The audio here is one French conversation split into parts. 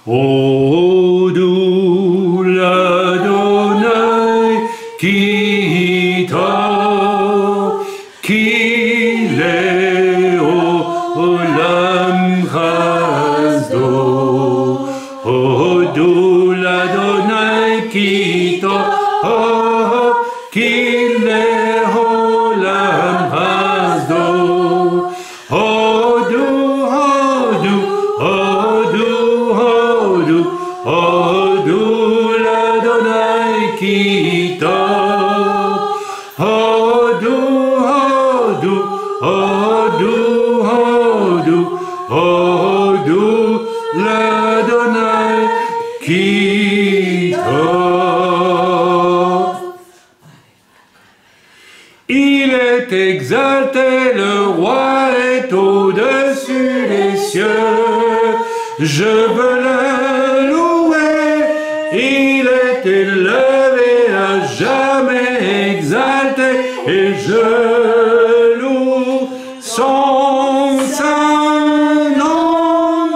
Ô doux l'Adonai qui t'a, qui l'est olam chasdo. Ô doux l'Adonai qui t'a, qui l'est olam chasdo. Ô doux, ô doux, ô doux, ô doux, ô doux l'Adonai qui t'a. Ô doux, ô doux, ô doux, ô doux, ô doux l'Adonai qui t'a. Il est exalté, le roi est au-dessus des cieux. Je veux le louer, il est élevé à jamais exalté, et je loue son saint nom.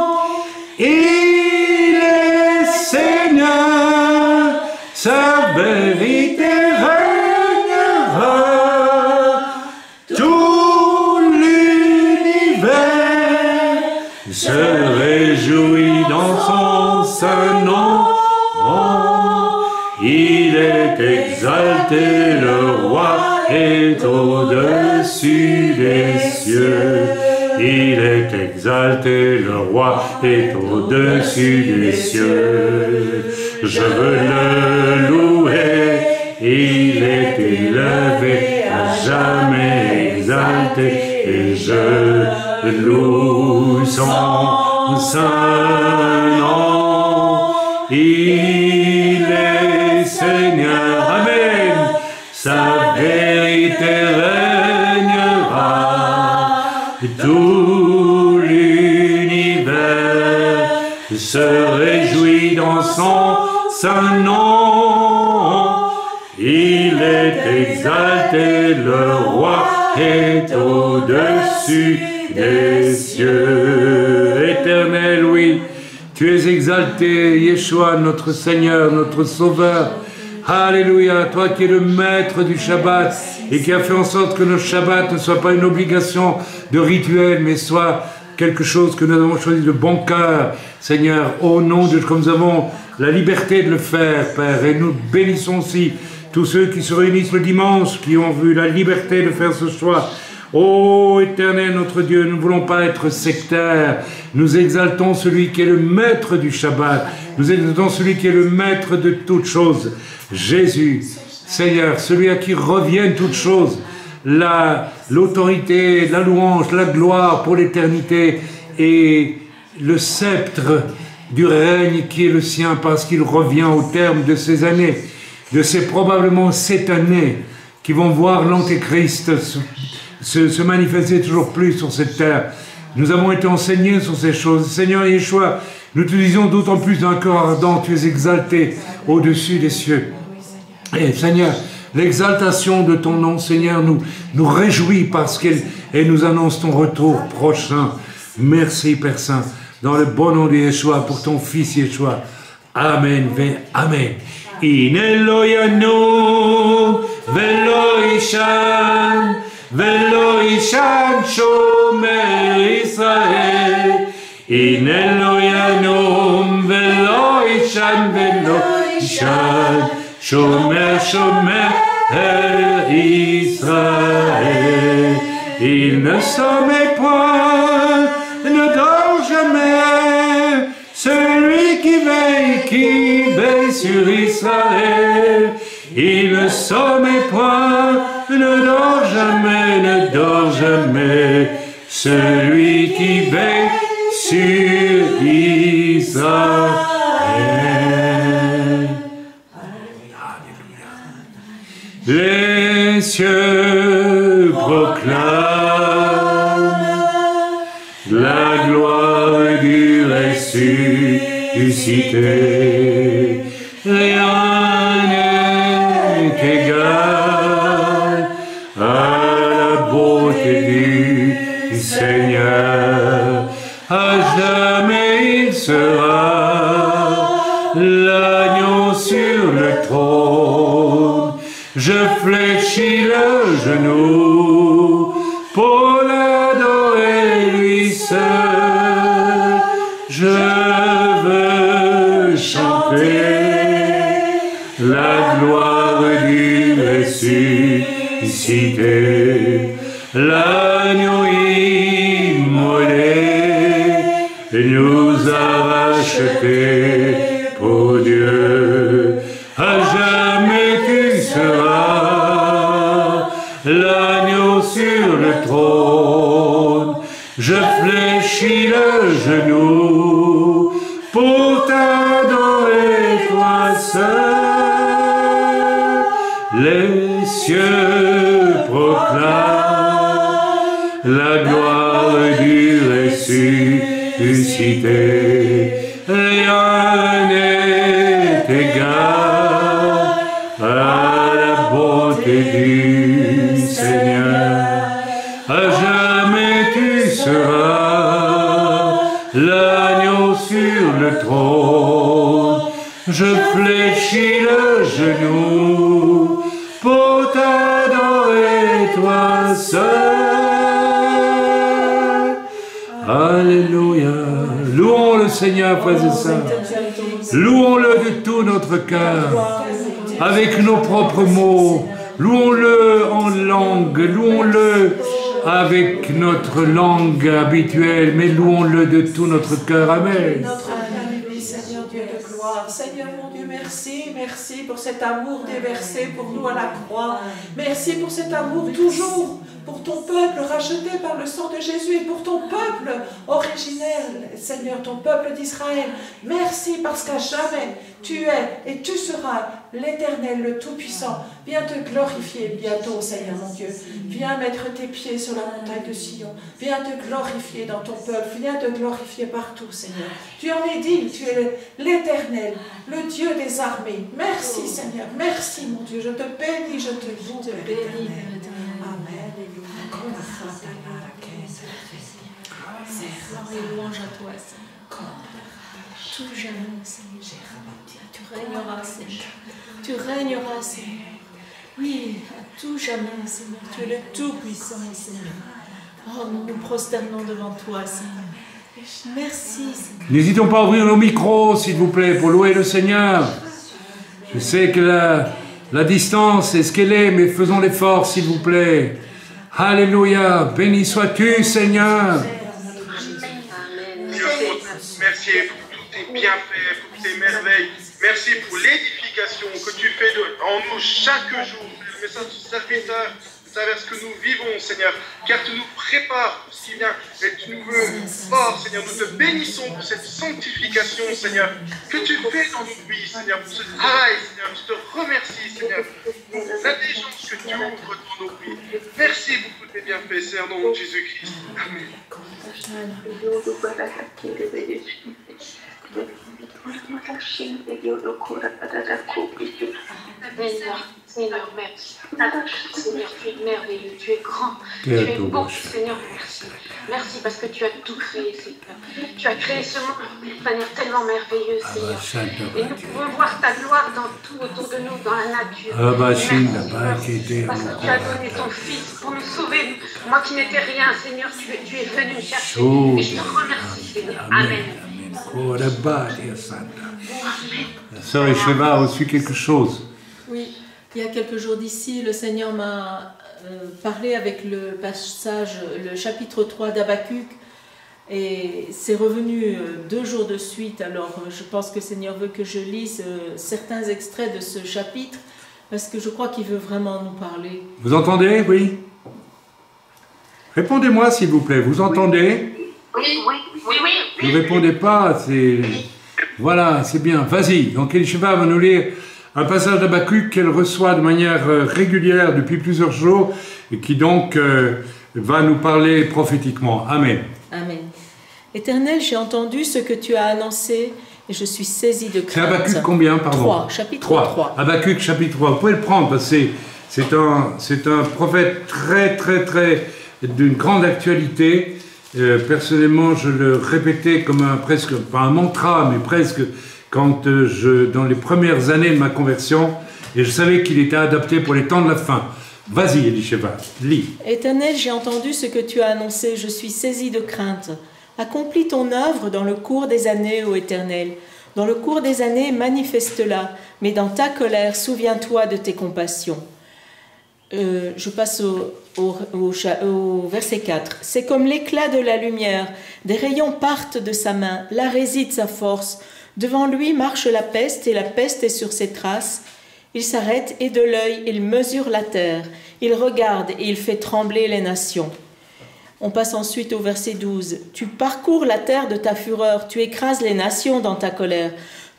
Il est Seigneur, sa vérité régnera. Tout l'univers se réjouit dans son saint nom. Il est exalté, le roi est au-dessus des cieux. Il est exalté, le roi est au-dessus des cieux. Je veux le louer, il est élevé, à jamais exalté, et je loue son saint nom. Il est Seigneur, amen, sa vérité régnera. Tout l'univers se réjouit dans son saint nom. Il est exalté, le roi est au-dessus des cieux. Éternel, oui, tu es exalté, Yeshua, notre Seigneur, notre Sauveur. Alléluia, toi qui es le maître du Shabbat et qui a fait en sorte que nos Shabbats ne soient pas une obligation de rituel, mais soit quelque chose que nous avons choisi de bon cœur, Seigneur, au nom de, comme nous avons la liberté de le faire, Père, et nous bénissons aussi tous ceux qui se réunissent le dimanche, qui ont vu la liberté de faire ce choix. Ô Éternel, notre Dieu, nous ne voulons pas être sectaires. Nous exaltons celui qui est le maître du Shabbat. Nous exaltons celui qui est le maître de toutes choses. Jésus, Seigneur, celui à qui reviennent toutes choses. L'autorité, la louange, la gloire pour l'éternité et le sceptre du règne qui est le sien parce qu'il revient au terme de ces années, de ces probablement 7 années qui vont voir l'Antéchrist se manifester toujours plus sur cette terre. Nous avons été enseignés sur ces choses. Seigneur Yeshua, nous te disons d'autant plus d'un cœur ardent, tu es exalté au-dessus des cieux. Et Seigneur, l'exaltation de ton nom, Seigneur, nous réjouit parce qu'elle nous annonce ton retour prochain. Merci, Père Saint, dans le bon nom de Yeshua, pour ton Fils Yeshua. Amen, amen. In Eloyanu, velo ishan, shomer Israel. In Eloyanu, velo ishan, shomer Israël. Il ne sommeille point, ne dort jamais, celui qui veille sur Israël. Il ne sommeille point, ne dort jamais, celui qui veille sur Israël. Les cieux proclament la gloire du ressuscité. Rien n'est égal à la beauté du Seigneur. À jamais il seras l'agneau sur le trône. Je fléchis le genou pour l'adorer lui seul. Je veux chanter la gloire du ressuscité, l'agneau immolé nous a rachetés pour Dieu. À jamais tu seras l'agneau sur le trône. Je fléchis le genou pour t'adorer toi seul. Les cieux proclament la gloire du ressuscité. Rien n'est égal à la bonté du Seigneur. À jamais tu seras l'agneau sur le trône. Je fléchis le genou pour t'adorer toi seul. Alléluia. Louons le Seigneur, frères et sœurs. Louons-le de tout notre cœur, avec nos propres mots. Louons-le en langue, louons-le avec notre langue habituelle, mais louons-le de tout notre cœur. Amen. Seigneur Dieu de gloire, Seigneur mon Dieu, merci, merci pour cet amour déversé pour nous à la croix. Merci pour cet amour toujours, pour ton peuple racheté par le sang de Jésus et pour ton peuple originel, Seigneur, ton peuple d'Israël. Merci parce qu'à jamais tu es et tu seras l'Éternel, le Tout-Puissant. Viens te glorifier bientôt, Seigneur mon Dieu. Viens mettre tes pieds sur la montagne de Sion. Viens te glorifier dans ton peuple. Viens te glorifier partout, Seigneur. Tu en es digne, tu es l'Éternel, le Dieu des armées. Merci, Seigneur. Merci, mon Dieu. Je te bénis, je te loue. Je te bénis. Amen. Louange à toi, Seigneur. Tout jamais, Seigneur. Tu régneras, Seigneur. Tu régneras, Seigneur. Oui, à tout jamais, Seigneur. Tu es le Tout-Puissant, Seigneur. Oh, nous nous prosternons devant toi, Seigneur. Merci, Seigneur. N'hésitons pas à ouvrir nos micros, s'il vous plaît, pour louer le Seigneur. Je sais que la distance est ce qu'elle est, mais faisons l'effort, s'il vous plaît. Alléluia. Béni sois-tu, Seigneur. Merci pour tous tes bienfaits, pour tes merveilles. Merci pour l'édification que tu fais en nous chaque jour. Le message du serviteur, à travers ce que nous vivons, Seigneur, car tu nous prépares pour ce qui vient et tu nous veux fort, Seigneur. Nous te bénissons pour cette sanctification, Seigneur, que tu fais dans nos vies, Seigneur, pour ce travail, Seigneur. Je te remercie, Seigneur, pour l'intelligence que tu ouvres dans nos vies. Merci pour tous tes bienfaits, Seigneur, dans Jésus-Christ. Amen. Seigneur, merci. Seigneur, tu es merveilleux, tu es grand, tu es beau, Seigneur, merci. Merci parce que tu as tout créé, Seigneur. Tu as créé ce monde d'une manière tellement merveilleuse, Seigneur. Et nous pouvons voir ta gloire dans tout autour de nous, dans la nature. Merci, parce que tu as donné ton Fils pour nous sauver. Moi qui n'étais rien, Seigneur, tu es venu me chercher. Et je te remercie, Seigneur. Amen. La sœur Echeva a reçu quelque chose. Oui, il y a quelques jours d'ici, le Seigneur m'a parlé avec le passage, le chapitre 3 d'Habakkuk, et c'est revenu 2 jours de suite. Alors je pense que le Seigneur veut que je lise certains extraits de ce chapitre, parce que je crois qu'il veut vraiment nous parler. Vous entendez? Oui. Répondez-moi s'il vous plaît, vous entendez? Oui. Ne répondez pas, c'est... Voilà, c'est bien. Vas-y. Donc Elisheva va nous lire un passage d'Habakkuk qu'elle reçoit de manière régulière depuis plusieurs jours et qui donc va nous parler prophétiquement. Amen. Amen. Éternel, j'ai entendu ce que tu as annoncé et je suis saisi de crainte. C'est Habakkuk combien, pardon? 3, chapitre 3. Habakkuk, chapitre 3. Vous pouvez le prendre parce que c'est un prophète très d'une grande actualité Personnellement, je le répétais comme presque, pas un mantra, mais presque, quand dans les premières années de ma conversion, et je savais qu'il était adapté pour les temps de la fin. Vas-y, Elisheva, lis. Éternel, j'ai entendu ce que tu as annoncé, je suis saisi de crainte. Accomplis ton œuvre dans le cours des années, ô Éternel. Dans le cours des années, manifeste-la, mais dans ta colère, souviens-toi de tes compassions. Je passe au verset 4. C'est comme l'éclat de la lumière, des rayons partent de sa main, là réside sa force. Devant lui marche la peste, et la peste est sur ses traces. Il s'arrête, et de l'œil, il mesure la terre. Il regarde, et il fait trembler les nations. On passe ensuite au verset 12. Tu parcours la terre de ta fureur, tu écrases les nations dans ta colère.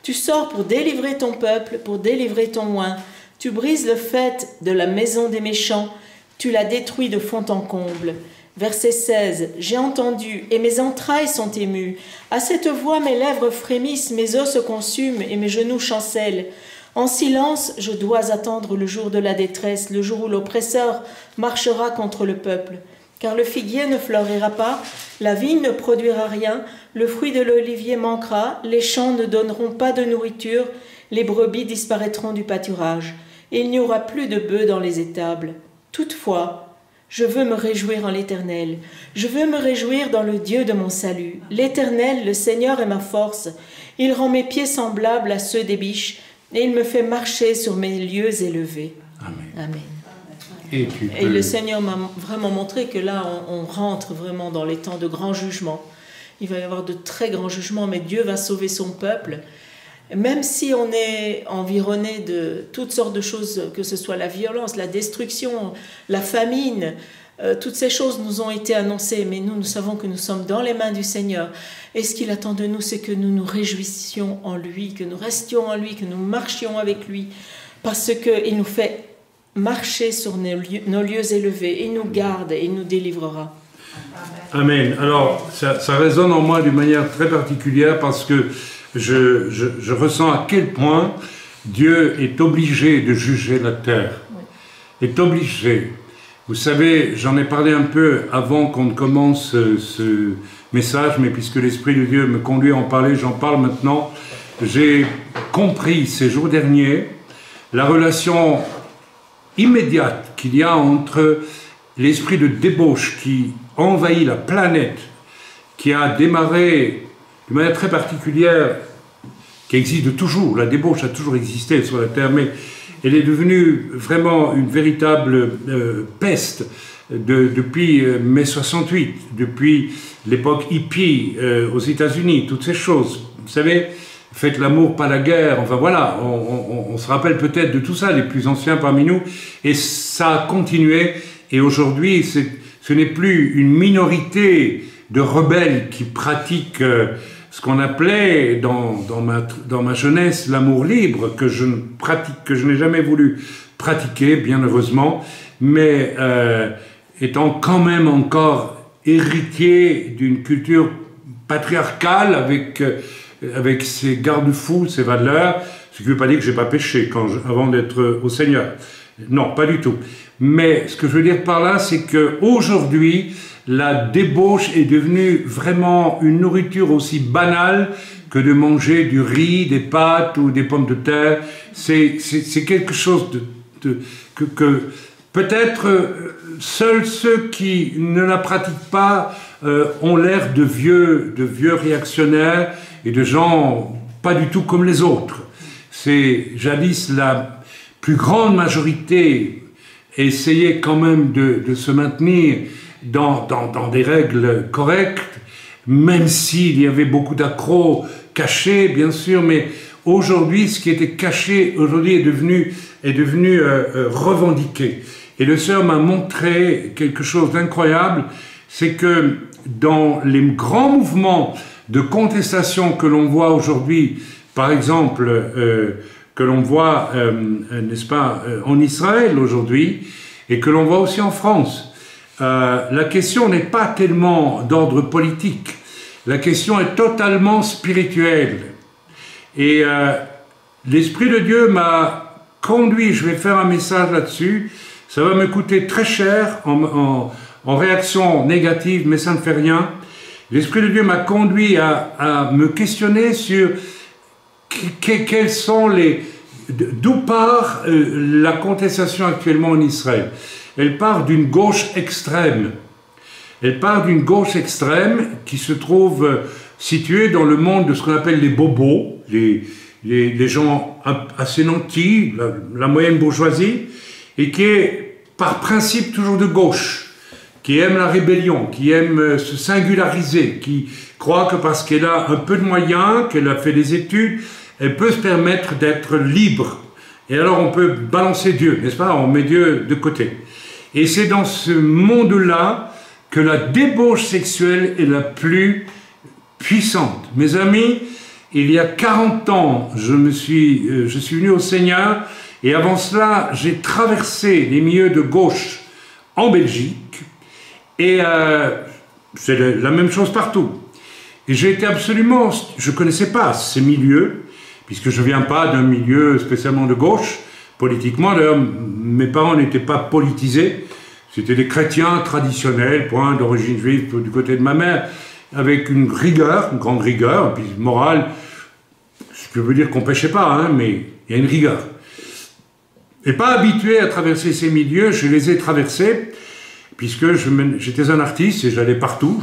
Tu sors pour délivrer ton peuple, pour délivrer ton oint. Tu brises le faîte de la maison des méchants, tu la détruis de fond en comble. Verset 16. J'ai entendu, et mes entrailles sont émues. À cette voix, mes lèvres frémissent, mes os se consument, et mes genoux chancellent. En silence, je dois attendre le jour de la détresse, le jour où l'oppresseur marchera contre le peuple. Car le figuier ne fleurira pas, la vigne ne produira rien, le fruit de l'olivier manquera, les champs ne donneront pas de nourriture, les brebis disparaîtront du pâturage, et il n'y aura plus de bœufs dans les étables. Toutefois, je veux me réjouir en l'Éternel, je veux me réjouir dans le Dieu de mon salut. L'Éternel, le Seigneur est ma force, il rend mes pieds semblables à ceux des biches, et il me fait marcher sur mes lieux élevés. Amen. Amen. Et le Seigneur m'a vraiment montré que là, on rentre vraiment dans les temps de grand jugement. Il va y avoir de très grands jugements, mais Dieu va sauver son peuple. Même si on est environné de toutes sortes de choses, que ce soit la violence, la destruction, la famine, toutes ces choses nous ont été annoncées, mais nous savons que nous sommes dans les mains du Seigneur. Et ce qu'il attend de nous, c'est que nous nous réjouissions en lui, que nous restions en lui, que nous marchions avec lui, parce qu'il nous fait marcher sur nos lieux élevés, il nous garde et il nous délivrera. Amen. Alors, ça résonne en moi d'une manière très particulière parce que je ressens à quel point Dieu est obligé de juger la terre. Oui. Est obligé. Vous savez, j'en ai parlé un peu avant qu'on ne commence ce message, mais puisque l'Esprit de Dieu me conduit à en parler, j'en parle maintenant. J'ai compris ces jours derniers la relation immédiate qu'il y a entre l'esprit de débauche qui envahit la planète, qui a démarré de manière très particulière, qui existe toujours, la débauche a toujours existé sur la Terre, mais elle est devenue vraiment une véritable peste depuis mai 68, depuis l'époque hippie aux États-Unis, toutes ces choses. Vous savez, faites l'amour, pas la guerre, enfin voilà, on se rappelle peut-être de tout ça, les plus anciens parmi nous, et ça a continué, et aujourd'hui, ce n'est plus une minorité de rebelles qui pratiquent ce qu'on appelait dans ma jeunesse l'amour libre, que je n'ai jamais voulu pratiquer, bien heureusement, mais étant quand même encore héritier d'une culture patriarcale avec ses garde-fous, ses valeurs, ce qui ne veut pas dire que je n'ai pas péché avant d'être au Seigneur. Non, pas du tout. Mais ce que je veux dire par là, c'est qu'aujourd'hui, la débauche est devenue vraiment une nourriture aussi banale que de manger du riz, des pâtes ou des pommes de terre. C'est quelque chose que peut-être seuls ceux qui ne la pratiquent pas ont l'air de vieux réactionnaires et de gens pas du tout comme les autres. C'est jadis la plus grande majorité essayait quand même de se maintenir dans des règles correctes, même s'il y avait beaucoup d'accros cachés, bien sûr, mais aujourd'hui, ce qui était caché, aujourd'hui est devenu revendiqué. Et le Seigneur m'a montré quelque chose d'incroyable, c'est que dans les grands mouvements de contestation que l'on voit aujourd'hui, par exemple, que l'on voit, n'est-ce pas, en Israël aujourd'hui, et que l'on voit aussi en France, la question n'est pas tellement d'ordre politique, la question est totalement spirituelle. Et l'Esprit de Dieu m'a conduit, je vais faire un message là-dessus, ça va me coûter très cher en réaction négative, mais ça ne fait rien. l'Esprit de Dieu m'a conduit à me questionner sur quels sont d'où part la contestation actuellement en Israël. Elle part d'une gauche extrême. Elle part d'une gauche extrême qui se trouve située dans le monde de ce qu'on appelle les bobos, les gens assez nantis, la moyenne bourgeoisie, et qui est par principe toujours de gauche, qui aime la rébellion, qui aime se singulariser, qui croit que parce qu'elle a un peu de moyens, qu'elle a fait des études, elle peut se permettre d'être libre. Et alors on peut balancer Dieu, n'est-ce pas? On met Dieu de côté. Et c'est dans ce monde-là que la débauche sexuelle est la plus puissante. Mes amis, il y a 40 ans, je suis venu au Seigneur, et avant cela, j'ai traversé les milieux de gauche en Belgique, et c'est la même chose partout. Et j'ai été absolument, je ne connaissais pas ces milieux, puisque je ne viens pas d'un milieu spécialement de gauche, politiquement. D'ailleurs, mes parents n'étaient pas politisés, c'était des chrétiens traditionnels, d'origine juive du côté de ma mère, avec une rigueur, une grande rigueur, puis morale, ce qui veut dire qu'on ne pêchait pas, hein, mais il y a une rigueur. Et pas habitué à traverser ces milieux, je les ai traversés, puisque j'étais un artiste et j'allais partout,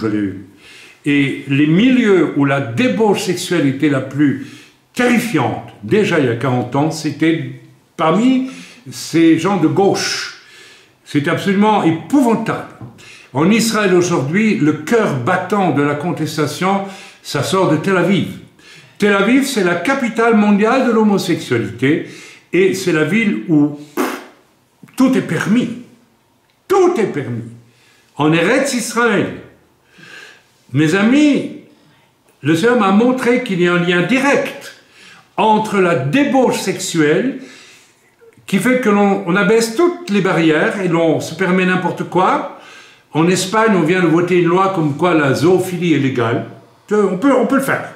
et les milieux où la débauche sexuelle était la plus terrifiante, déjà il y a 40 ans, c'était parmi ces gens de gauche. C'était absolument épouvantable. En Israël aujourd'hui, le cœur battant de la contestation, ça sort de Tel Aviv. Tel Aviv, c'est la capitale mondiale de l'homosexualité, et c'est la ville où tout est permis. Tout est permis. En Eretz Israël. Mes amis, le Seigneur m'a montré qu'il y a un lien direct entre la débauche sexuelle qui fait que l'on abaisse toutes les barrières et l'on se permet n'importe quoi. En Espagne, on vient de voter une loi comme quoi la zoophilie est légale. On peut le faire.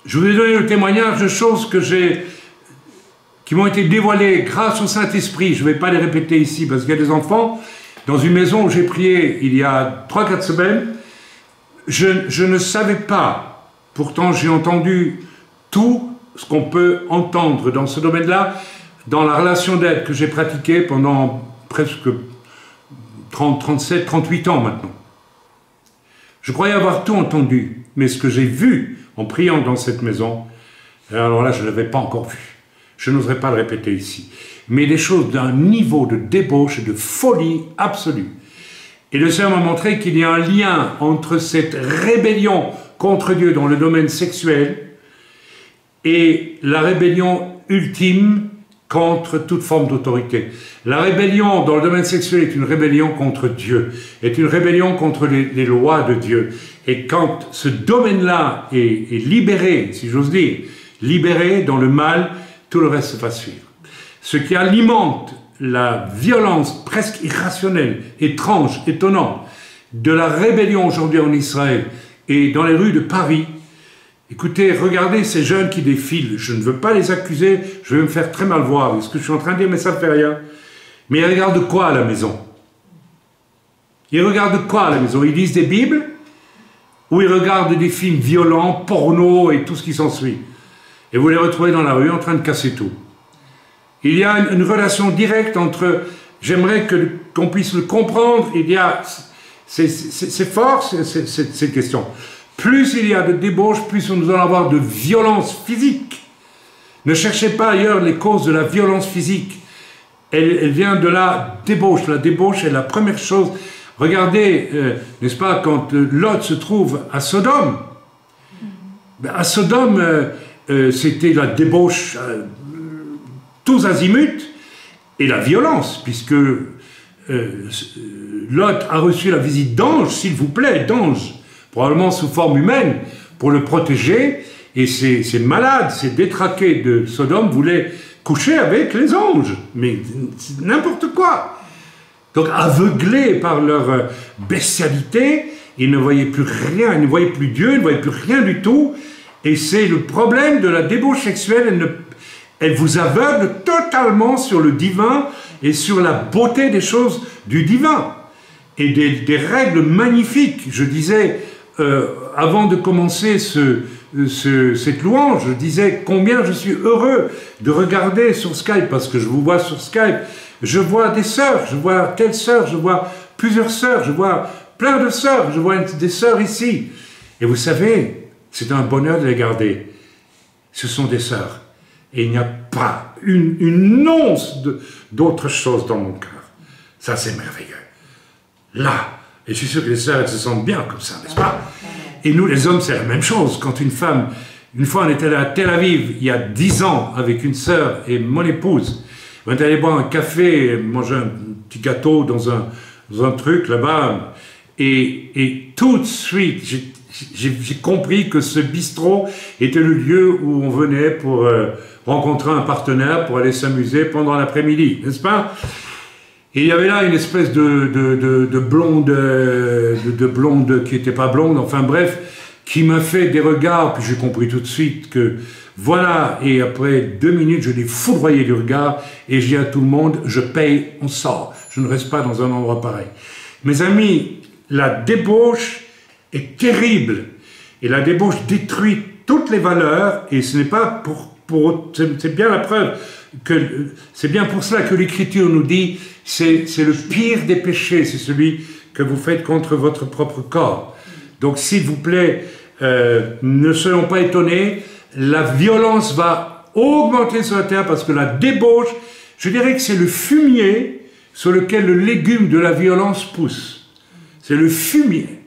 Je vous ai donné le témoignage de choses qui m'ont été dévoilées grâce au Saint-Esprit. Je ne vais pas les répéter ici parce qu'il y a des enfants. Dans une maison où j'ai prié il y a 3-4 semaines, je ne savais pas, pourtant j'ai entendu tout ce qu'on peut entendre dans ce domaine-là, dans la relation d'aide que j'ai pratiquée pendant presque 37, 38 ans maintenant. Je croyais avoir tout entendu, mais ce que j'ai vu en priant dans cette maison, alors là je ne l'avais pas encore vu. Je n'oserais pas le répéter ici. Mais des choses d'un niveau de débauche et de folie absolue. Et le Seigneur m'a montré qu'il y a un lien entre cette rébellion contre Dieu dans le domaine sexuel et la rébellion ultime contre toute forme d'autorité. La rébellion dans le domaine sexuel est une rébellion contre Dieu, est une rébellion contre les lois de Dieu. Et quand ce domaine-là est libéré, si j'ose dire, libéré dans le mal, tout le reste va suivre. Ce qui alimente la violence presque irrationnelle, étrange, étonnante, de la rébellion aujourd'hui en Israël et dans les rues de Paris. Écoutez, regardez ces jeunes qui défilent. Je ne veux pas les accuser, je vais me faire très mal voir avec ce que je suis en train de dire, mais ça ne fait rien. Mais ils regardent quoi à la maison? Ils regardent quoi à la maison? Ils lisent des Bibles? Ou ils regardent des films violents, porno et tout ce qui s'ensuit? Et vous les retrouvez dans la rue en train de casser tout. Il y a une relation directe entre, j'aimerais qu'on puisse le comprendre, il y a, c'est fort cette question. Plus il y a de débauche, plus nous allons avoir de violence physique. Ne cherchez pas ailleurs les causes de la violence physique. Elle vient de la débauche. La débauche est la première chose. Regardez, n'est-ce pas, quand Lot se trouve à Sodome. À Sodome, c'était la débauche tous azimuts et la violence, puisque Lot a reçu la visite d'anges, s'il vous plaît, d'anges, probablement sous forme humaine, pour le protéger, et ces malades, ces détraqués de Sodome voulaient coucher avec les anges, mais n'importe quoi. Donc aveuglés par leur bestialité, ils ne voyaient plus rien, ils ne voyaient plus Dieu, ils ne voyaient plus rien du tout, et c'est le problème de la débauche sexuelle, elle vous aveugle totalement sur le divin, et sur la beauté des choses du divin et des règles magnifiques. Je disais, avant de commencer cette louange, je disais combien je suis heureux de regarder sur Skype, parce que je vous vois sur Skype, je vois des sœurs, je vois telle sœur, je vois plusieurs sœurs, je vois plein de sœurs, je vois des sœurs ici. Et vous savez, c'est un bonheur de les garder. Ce sont des sœurs. Et il n'y a pas une once d'autre chose dans mon cœur. Ça, c'est merveilleux. Là, et je suis sûr que les sœurs, elles se sentent bien comme ça, n'est-ce pas? Et nous, les hommes, c'est la même chose. Quand une femme, une fois, on était à Tel Aviv, il y a 10 ans, avec une sœur et mon épouse. On est allé boire un café, manger un petit gâteau dans un truc là-bas. Et tout de suite, j'ai compris que ce bistrot était le lieu où on venait pour rencontrer un partenaire, pour aller s'amuser pendant l'après-midi, n'est-ce pas? Et il y avait là une espèce de blonde qui n'était pas blonde, enfin bref, qui m'a fait des regards, puis j'ai compris tout de suite que voilà, et après 2 minutes, je l'ai foudroyé du regard, et je dis à tout le monde, je paye, on sort. Je ne reste pas dans un endroit pareil. Mes amis, la débauche est terrible, et la débauche détruit toutes les valeurs, et ce n'est pas c'est bien la preuve, c'est bien pour cela que l'Écriture nous dit, c'est le pire des péchés, c'est celui que vous faites contre votre propre corps. Donc s'il vous plaît, ne soyons pas étonnés, la violence va augmenter sur la terre parce que la débauche, je dirais que c'est le fumier sur lequel le légume de la violence pousse. C'est le fumier.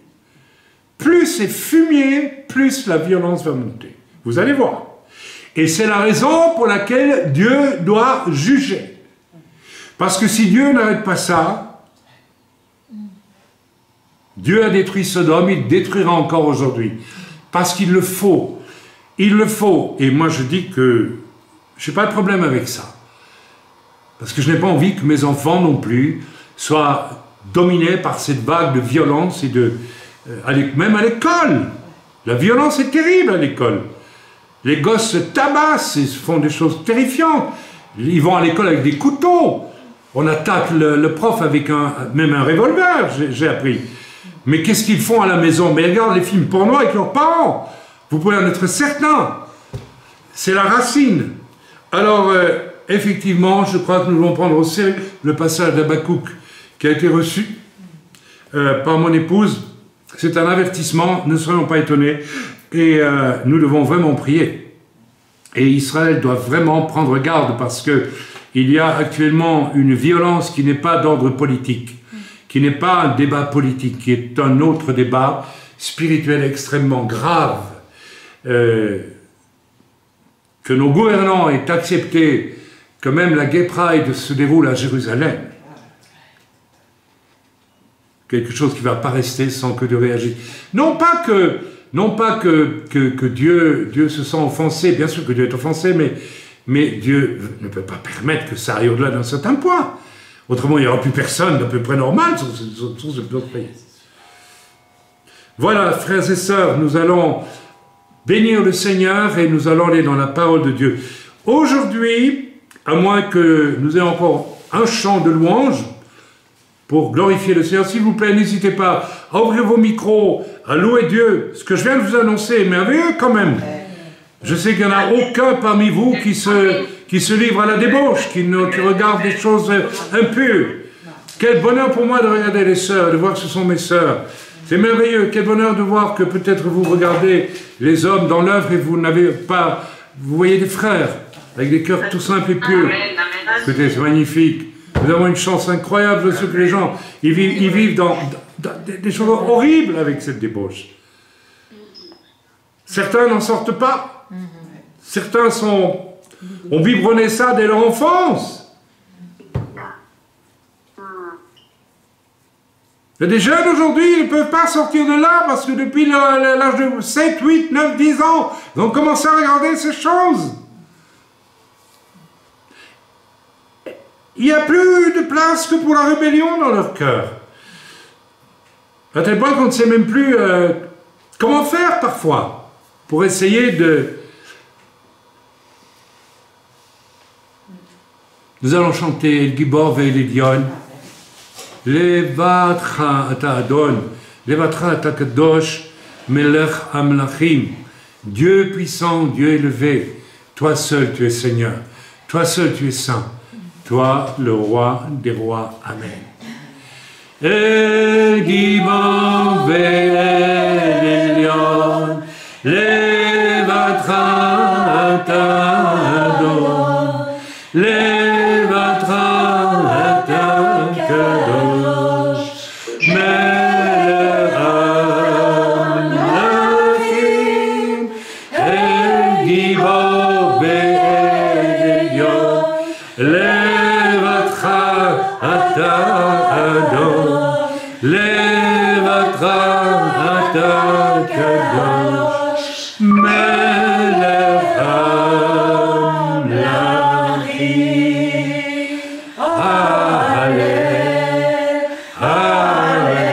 Plus c'est fumier, plus la violence va monter. Vous allez voir. Et c'est la raison pour laquelle Dieu doit juger. Parce que si Dieu n'arrête pas ça, Dieu a détruit Sodome, il détruira encore aujourd'hui. Parce qu'il le faut. Il le faut. Et moi je dis que je n'ai pas de problème avec ça. Parce que je n'ai pas envie que mes enfants non plus soient dominés par cette vague de violence et même à l'école. La violence est terrible à l'école. Les gosses se tabassent et font des choses terrifiantes. Ils vont à l'école avec des couteaux. On attaque le prof avec même un revolver, j'ai appris. Mais qu'est-ce qu'ils font à la maison? Mais ils regardent les films porno avec leurs parents. Vous pouvez en être certain. C'est la racine. Alors, effectivement, je crois que nous devons prendre au sérieux le passage d'Habakkuk qui a été reçu par mon épouse. C'est un avertissement, ne soyons pas étonnés. Et nous devons vraiment prier. Et Israël doit vraiment prendre garde parce que il y a actuellement une violence qui n'est pas d'ordre politique, qui n'est pas un débat politique, qui est un autre débat spirituel extrêmement grave. Que nos gouvernants aient accepté que même la Gay Pride se déroule à Jérusalem. Quelque chose qui ne va pas rester sans que Dieu réagisse. Non pas que Dieu se sent offensé, bien sûr que Dieu est offensé, mais Dieu ne peut pas permettre que ça aille au-delà d'un certain point. Autrement, il n'y aura plus personne d'à peu près normal sur ce pays. Voilà, frères et sœurs, nous allons bénir le Seigneur et nous allons aller dans la parole de Dieu. Aujourd'hui, à moins que nous ayons encore un chant de louange pour glorifier le Seigneur, s'il vous plaît, n'hésitez pas à ouvrir vos micros, à louer Dieu. Ce que je viens de vous annoncer est merveilleux quand même. Je sais qu'il n'y en a aucun parmi vous qui se livre à la débauche, qui regarde des choses impures. Quel bonheur pour moi de regarder les sœurs, de voir que ce sont mes sœurs. C'est merveilleux. Quel bonheur de voir que peut-être vous regardez les hommes dans l'œuvre et vous n'avez pas... Vous voyez des frères avec des cœurs tout simples et purs. Écoutez, c'est magnifique. Nous avons une chance incroyable de ce que les gens ils vivent dans des choses horribles avec cette débauche. Certains n'en sortent pas. Certains ont biberonné ça dès leur enfance. Il y a des jeunes aujourd'hui, ils ne peuvent pas sortir de là parce que depuis l'âge de 7, 8, 9, 10 ans, ils ont commencé à regarder ces choses. Il n'y a plus de place que pour la rébellion dans leur cœur. À tel point qu'on ne sait même plus comment faire parfois pour essayer Nous allons chanter El Gibor ve'Elidion. Levatra ata Adon, Levatra ata Kadosh, Melech Amlachim. Dieu puissant, Dieu élevé, toi seul tu es Seigneur, toi seul tu es saint, toi le roi des rois. Amen. El Gibor ve'Elidion, Levatra ata Adon, Levatra ata Kadosh, Melech Amlachim, El Gibor ve'Elidion, Levatra ata Adon, Levatra ata Kadosh, Melech Amlachim. Hallel, Hallel,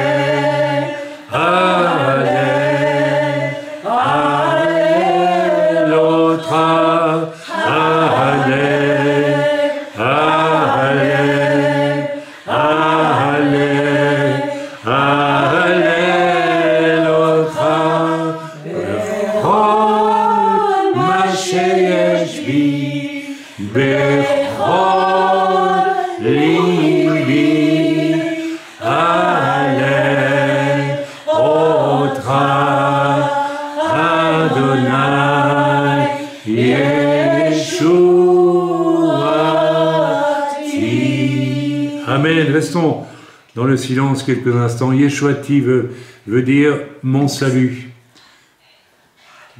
Hallel, Hallelotra, Hallel, Hallel, Hallel, Hallelotra, Bechol ma sheyesh bi, Bechol libi, Hallelotra, Adonai Yeshuati. Amen. Restons dans le silence quelques instants. Yeshuati veut dire mon salut.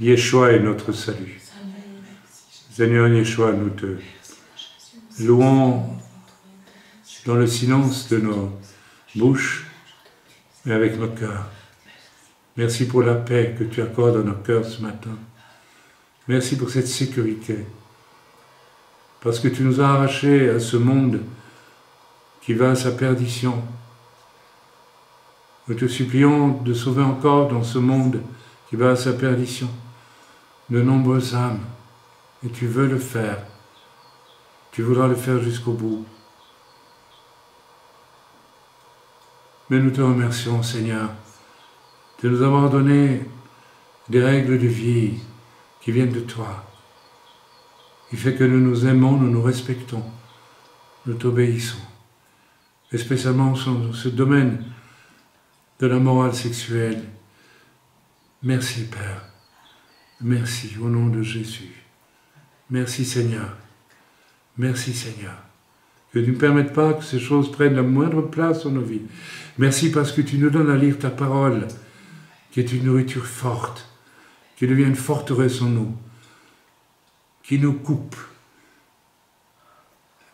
Yeshua est notre salut. Seigneur Yeshua, nous te louons dans le silence de nos bouches et avec nos cœurs. Merci pour la paix que tu accordes à nos cœurs ce matin. Merci pour cette sécurité. Parce que tu nous as arrachés à ce monde qui va à sa perdition. Nous te supplions de sauver encore dans ce monde qui va à sa perdition de nombreuses âmes. Et tu veux le faire. Tu voudras le faire jusqu'au bout. Mais nous te remercions, Seigneur, de nous avoir donné des règles de vie qui viennent de toi, qui fait que nous nous aimons, nous nous respectons, nous t'obéissons, et spécialement dans ce domaine de la morale sexuelle. Merci, Père. Merci, au nom de Jésus. Merci, Seigneur. Merci, Seigneur. Que tu ne permettes pas que ces choses prennent la moindre place dans nos vies. Merci parce que tu nous donnes à lire ta parole, qui est une nourriture forte, qui devient une forteresse en nous, qui nous coupe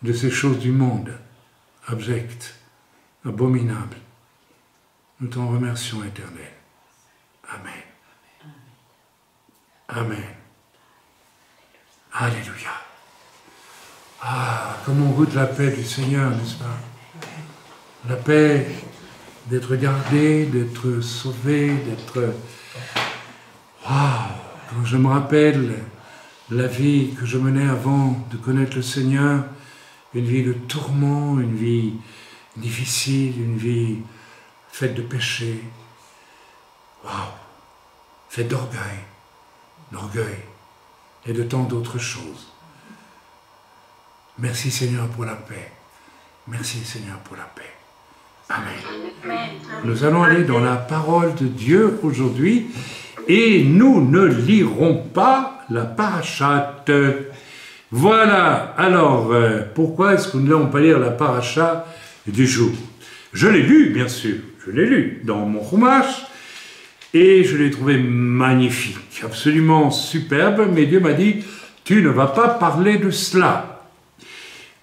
de ces choses du monde, abjectes, abominables. Nous t'en remercions, Éternel. Amen. Amen. Alléluia. Ah, comme on goûte la paix du Seigneur, n'est-ce pas? La paix d'être gardé, d'être sauvé, d'être... Waouh! Quand je me rappelle la vie que je menais avant de connaître le Seigneur, une vie de tourment, une vie difficile, une vie faite de péché, waouh! Faite d'orgueil et de tant d'autres choses. Merci Seigneur pour la paix. Merci Seigneur pour la paix. Amen. Nous allons aller dans la parole de Dieu aujourd'hui et nous ne lirons pas la parachate. Voilà. Alors, pourquoi est-ce que nous n'allons pas lire la paracha du jour? Je l'ai lu, bien sûr. Je l'ai lu dans mon Chumash et je l'ai trouvé magnifique, absolument superbe, mais Dieu m'a dit, tu ne vas pas parler de cela.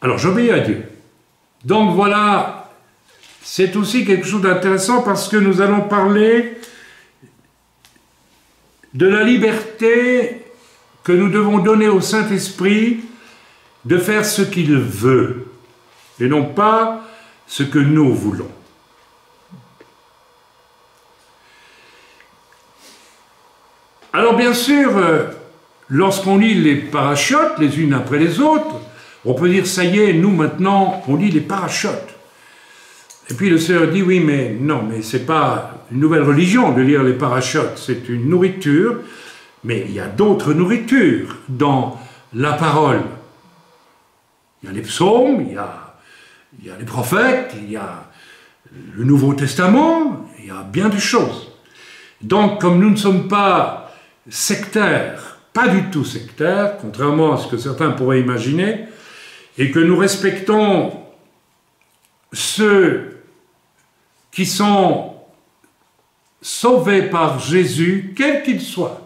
Alors, j'obéis à Dieu. Donc voilà, c'est aussi quelque chose d'intéressant parce que nous allons parler de la liberté que nous devons donner au Saint-Esprit de faire ce qu'il veut et non pas ce que nous voulons. Alors bien sûr, lorsqu'on lit les parachiotes les unes après les autres, On peut dire, ça y est, nous maintenant, on lit les parachutes. Et puis le Seigneur dit, oui, mais non, mais c'est pas une nouvelle religion de lire les parachutes, c'est une nourriture, mais il y a d'autres nourritures dans la parole. Il y a les psaumes, il y a les prophètes, il y a le Nouveau Testament, il y a bien des choses. Donc, comme nous ne sommes pas sectaires, pas du tout sectaires, contrairement à ce que certains pourraient imaginer, et que nous respectons ceux qui sont sauvés par Jésus, quels qu'ils soient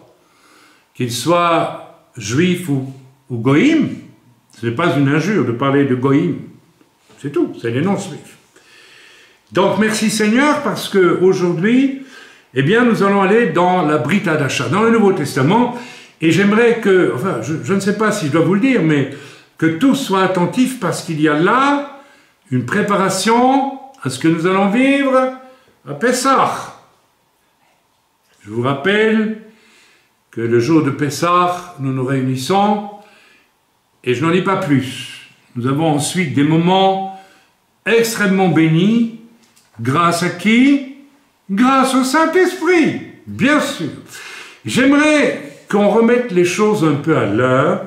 juifs ou goïm, ce n'est pas une injure de parler de goïm, c'est tout, c'est les non-juifs. Donc merci Seigneur, parce qu'aujourd'hui, eh bien, nous allons aller dans la Brit Hadasha, dans le Nouveau Testament, et j'aimerais que, enfin, je ne sais pas si je dois vous le dire, mais que tous soient attentifs, parce qu'il y a là une préparation à ce que nous allons vivre à Pessah. Je vous rappelle que le jour de Pessah, nous nous réunissons, et je n'en dis pas plus. Nous avons ensuite des moments extrêmement bénis, grâce à qui? Grâce au Saint-Esprit, bien sûr. J'aimerais qu'on remette les choses un peu à l'heure.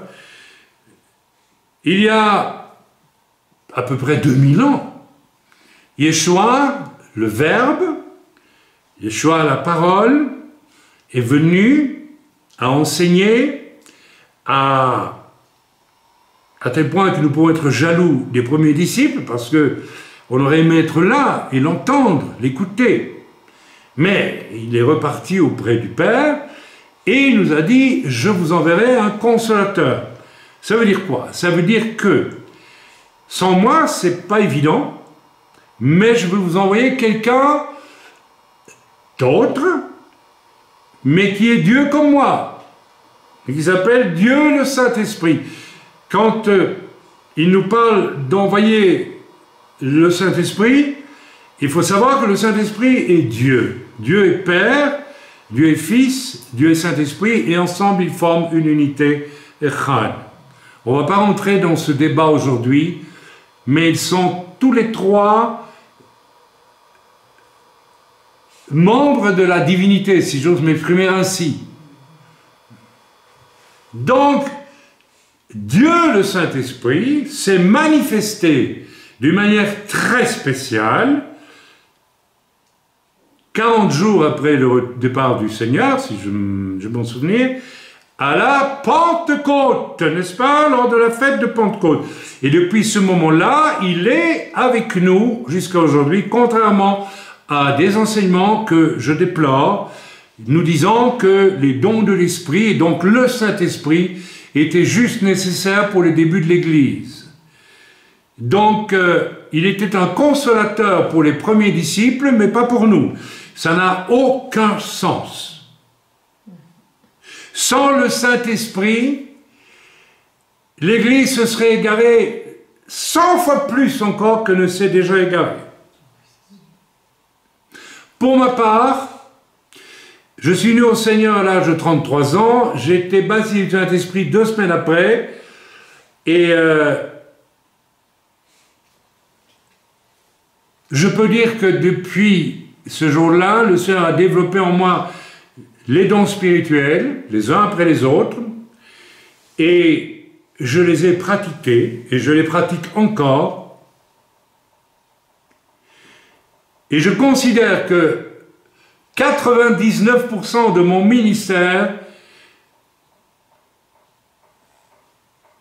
Il y a à peu près 2000 ans, Yeshua, le Verbe, Yeshua, la parole, est venu à enseigner à tel point que nous pouvons être jaloux des premiers disciples, parce qu'on aurait aimé être là et l'entendre, l'écouter. Mais il est reparti auprès du Père et il nous a dit « Je vous enverrai un consolateur ». Ça veut dire quoi? Ça veut dire que sans moi, c'est pas évident, mais je vais vous envoyer quelqu'un d'autre, mais qui est Dieu comme moi, et qui s'appelle Dieu le Saint-Esprit. Quand il nous parle d'envoyer le Saint-Esprit, il faut savoir que le Saint-Esprit est Dieu. Dieu est Père, Dieu est Fils, Dieu est Saint-Esprit, et ensemble ils forment une unité Echad. On ne va pas rentrer dans ce débat aujourd'hui, mais ils sont tous les trois membres de la divinité, si j'ose m'exprimer ainsi. Donc, Dieu le Saint-Esprit s'est manifesté d'une manière très spéciale 40 jours après le départ du Seigneur, si je m'en souviens, à la Pentecôte, n'est-ce pas, lors de la fête de Pentecôte. Et depuis ce moment-là, il est avec nous jusqu'à aujourd'hui, contrairement à des enseignements que je déplore, nous disant que les dons de l'Esprit, et donc le Saint-Esprit, étaient juste nécessaires pour le début de l'Église. Donc, il était un consolateur pour les premiers disciples, mais pas pour nous. Ça n'a aucun sens. Sans le Saint-Esprit, l'Église se serait égarée 100 fois plus encore que ne s'est déjà égarée. Pour ma part, je suis né au Seigneur à l'âge de 33 ans, j'ai été baptisé du Saint-Esprit 2 semaines après, et je peux dire que depuis ce jour-là, le Seigneur a développé en moi les dons spirituels, les uns après les autres, et je les ai pratiqués, et je les pratique encore. Et je considère que 99% de mon ministère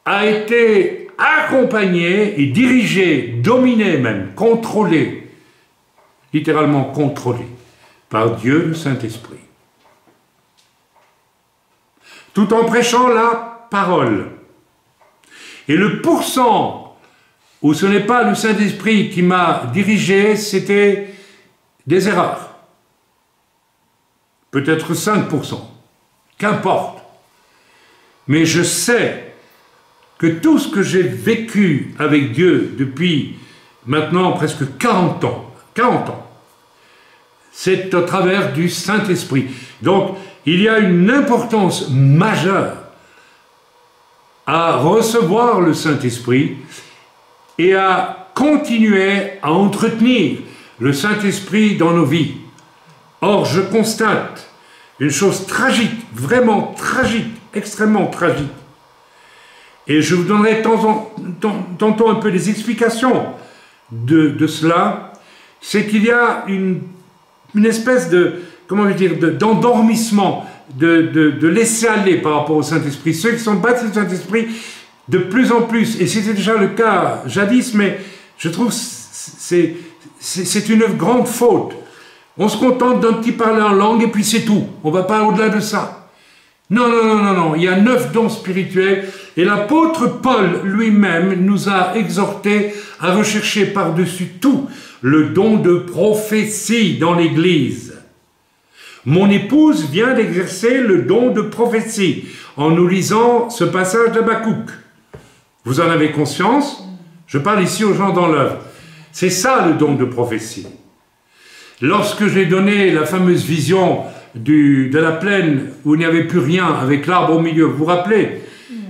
a été accompagné et dirigé, dominé même, contrôlé, littéralement contrôlé, par Dieu le Saint-Esprit. Tout en prêchant la parole. Et le pourcent où ce n'est pas le Saint-Esprit qui m'a dirigé, c'était des erreurs. Peut-être 5%, qu'importe. Mais je sais que tout ce que j'ai vécu avec Dieu depuis maintenant presque 40 ans, c'est au travers du Saint-Esprit. Donc, il y a une importance majeure à recevoir le Saint-Esprit et à continuer à entretenir le Saint-Esprit dans nos vies. Or, je constate une chose tragique, vraiment tragique, extrêmement tragique. Et je vous donnerai tantôt un peu des explications de cela. C'est qu'il y a une espèce de, comment je veux dire, d'endormissement, de laisser aller par rapport au Saint-Esprit. Ceux qui sont baptisés du Saint-Esprit, de plus en plus, et c'était déjà le cas jadis, mais je trouve que c'est une grande faute. On se contente d'un petit parler en langue et puis c'est tout. On ne va pas au-delà de ça. Non, non, non, non, non. Il y a 9 dons spirituels et l'apôtre Paul lui-même nous a exhortés à rechercher par-dessus tout le don de prophétie dans l'Église. Mon épouse vient d'exercer le don de prophétie en nous lisant ce passage d'Habakkuk. Vous en avez conscience? Je parle ici aux gens dans l'œuvre. C'est ça le don de prophétie. Lorsque j'ai donné la fameuse vision de la plaine où il n'y avait plus rien avec l'arbre au milieu, vous vous rappelez?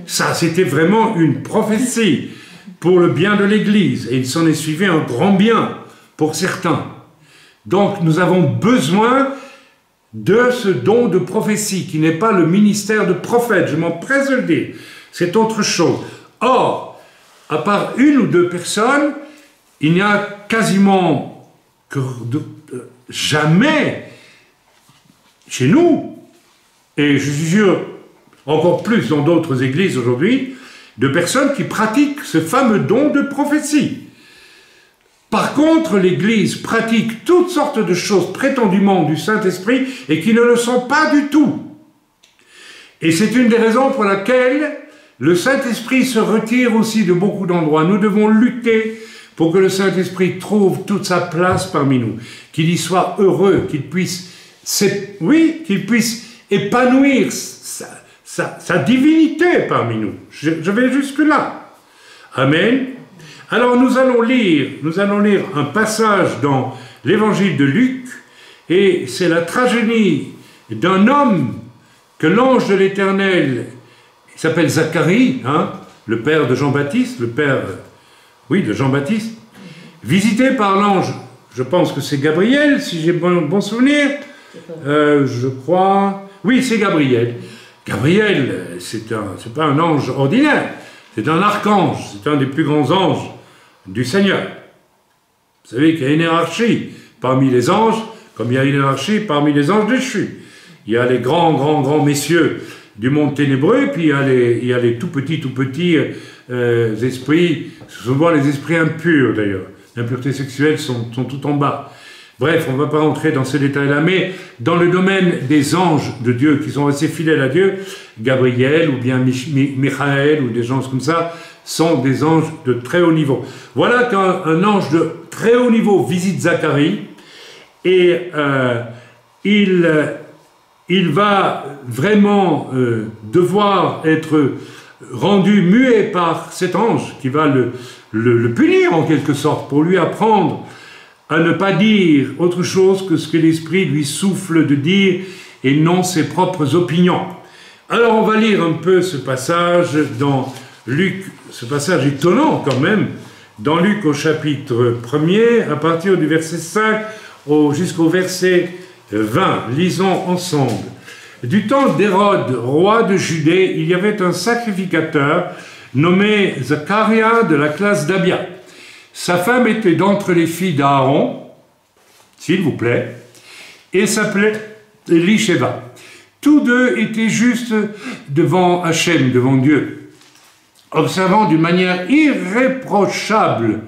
Ça, c'était vraiment une prophétie pour le bien de l'Église. Et il s'en est suivi un grand bien pour certains. Donc, nous avons besoin de ce don de prophétie, qui n'est pas le ministère de prophète, je m'empresse de le dire. C'est autre chose. Or, à part 1 ou 2 personnes, il n'y a quasiment jamais chez nous, et je suis sûr encore plus dans d'autres églises aujourd'hui, de personnes qui pratiquent ce fameux don de prophétie. Par contre, l'Église pratique toutes sortes de choses prétendument du Saint-Esprit et qui ne le sont pas du tout. Et c'est une des raisons pour laquelle le Saint-Esprit se retire aussi de beaucoup d'endroits. Nous devons lutter pour que le Saint-Esprit trouve toute sa place parmi nous, qu'il y soit heureux, qu'il puisse, qu'il puisse épanouir sa divinité parmi nous. Je vais jusque-là. Amen. Alors nous allons lire un passage dans l'évangile de Luc, et c'est la tragédie d'un homme que l'ange de l'Éternel, il s'appelle Zacharie, le père de Jean-Baptiste, de Jean-Baptiste, visité par l'ange, je pense que c'est Gabriel, si j'ai bon souvenir, je crois, oui c'est Gabriel. Gabriel, c'est pas un ange ordinaire, c'est un archange, c'est un des plus grands anges du Seigneur. Vous savez qu'il y a une hiérarchie parmi les anges, comme il y a une hiérarchie parmi les anges déchus. Il y a les grands messieurs du monde ténébreux, puis il y a les tout petits esprits, souvent les esprits impurs d'ailleurs. L'impureté sexuelle sont tout en bas. Bref, on ne va pas rentrer dans ces détails-là, mais dans le domaine des anges de Dieu qui sont assez fidèles à Dieu, Gabriel ou bien Michael ou des gens comme ça, sont des anges de très haut niveau. Voilà qu'un ange de très haut niveau visite Zacharie et il va vraiment devoir être rendu muet par cet ange qui va le punir en quelque sorte pour lui apprendre à ne pas dire autre chose que ce que l'Esprit lui souffle de dire et non ses propres opinions. Alors on va lire un peu ce passage dans Luc, ce passage étonnant quand même, dans Luc au chapitre 1er, à partir du verset 5 jusqu'au verset 20. Lisons ensemble. Du temps d'Hérode, roi de Judée, il y avait un sacrificateur nommé Zacharia de la classe d'Abia. Sa femme était d'entre les filles d'Aaron, s'il vous plaît, et s'appelait Élisheva. Tous deux étaient justes devant Hachem, devant Dieu, observant d'une manière irréprochable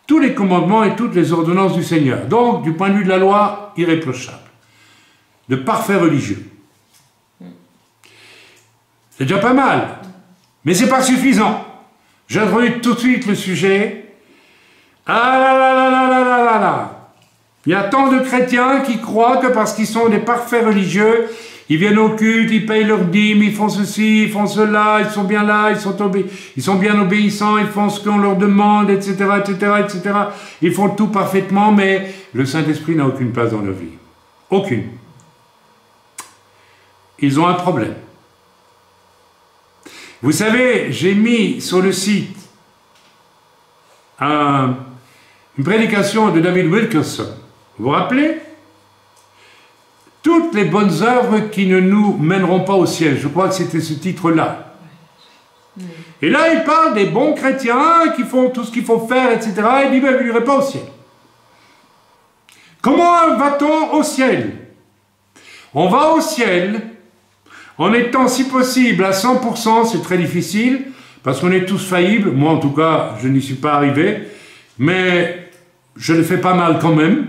tous les commandements et toutes les ordonnances du Seigneur. Donc, du point de vue de la loi, irréprochable. De parfaits religieux. C'est déjà pas mal, mais c'est pas suffisant. J'introduis tout de suite le sujet. Ah là là là là là là là là. Il y a tant de chrétiens qui croient que parce qu'ils sont des parfaits religieux, ils viennent au culte, ils payent leurs dîmes, ils font ceci, ils font cela, ils sont bien là, ils sont bien obéissants, ils font ce qu'on leur demande, etc., etc., etc. Ils font tout parfaitement, mais le Saint-Esprit n'a aucune place dans leur vie. Aucune. Ils ont un problème. Vous savez, j'ai mis sur le site une prédication de David Wilkerson. Vous vous rappelez? Toutes les bonnes œuvres qui ne nous mèneront pas au ciel. Je crois que c'était ce titre-là. Et là, il parle des bons chrétiens qui font tout ce qu'il faut faire, etc. Et il dit, ben, vous n'irez pas au ciel. Comment va-t-on au ciel? On va au ciel en étant, si possible, à 100%, c'est très difficile, parce qu'on est tous faillibles. Moi, en tout cas, je n'y suis pas arrivé. Mais je le fais pas mal quand même.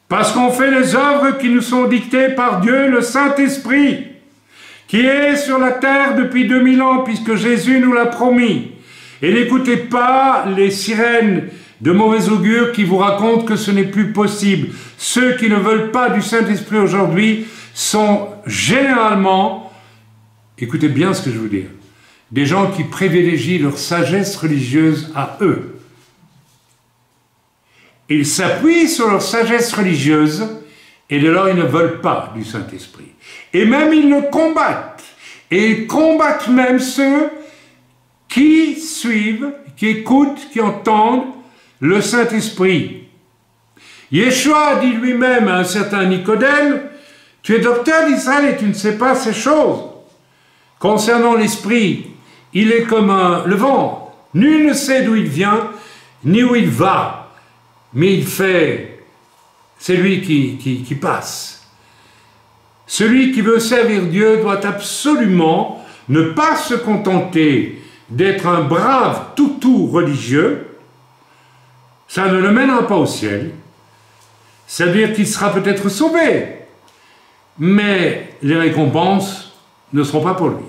Parce qu'on fait les œuvres qui nous sont dictées par Dieu, le Saint-Esprit, qui est sur la terre depuis 2000 ans, puisque Jésus nous l'a promis. Et n'écoutez pas les sirènes de mauvais augure qui vous racontent que ce n'est plus possible. Ceux qui ne veulent pas du Saint-Esprit aujourd'hui sont généralement, écoutez bien ce que je veux dire, des gens qui privilégient leur sagesse religieuse à eux. Ils s'appuient sur leur sagesse religieuse et dès lors ils ne veulent pas du Saint-Esprit. Et même ils le combattent. Et ils combattent même ceux qui suivent, qui écoutent, qui entendent le Saint-Esprit. Yeshua a dit lui-même à un certain Nicodème, « Tu es docteur d'Israël et tu ne sais pas ces choses. Concernant l'Esprit, il est comme le vent. Nul ne sait d'où il vient, ni où il va. Mais il fait, c'est lui qui passe. Celui qui veut servir Dieu doit absolument ne pas se contenter d'être un brave toutou religieux. Ça ne le mènera pas au ciel. C'est-à-dire qu'il sera peut-être sauvé, mais les récompenses ne seront pas pour lui.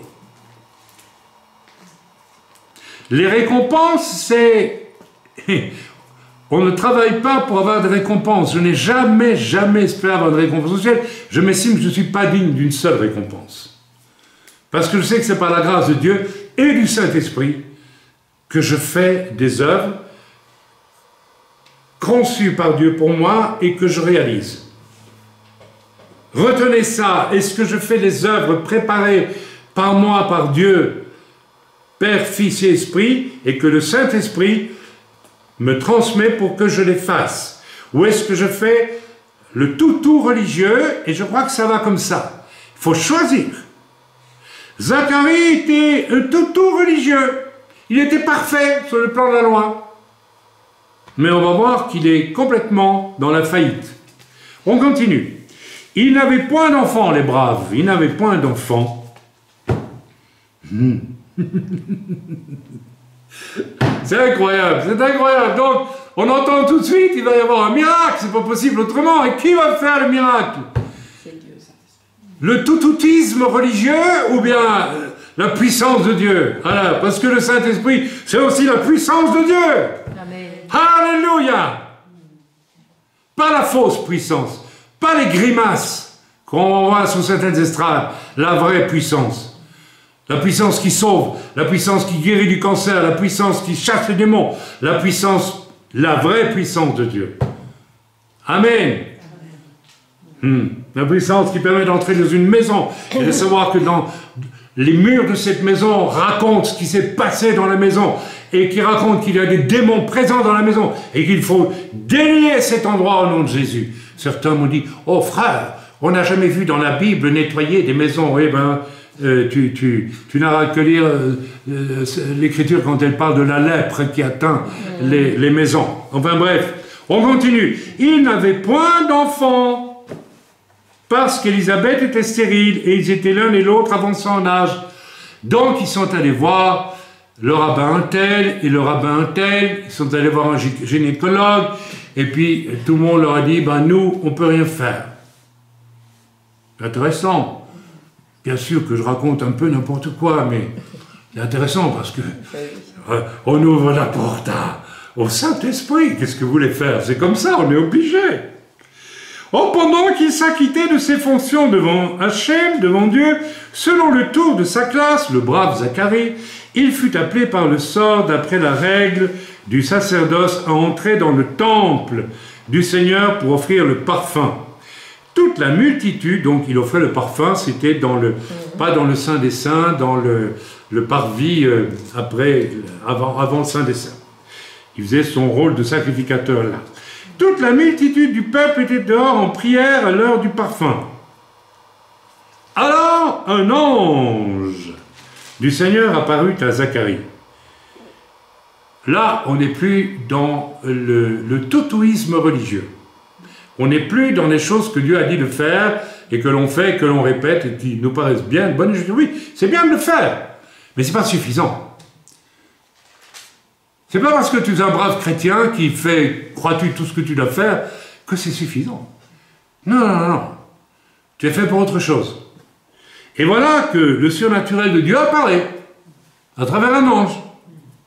Les récompenses, c'est... On ne travaille pas pour avoir des récompenses. Je n'ai jamais espéré avoir des récompenses au ciel. Je m'estime que je ne suis pas digne d'une seule récompense. Parce que je sais que c'est par la grâce de Dieu et du Saint-Esprit que je fais des œuvres conçues par Dieu pour moi et que je réalise. Retenez ça. Est-ce que je fais des œuvres préparées par moi, par Dieu, Père, Fils et Esprit, et que le Saint-Esprit me transmet pour que je les fasse? Ou est-ce que je fais le toutou religieux, et je crois que ça va comme ça. Il faut choisir. Zacharie était un toutou religieux. Il était parfait sur le plan de la loi. Mais on va voir qu'il est complètement dans la faillite. On continue. Ils n'avaient point d'enfants, les braves. Ils n'avaient point d'enfants. C'est incroyable, c'est incroyable. Donc, on entend tout de suite, il va y avoir un miracle, c'est pas possible autrement. Et qui va faire le miracle? C'est Dieu, ça. Le toutoutisme religieux ou bien la puissance de Dieu? Voilà, parce que le Saint-Esprit, c'est aussi la puissance de Dieu. Amen. Alléluia. Pas la fausse puissance, pas les grimaces qu'on voit sur certaines estrades, la vraie puissance. La puissance qui sauve, la puissance qui guérit du cancer, la puissance qui chasse les démons, la puissance, la vraie puissance de Dieu. Amen. La puissance qui permet d'entrer dans une maison et de savoir que dans les murs de cette maison racontent ce qui s'est passé dans la maison et qui racontent qu'il y a des démons présents dans la maison et qu'il faut délier cet endroit au nom de Jésus. Certains m'ont dit, oh frère, on n'a jamais vu dans la Bible nettoyer des maisons. Eh ben, tu n'auras que lire l'Écriture quand elle parle de la lèpre qui atteint les maisons. Enfin bref, on continue. Ils n'avaient point d'enfants parce qu'Élisabeth était stérile et ils étaient l'un et l'autre avancés en âge. Donc ils sont allés voir le rabbin un tel et le rabbin un tel. Ils sont allés voir un gynécologue et puis tout le monde leur a dit, ben nous, on ne peut rien faire. Intéressant. Bien sûr que je raconte un peu n'importe quoi, mais c'est intéressant parce que on ouvre la porte au Saint-Esprit. Qu'est-ce que vous voulez faire? C'est comme ça, on est obligé. Oh, pendant qu'il s'acquittait de ses fonctions devant Hachem, devant Dieu, selon le tour de sa classe, le brave Zacharie, il fut appelé par le sort, d'après la règle du sacerdoce, à entrer dans le temple du Seigneur pour offrir le parfum. toute la multitude, donc il offrait le parfum, c'était dans le, pas dans le Saint des Saints, dans le parvis avant le Saint des Saints. Il faisait son rôle de sacrificateur là. Toute la multitude du peuple était dehors en prière à l'heure du parfum. Alors un ange du Seigneur apparut à Zacharie. Là, on n'est plus dans le toutouisme religieux. On n'est plus dans les choses que Dieu a dit de faire et que l'on fait, que l'on répète et qui nous paraissent bien, bonnes et justes. Oui, c'est bien de le faire, mais ce n'est pas suffisant. C'est pas parce que tu es un brave chrétien qui fait, crois-tu, tout ce que tu dois faire, que c'est suffisant. Non, non, non, non. Tu es fait pour autre chose. Et voilà que le surnaturel de Dieu apparaît à travers un ange.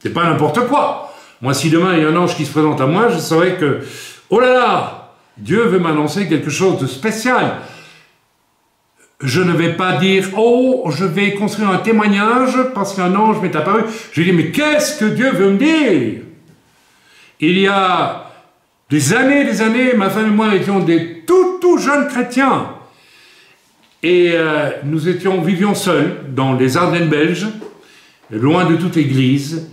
C'est pas n'importe quoi. Moi, si demain il y a un ange qui se présente à moi, je saurais que, oh là là, Dieu veut m'annoncer quelque chose de spécial. Je ne vais pas dire, oh, je vais construire un témoignage parce qu'un ange m'est apparu. Je dis, mais qu'est-ce que Dieu veut me dire? Il y a des années, ma femme et moi étions des tout jeunes chrétiens. Et nous vivions seuls dans les Ardennes belges, loin de toute église.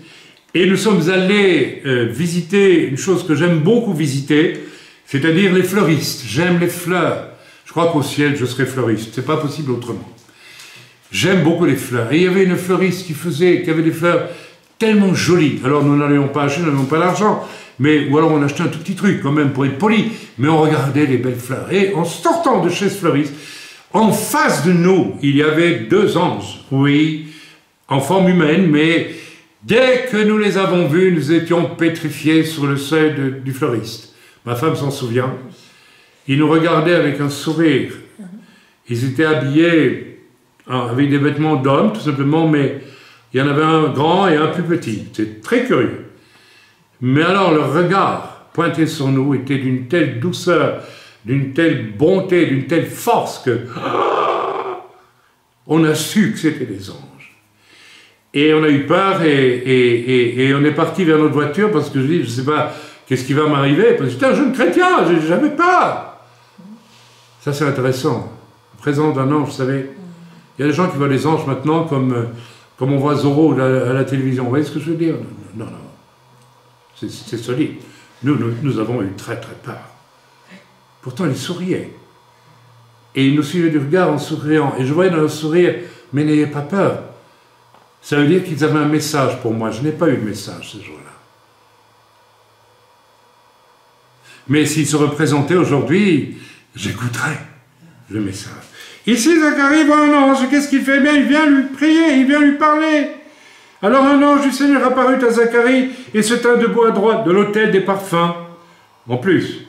Et nous sommes allés visiter une chose que j'aime beaucoup visiter, c'est-à-dire les fleuristes. J'aime les fleurs. Je crois qu'au ciel, je serai fleuriste. C'est pas possible autrement. J'aime beaucoup les fleurs. Et il y avait une fleuriste qui avait des fleurs tellement jolies. Alors nous n'allions pas acheter, nous n'avions pas d'argent. Ou alors on achetait un tout petit truc quand même pour être poli. Mais on regardait les belles fleurs. Et en sortant de chez ce fleuriste, en face de nous, il y avait 2 anges. Oui, en forme humaine, mais dès que nous les avons vus, nous étions pétrifiés sur le seuil du fleuriste. Ma femme s'en souvient. Ils nous regardaient avec un sourire. Ils étaient habillés avec des vêtements d'hommes, tout simplement, mais il y en avait un grand et un plus petit. C'est très curieux. Mais alors, leur regard pointé sur nous était d'une telle douceur, d'une telle bonté, d'une telle force que on a su que c'était des anges. Et on a eu peur et on est parti vers notre voiture parce que je dis, je ne sais pas qu'est-ce qui va m'arriver, parce que j'étais un jeune chrétien, j'avais peur. Ça c'est intéressant. La présence d'un ange, vous savez, il y a des gens qui voient les anges maintenant comme on voit Zorro à la télévision. Vous voyez ce que je veux dire? Non, non. C'est solide. Nous avons eu très peur. Pourtant, ils souriaient. Et ils nous suivaient du regard en souriant. Et je voyais dans leur sourire, mais n'ayez pas peur. Ça veut dire qu'ils avaient un message pour moi. Je n'ai pas eu de message ce jour-là. Mais s'ils se représentaient aujourd'hui, j'écouterais le message. Ici, Zacharie voit un ange. Qu'est-ce qu'il fait? Bien, il vient lui prier, il vient lui parler. Alors un ange du Seigneur apparut à Zacharie et se tint debout à droite de l'autel des parfums. En plus,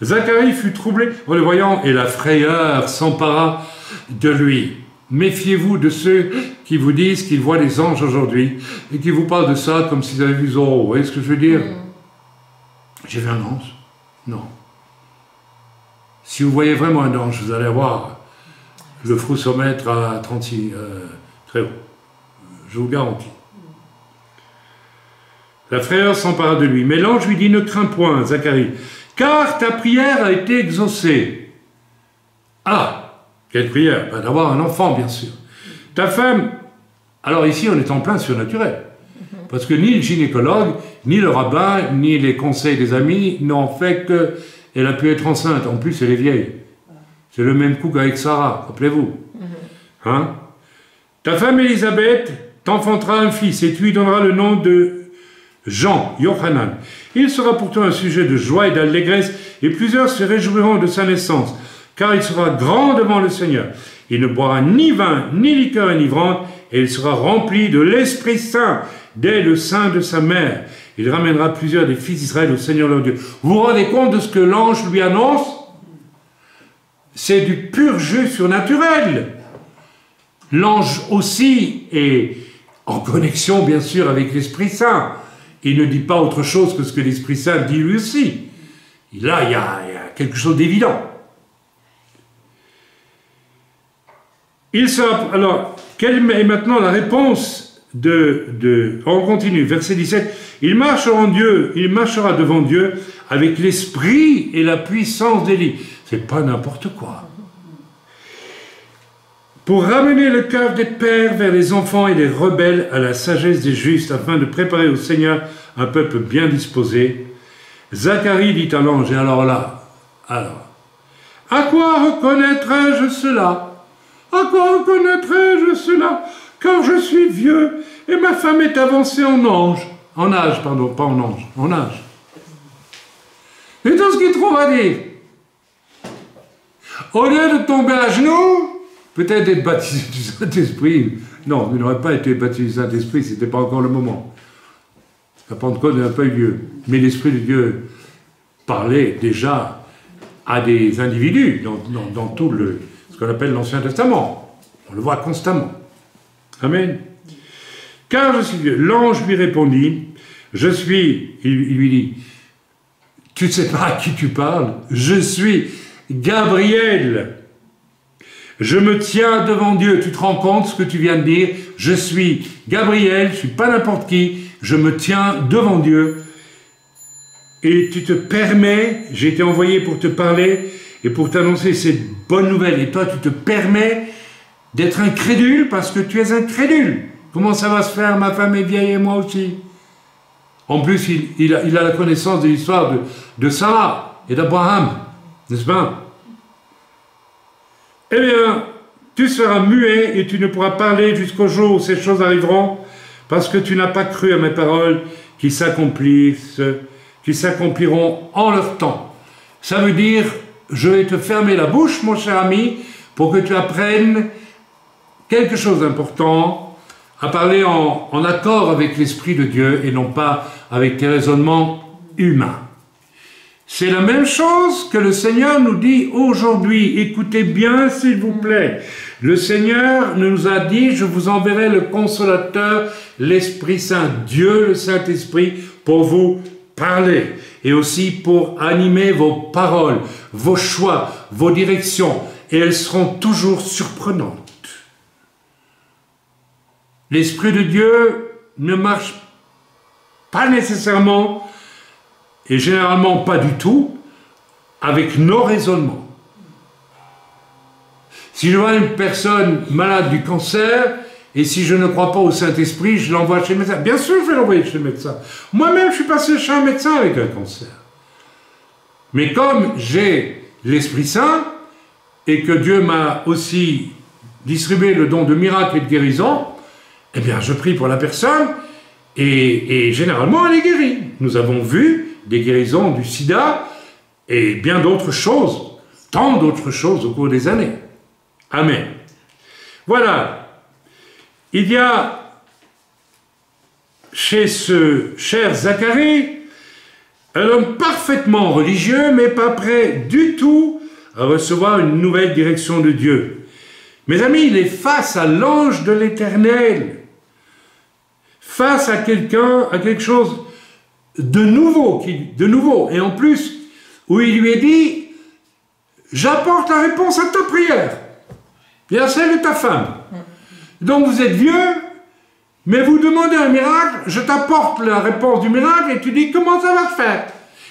Zacharie fut troublé en le voyant et la frayeur s'empara de lui. Méfiez-vous de ceux qui vous disent qu'ils voient les anges aujourd'hui et qui vous parlent de ça comme s'ils avaient vu Zorro. Vous voyez ce que je veux dire? J'ai vu un ange? Non. Si vous voyez vraiment un ange, vous allez avoir le frousomètre à 36, très haut. Je vous garantis. La frayeur s'empara de lui. Mais l'ange lui dit, ne crains point, Zacharie, car ta prière a été exaucée. Ah, quelle prière? Ben, d'avoir un enfant, bien sûr. Ta femme... Alors ici, on est en plein surnaturel. Parce que ni le gynécologue, ni le rabbin, ni les conseils des amis n'ont fait qu'elle a pu être enceinte. En plus, elle est vieille. C'est le même coup qu'avec Sarah, rappelez-vous. Hein? Ta femme Élisabeth t'enfantera un fils et tu lui donneras le nom de Jean, Yochanan. Il sera pour toi un sujet de joie et d'allégresse et plusieurs se réjouiront de sa naissance, car il sera grand devant le Seigneur. Il ne boira ni vin, ni liqueur enivrante, et il sera rempli de l'Esprit Saint dès le sein de sa mère. Il ramènera plusieurs des fils d'Israël au Seigneur leur Dieu. Vous vous rendez compte de ce que l'ange lui annonce? C'est du pur jeu surnaturel. L'ange aussi est en connexion, bien sûr, avec l'Esprit Saint. Il ne dit pas autre chose que ce que l'Esprit Saint dit lui aussi. Là, il y a quelque chose d'évident. Alors, quelle est maintenant la réponse on continue, verset 17. Il marchera devant Dieu avec l'esprit et la puissance d'Élie. C'est pas n'importe quoi. pour ramener le cœur des pères vers les enfants et des rebelles à la sagesse des justes, afin de préparer au Seigneur un peuple bien disposé. Zacharie dit à l'ange, et alors là, à quoi reconnaîtrai-je cela? À quoi reconnaîtrai-je cela? Car je suis vieux, et ma femme est avancée en âge, en âge. Et tout ce qu'il trouve à dire. Au lieu de tomber à genoux, peut-être être baptisé du Saint-Esprit. Non, il n'aurait pas été baptisé du Saint-Esprit, ce n'était pas encore le moment. La Pentecôte n'a pas eu lieu. Mais l'Esprit de Dieu parlait déjà à des individus dans tout ce qu'on appelle l'Ancien Testament. On le voit constamment. Amen. Car je suis vieux. L'ange lui répondit, il lui dit, tu ne sais pas à qui tu parles? Je suis Gabriel. Je me tiens devant Dieu. Tu te rends compte ce que tu viens de dire? Je suis Gabriel, je ne suis pas n'importe qui, je me tiens devant Dieu. Et tu te permets, j'ai été envoyé pour te parler et pour t'annoncer cette bonne nouvelle. Et toi, tu te permets d'être incrédule parce que tu es incrédule. Comment ça va se faire? Ma femme est vieille et moi aussi. En plus, il a la connaissance de l'histoire de Sarah et d'Abraham, n'est-ce pas? Eh bien, tu seras muet et tu ne pourras parler jusqu'au jour où ces choses arriveront, parce que tu n'as pas cru à mes paroles qui s'accompliront en leur temps. Ça veut dire, je vais te fermer la bouche, mon cher ami, pour que tu apprennes quelque chose d'important, à parler en accord avec l'Esprit de Dieu et non pas avec tes raisonnements humains. C'est la même chose que le Seigneur nous dit aujourd'hui. Écoutez bien, s'il vous plaît. Le Seigneur nous a dit, je vous enverrai le Consolateur, l'Esprit Saint, Dieu le Saint-Esprit, pour vous parler et aussi pour animer vos paroles, vos choix, vos directions, et elles seront toujours surprenantes. L'Esprit de Dieu ne marche pas nécessairement, et généralement pas du tout, avec nos raisonnements. Si je vois une personne malade du cancer, et si je ne crois pas au Saint-Esprit, je l'envoie chez le médecin. Bien sûr, je vais l'envoyer chez le médecin. Moi-même, je suis passé chez un médecin avec un cancer. Mais comme j'ai l'Esprit Saint, et que Dieu m'a aussi distribué le don de miracle et de guérison, eh bien, je prie pour la personne, et généralement, elle est guérie. Nous avons vu des guérisons du sida, et bien d'autres choses, tant d'autres choses au cours des années. Amen. Voilà. Il y a chez ce cher Zacharie un homme parfaitement religieux, mais pas prêt du tout à recevoir une nouvelle direction de Dieu. Mes amis, il est face à l'ange de l'Éternel, face à quelque chose de nouveau, et en plus, où il lui est dit, j'apporte la réponse à ta prière, et à celle de ta femme. Donc vous êtes vieux, mais vous demandez un miracle, je t'apporte la réponse du miracle, et tu dis, comment ça va se faire?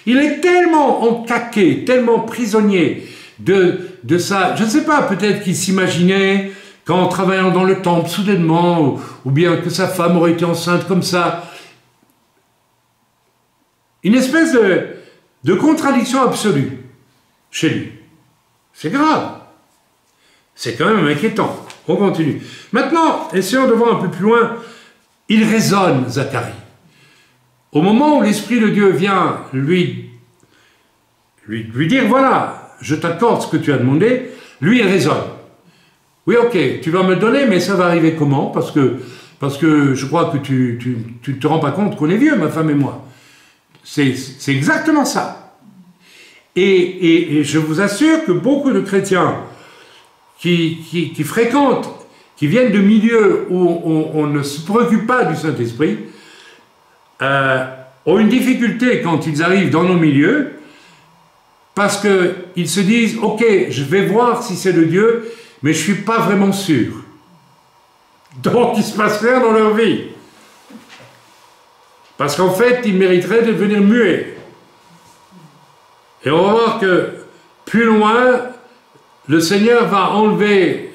Il est tellement encaqué, tellement prisonnier de ça, je ne sais pas, peut-être qu'il s'imaginait, qu'en travaillant dans le temple, soudainement, ou bien que sa femme aurait été enceinte comme ça, une espèce de contradiction absolue chez lui. C'est grave. C'est quand même inquiétant. On continue. Maintenant, essayons de voir un peu plus loin. Il raisonne, Zacharie. Au moment où l'Esprit de Dieu vient lui dire, voilà, je t'accorde ce que tu as demandé, lui, il raisonne. Oui, ok, tu vas me le donner, mais ça va arriver comment? Parce que je crois que tu te rends pas compte qu'on est vieux, ma femme et moi. C'est exactement ça. Et je vous assure que beaucoup de chrétiens qui fréquentent, qui viennent de milieux où on ne se préoccupe pas du Saint-Esprit, ont une difficulté quand ils arrivent dans nos milieux, parce qu'ils se disent, ok, je vais voir si c'est de Dieu, mais je ne suis pas vraiment sûr. Donc il ne se passe rien dans leur vie. Parce qu'en fait, ils mériteraient de devenir muets. Et on va voir que plus loin, le Seigneur va enlever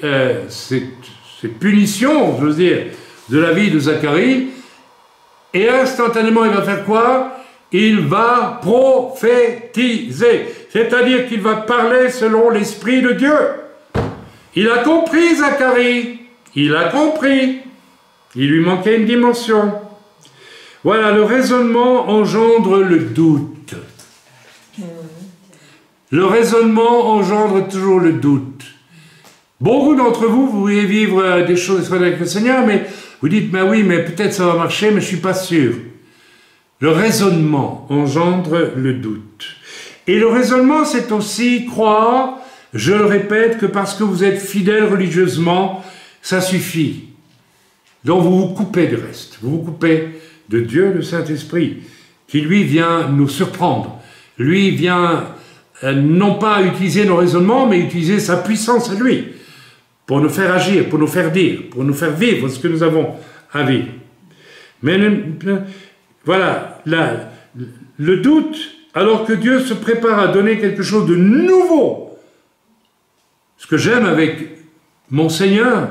cette punition, je veux dire, de la vie de Zacharie, et instantanément, il va faire quoi? Il va prophétiser, c'est-à-dire qu'il va parler selon l'Esprit de Dieu. Il a compris, Zacharie, il a compris. Il lui manquait une dimension. Voilà, le raisonnement engendre le doute. Le raisonnement engendre toujours le doute. Beaucoup d'entre vous, vous voulez vivre des choses avec le Seigneur, mais vous dites, mais oui, mais peut-être ça va marcher, mais je ne suis pas sûr. Le raisonnement engendre le doute. Et le raisonnement, c'est aussi croire, je le répète, que parce que vous êtes fidèle religieusement, ça suffit. Donc vous vous coupez du reste. Vous vous coupez de Dieu, le Saint-Esprit, qui lui vient nous surprendre. Lui vient non pas utiliser nos raisonnements, mais utiliser sa puissance à lui, pour nous faire agir, pour nous faire dire, pour nous faire vivre ce que nous avons à vivre. Mais voilà, le doute, alors que Dieu se prépare à donner quelque chose de nouveau. Ce que j'aime avec mon Seigneur,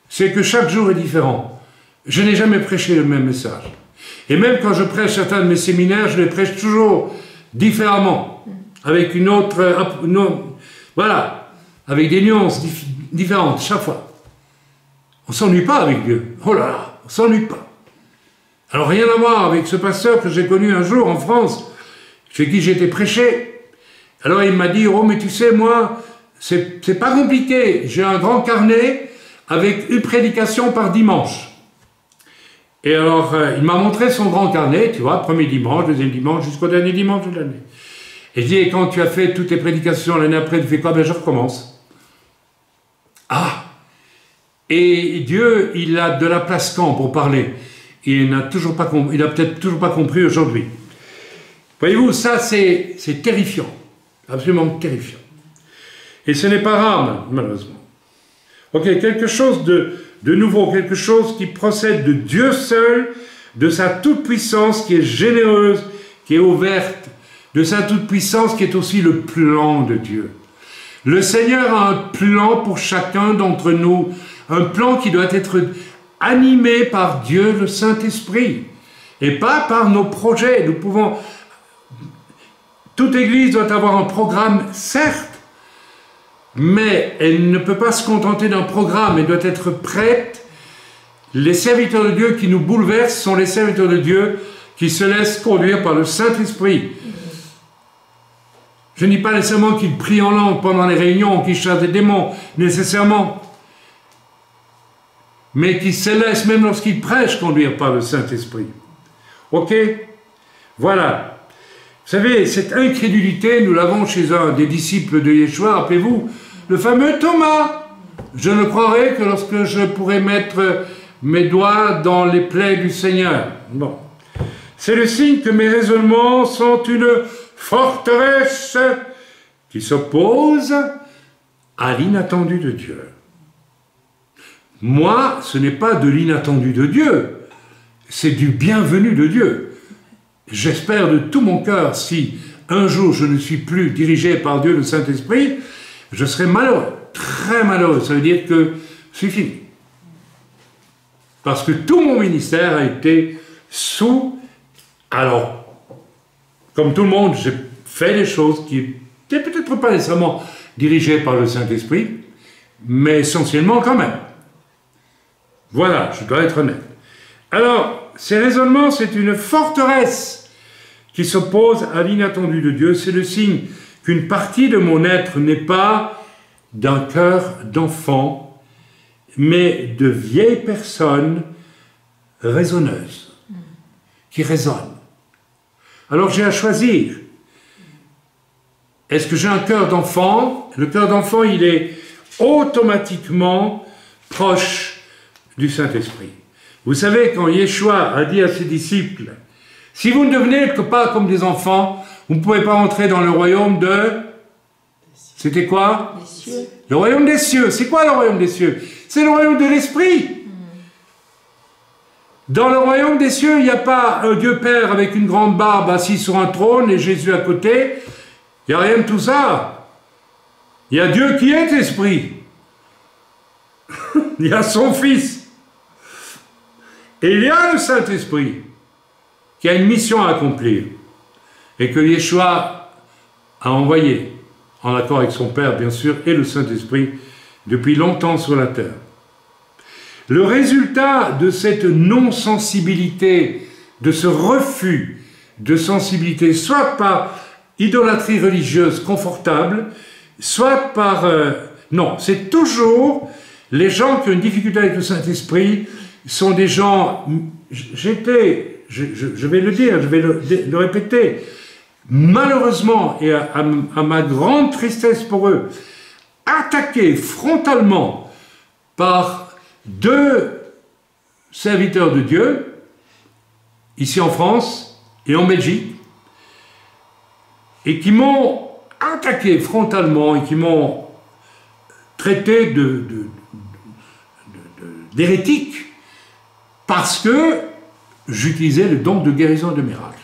c'est que chaque jour est différent. Je n'ai jamais prêché le même message. Et même quand je prêche certains de mes séminaires, je les prêche toujours différemment, avec une autre voilà, avec des nuances différentes chaque fois. On ne s'ennuie pas avec Dieu. Oh là là, on ne s'ennuie pas. Alors rien à voir avec ce pasteur que j'ai connu un jour en France, chez qui j'étais prêché. Alors il m'a dit, oh mais tu sais, moi, c'est pas compliqué, j'ai un grand carnet avec une prédication par dimanche. Et alors, il m'a montré son grand carnet, tu vois, premier dimanche, deuxième dimanche, jusqu'au dernier dimanche de l'année. Et je dis, et quand tu as fait toutes tes prédications l'année après, tu fais quoi? Ben je recommence. Ah! Et Dieu, il a de la place quand pour parler? Il n'a peut-être toujours pas compris aujourd'hui. Voyez-vous, ça c'est terrifiant, absolument terrifiant. Et ce n'est pas rare, malheureusement. Ok, quelque chose de nouveau, quelque chose qui procède de Dieu seul, de sa toute-puissance qui est généreuse, qui est ouverte, de sa toute-puissance qui est aussi le plan de Dieu. Le Seigneur a un plan pour chacun d'entre nous, un plan qui doit être animé par Dieu, le Saint-Esprit, et pas par nos projets. Nous pouvons... Toute Église doit avoir un programme, certes, mais elle ne peut pas se contenter d'un programme, elle doit être prête. Les serviteurs de Dieu qui nous bouleversent sont les serviteurs de Dieu qui se laissent conduire par le Saint-Esprit. Je ne dis pas nécessairement qu'ils prient en langue pendant les réunions, qu'ils chassent des démons, nécessairement, mais qui se laissent, même lorsqu'ils prêchent, conduire par le Saint-Esprit. Ok? Voilà. Vous savez, cette incrédulité, nous l'avons chez un des disciples de Yeshua, rappelez-vous, le fameux Thomas. Je ne croirai que lorsque je pourrai mettre mes doigts dans les plaies du Seigneur. Bon. C'est le signe que mes raisonnements sont une forteresse qui s'oppose à l'inattendu de Dieu. Moi, ce n'est pas de l'inattendu de Dieu, c'est du bienvenu de Dieu. J'espère de tout mon cœur, si un jour je ne suis plus dirigé par Dieu le Saint-Esprit, je serai malheureux, très malheureux. Ça veut dire que c'est fini. Parce que tout mon ministère a été sous... Alors, comme tout le monde, j'ai fait des choses qui n'étaient peut-être pas nécessairement dirigées par le Saint-Esprit, mais essentiellement quand même. Voilà, je dois être honnête. Alors, ces raisonnements, c'est une forteresse qui s'oppose à l'inattendu de Dieu. C'est le signe qu'une partie de mon être n'est pas d'un cœur d'enfant, mais de vieille personne raisonneuse, qui raisonne. Alors j'ai à choisir. Est-ce que j'ai un cœur d'enfant? Le cœur d'enfant, il est automatiquement proche du Saint-Esprit. Vous savez, quand Yeshua a dit à ses disciples, si vous ne devenez pas comme des enfants, vous ne pouvez pas entrer dans le royaume de... C'était quoi? Des cieux. Le royaume des cieux. C'est quoi le royaume des cieux? C'est le royaume de l'Esprit. Dans le royaume des cieux, il n'y a pas un Dieu Père avec une grande barbe assis sur un trône et Jésus à côté. Il n'y a rien de tout ça. Il y a Dieu qui est esprit. Il y a son Fils. Et il y a le Saint-Esprit qui a une mission à accomplir et que Yeshua a envoyé en accord avec son Père, bien sûr, et le Saint-Esprit depuis longtemps sur la terre. Le résultat de cette non-sensibilité, de ce refus de sensibilité, soit par idolâtrie religieuse confortable, soit par... non, c'est toujours les gens qui ont une difficulté avec le Saint-Esprit sont des gens... je vais le dire, je vais le répéter, malheureusement, et à ma grande tristesse pour eux, attaqués frontalement par 2 serviteurs de Dieu, ici en France et en Belgique, et qui m'ont attaqué frontalement et qui m'ont traité d'hérétique parce que j'utilisais le don de guérison et de miracle.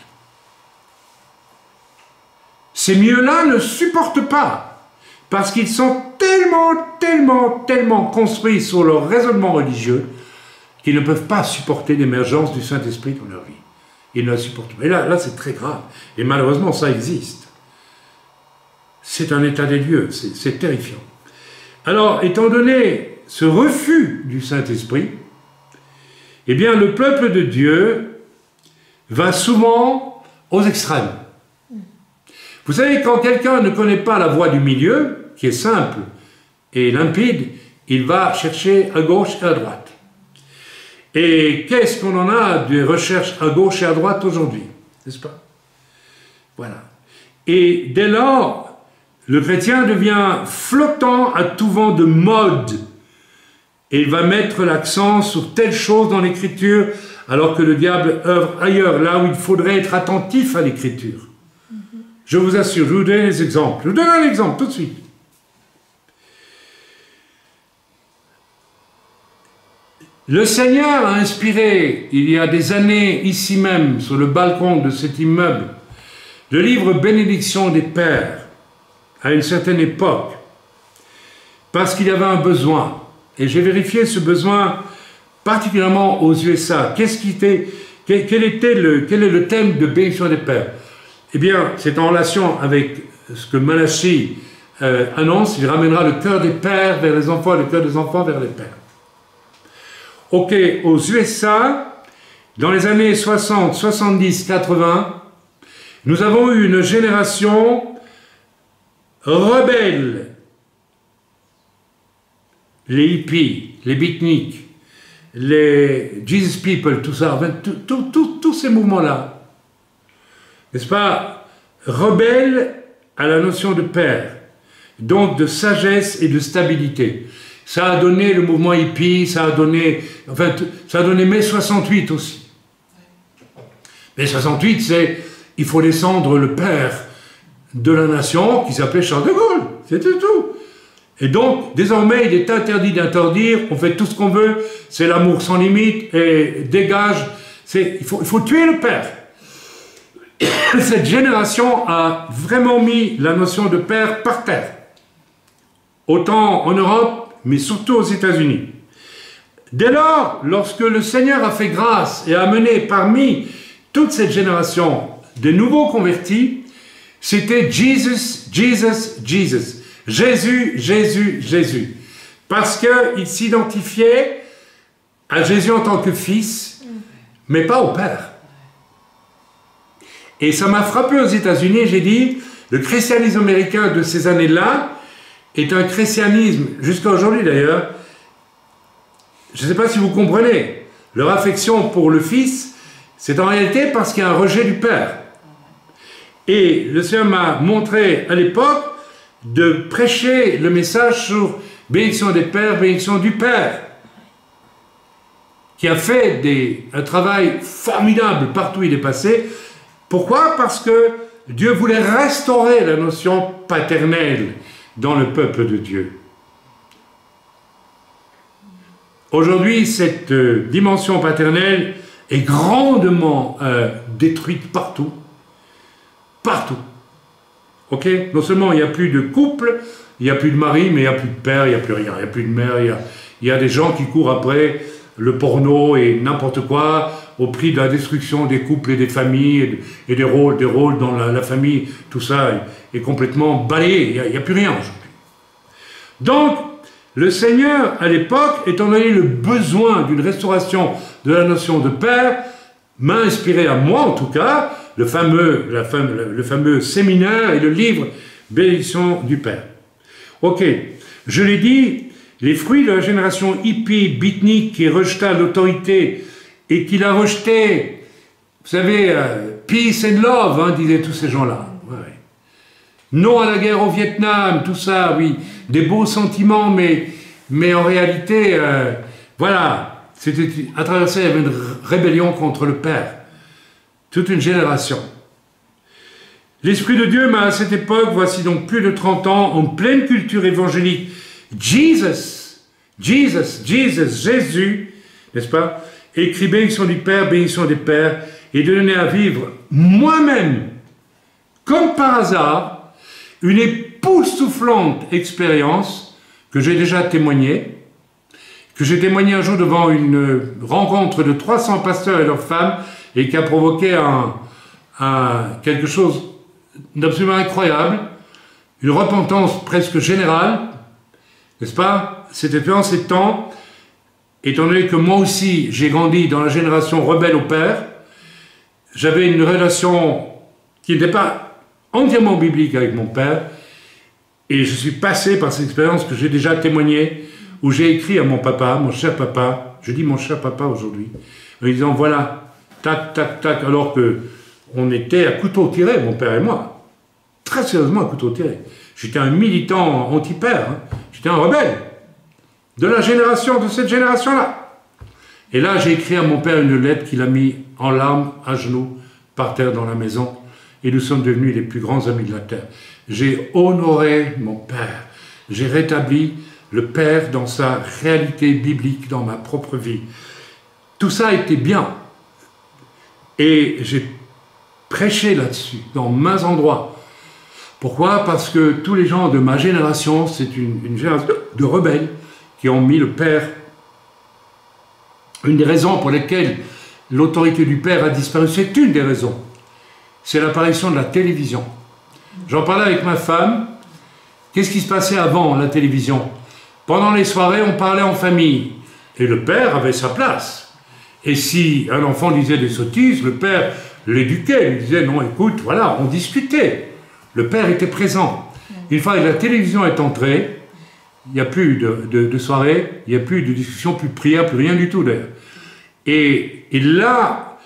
Ces mieux-là ne supportent pas, parce qu'ils sont tellement construits sur leur raisonnement religieux qu'ils ne peuvent pas supporter l'émergence du Saint-Esprit dans leur vie. Ils ne la supportent pas. Et là c'est très grave. Et malheureusement, ça existe. C'est un état des lieux, c'est terrifiant. Alors, étant donné ce refus du Saint-Esprit, eh bien, le peuple de Dieu va souvent aux extrêmes. Vous savez, quand quelqu'un ne connaît pas la voie du milieu, qui est simple et limpide, il va chercher à gauche et à droite. Et qu'est-ce qu'on en a de recherches à gauche et à droite aujourd'hui, n'est-ce pas? Voilà. Et dès lors, le chrétien devient flottant à tout vent de mode. Et il va mettre l'accent sur telle chose dans l'Écriture, alors que le diable œuvre ailleurs, là où il faudrait être attentif à l'Écriture. Je vous assure, je vous donne des exemples. Je vous donne un exemple tout de suite. Le Seigneur a inspiré, il y a des années, ici même, sur le balcon de cet immeuble, le livre Bénédiction des Pères, à une certaine époque, parce qu'il y avait un besoin. Et j'ai vérifié ce besoin particulièrement aux USA. Quel est le thème de Bénédiction des Pères? Eh bien, c'est en relation avec ce que Malachie annonce, il ramènera le cœur des pères vers les enfants, le cœur des enfants vers les pères. Ok, aux USA, dans les années 60, 70, 80, nous avons eu une génération rebelle. Les hippies, les beatniks, les Jesus People, tout ça, tous ces mouvements-là, n'est-ce pas, rebelles à la notion de père, donc de sagesse et de stabilité. Ça a donné le mouvement hippie, ça a donné mai 68 aussi. Mai 68, c'est, il faut descendre le père de la nation, qui s'appelait Charles de Gaulle, c'était tout. Et donc, désormais, il est interdit d'interdire, on fait tout ce qu'on veut, c'est l'amour sans limite, et dégage, il faut tuer le père. Cette génération a vraiment mis la notion de père par terre. Autant en Europe, mais surtout aux États-Unis. Dès lors, lorsque le Seigneur a fait grâce et a mené parmi toute cette génération de nouveaux convertis, c'était Jesus, Jesus, Jesus. Jésus, Jésus, Jésus. Parce qu'ils s'identifiaient à Jésus en tant que fils, mais pas au Père. Et ça m'a frappé aux États-Unis, j'ai dit, le christianisme américain de ces années-là est un christianisme, jusqu'à aujourd'hui d'ailleurs, je ne sais pas si vous comprenez, leur affection pour le Fils, c'est en réalité parce qu'il y a un rejet du Père. Et le Seigneur m'a montré à l'époque de prêcher le message sur bénédiction des Pères, bénédiction du Père, qui a fait un travail formidable partout où il est passé. Pourquoi? Parce que Dieu voulait restaurer la notion paternelle dans le peuple de Dieu. Aujourd'hui, cette dimension paternelle est grandement détruite partout. Partout. Ok? Non seulement il n'y a plus de couple, il n'y a plus de mari, mais il n'y a plus de père, il n'y a plus rien, il n'y a plus de mère, il y a des gens qui courent après le porno et n'importe quoi, au prix de la destruction des couples et des familles, et des rôles dans la famille, tout ça est complètement balayé, il n'y a plus rien aujourd'hui. Donc, le Seigneur, à l'époque, étant donné le besoin d'une restauration de la notion de père, m'a inspiré à moi, en tout cas, le fameux séminaire et le livre « Bénédiction du Père ». Ok, je l'ai dit, les fruits de la génération hippie, beatnik, qui rejeta l'autorité et qui l'a rejeté, vous savez, peace and love, hein, disaient tous ces gens-là. Ouais. Non à la guerre au Vietnam, tout ça, oui, des beaux sentiments, mais en réalité, voilà, c'était à travers ça, il y avait une rébellion contre le Père. Toute une génération. L'Esprit de Dieu m'a à cette époque, voici donc plus de 30 ans, en pleine culture évangélique, Jésus, n'est-ce pas, écrit bénédiction du Père, bénédiction des Pères, et de donner à vivre moi-même, comme par hasard, une époustouflante expérience que j'ai déjà témoignée, que j'ai témoigné un jour devant une rencontre de 300 pasteurs et leurs femmes, et qui a provoqué quelque chose d'absolument incroyable, une repentance presque générale, n'est-ce pas? C'était pendant ces temps, étant donné que moi aussi j'ai grandi dans la génération rebelle au Père, j'avais une relation qui n'était pas entièrement biblique avec mon Père, et je suis passé par cette expérience que j'ai déjà témoignée, où j'ai écrit à mon papa, mon cher papa, je dis mon cher papa aujourd'hui, en lui disant voilà, tac, tac, tac, alors qu'on était à couteau tiré, mon père et moi, très sérieusement à couteau tiré. J'étais un militant anti-père, hein. J'étais un rebelle de cette génération-là. Et là, j'ai écrit à mon père une lettre qu'il a mis en larmes, à genoux, par terre dans la maison, et nous sommes devenus les plus grands amis de la terre. J'ai honoré mon père, j'ai rétabli le Père dans sa réalité biblique, dans ma propre vie. Tout ça a été bien. Et j'ai prêché là-dessus, dans maints endroits. Pourquoi? Parce que tous les gens de ma génération, c'est une génération de rebelles qui ont mis le Père. Une des raisons pour lesquelles l'autorité du Père a disparu, c'est une des raisons. C'est l'apparition de la télévision. J'en parlais avec ma femme. Qu'est-ce qui se passait avant la télévision? Pendant les soirées, on parlait en famille. Et le Père avait sa place. Et si un enfant disait des sottises, le Père l'éduquait. Il disait, non, écoute, voilà, on discutait. Le Père était présent. Une fois que la télévision est entrée, il n'y a plus de soirée, il n'y a plus de discussion, plus de prière, plus rien du tout d'ailleurs. Et là,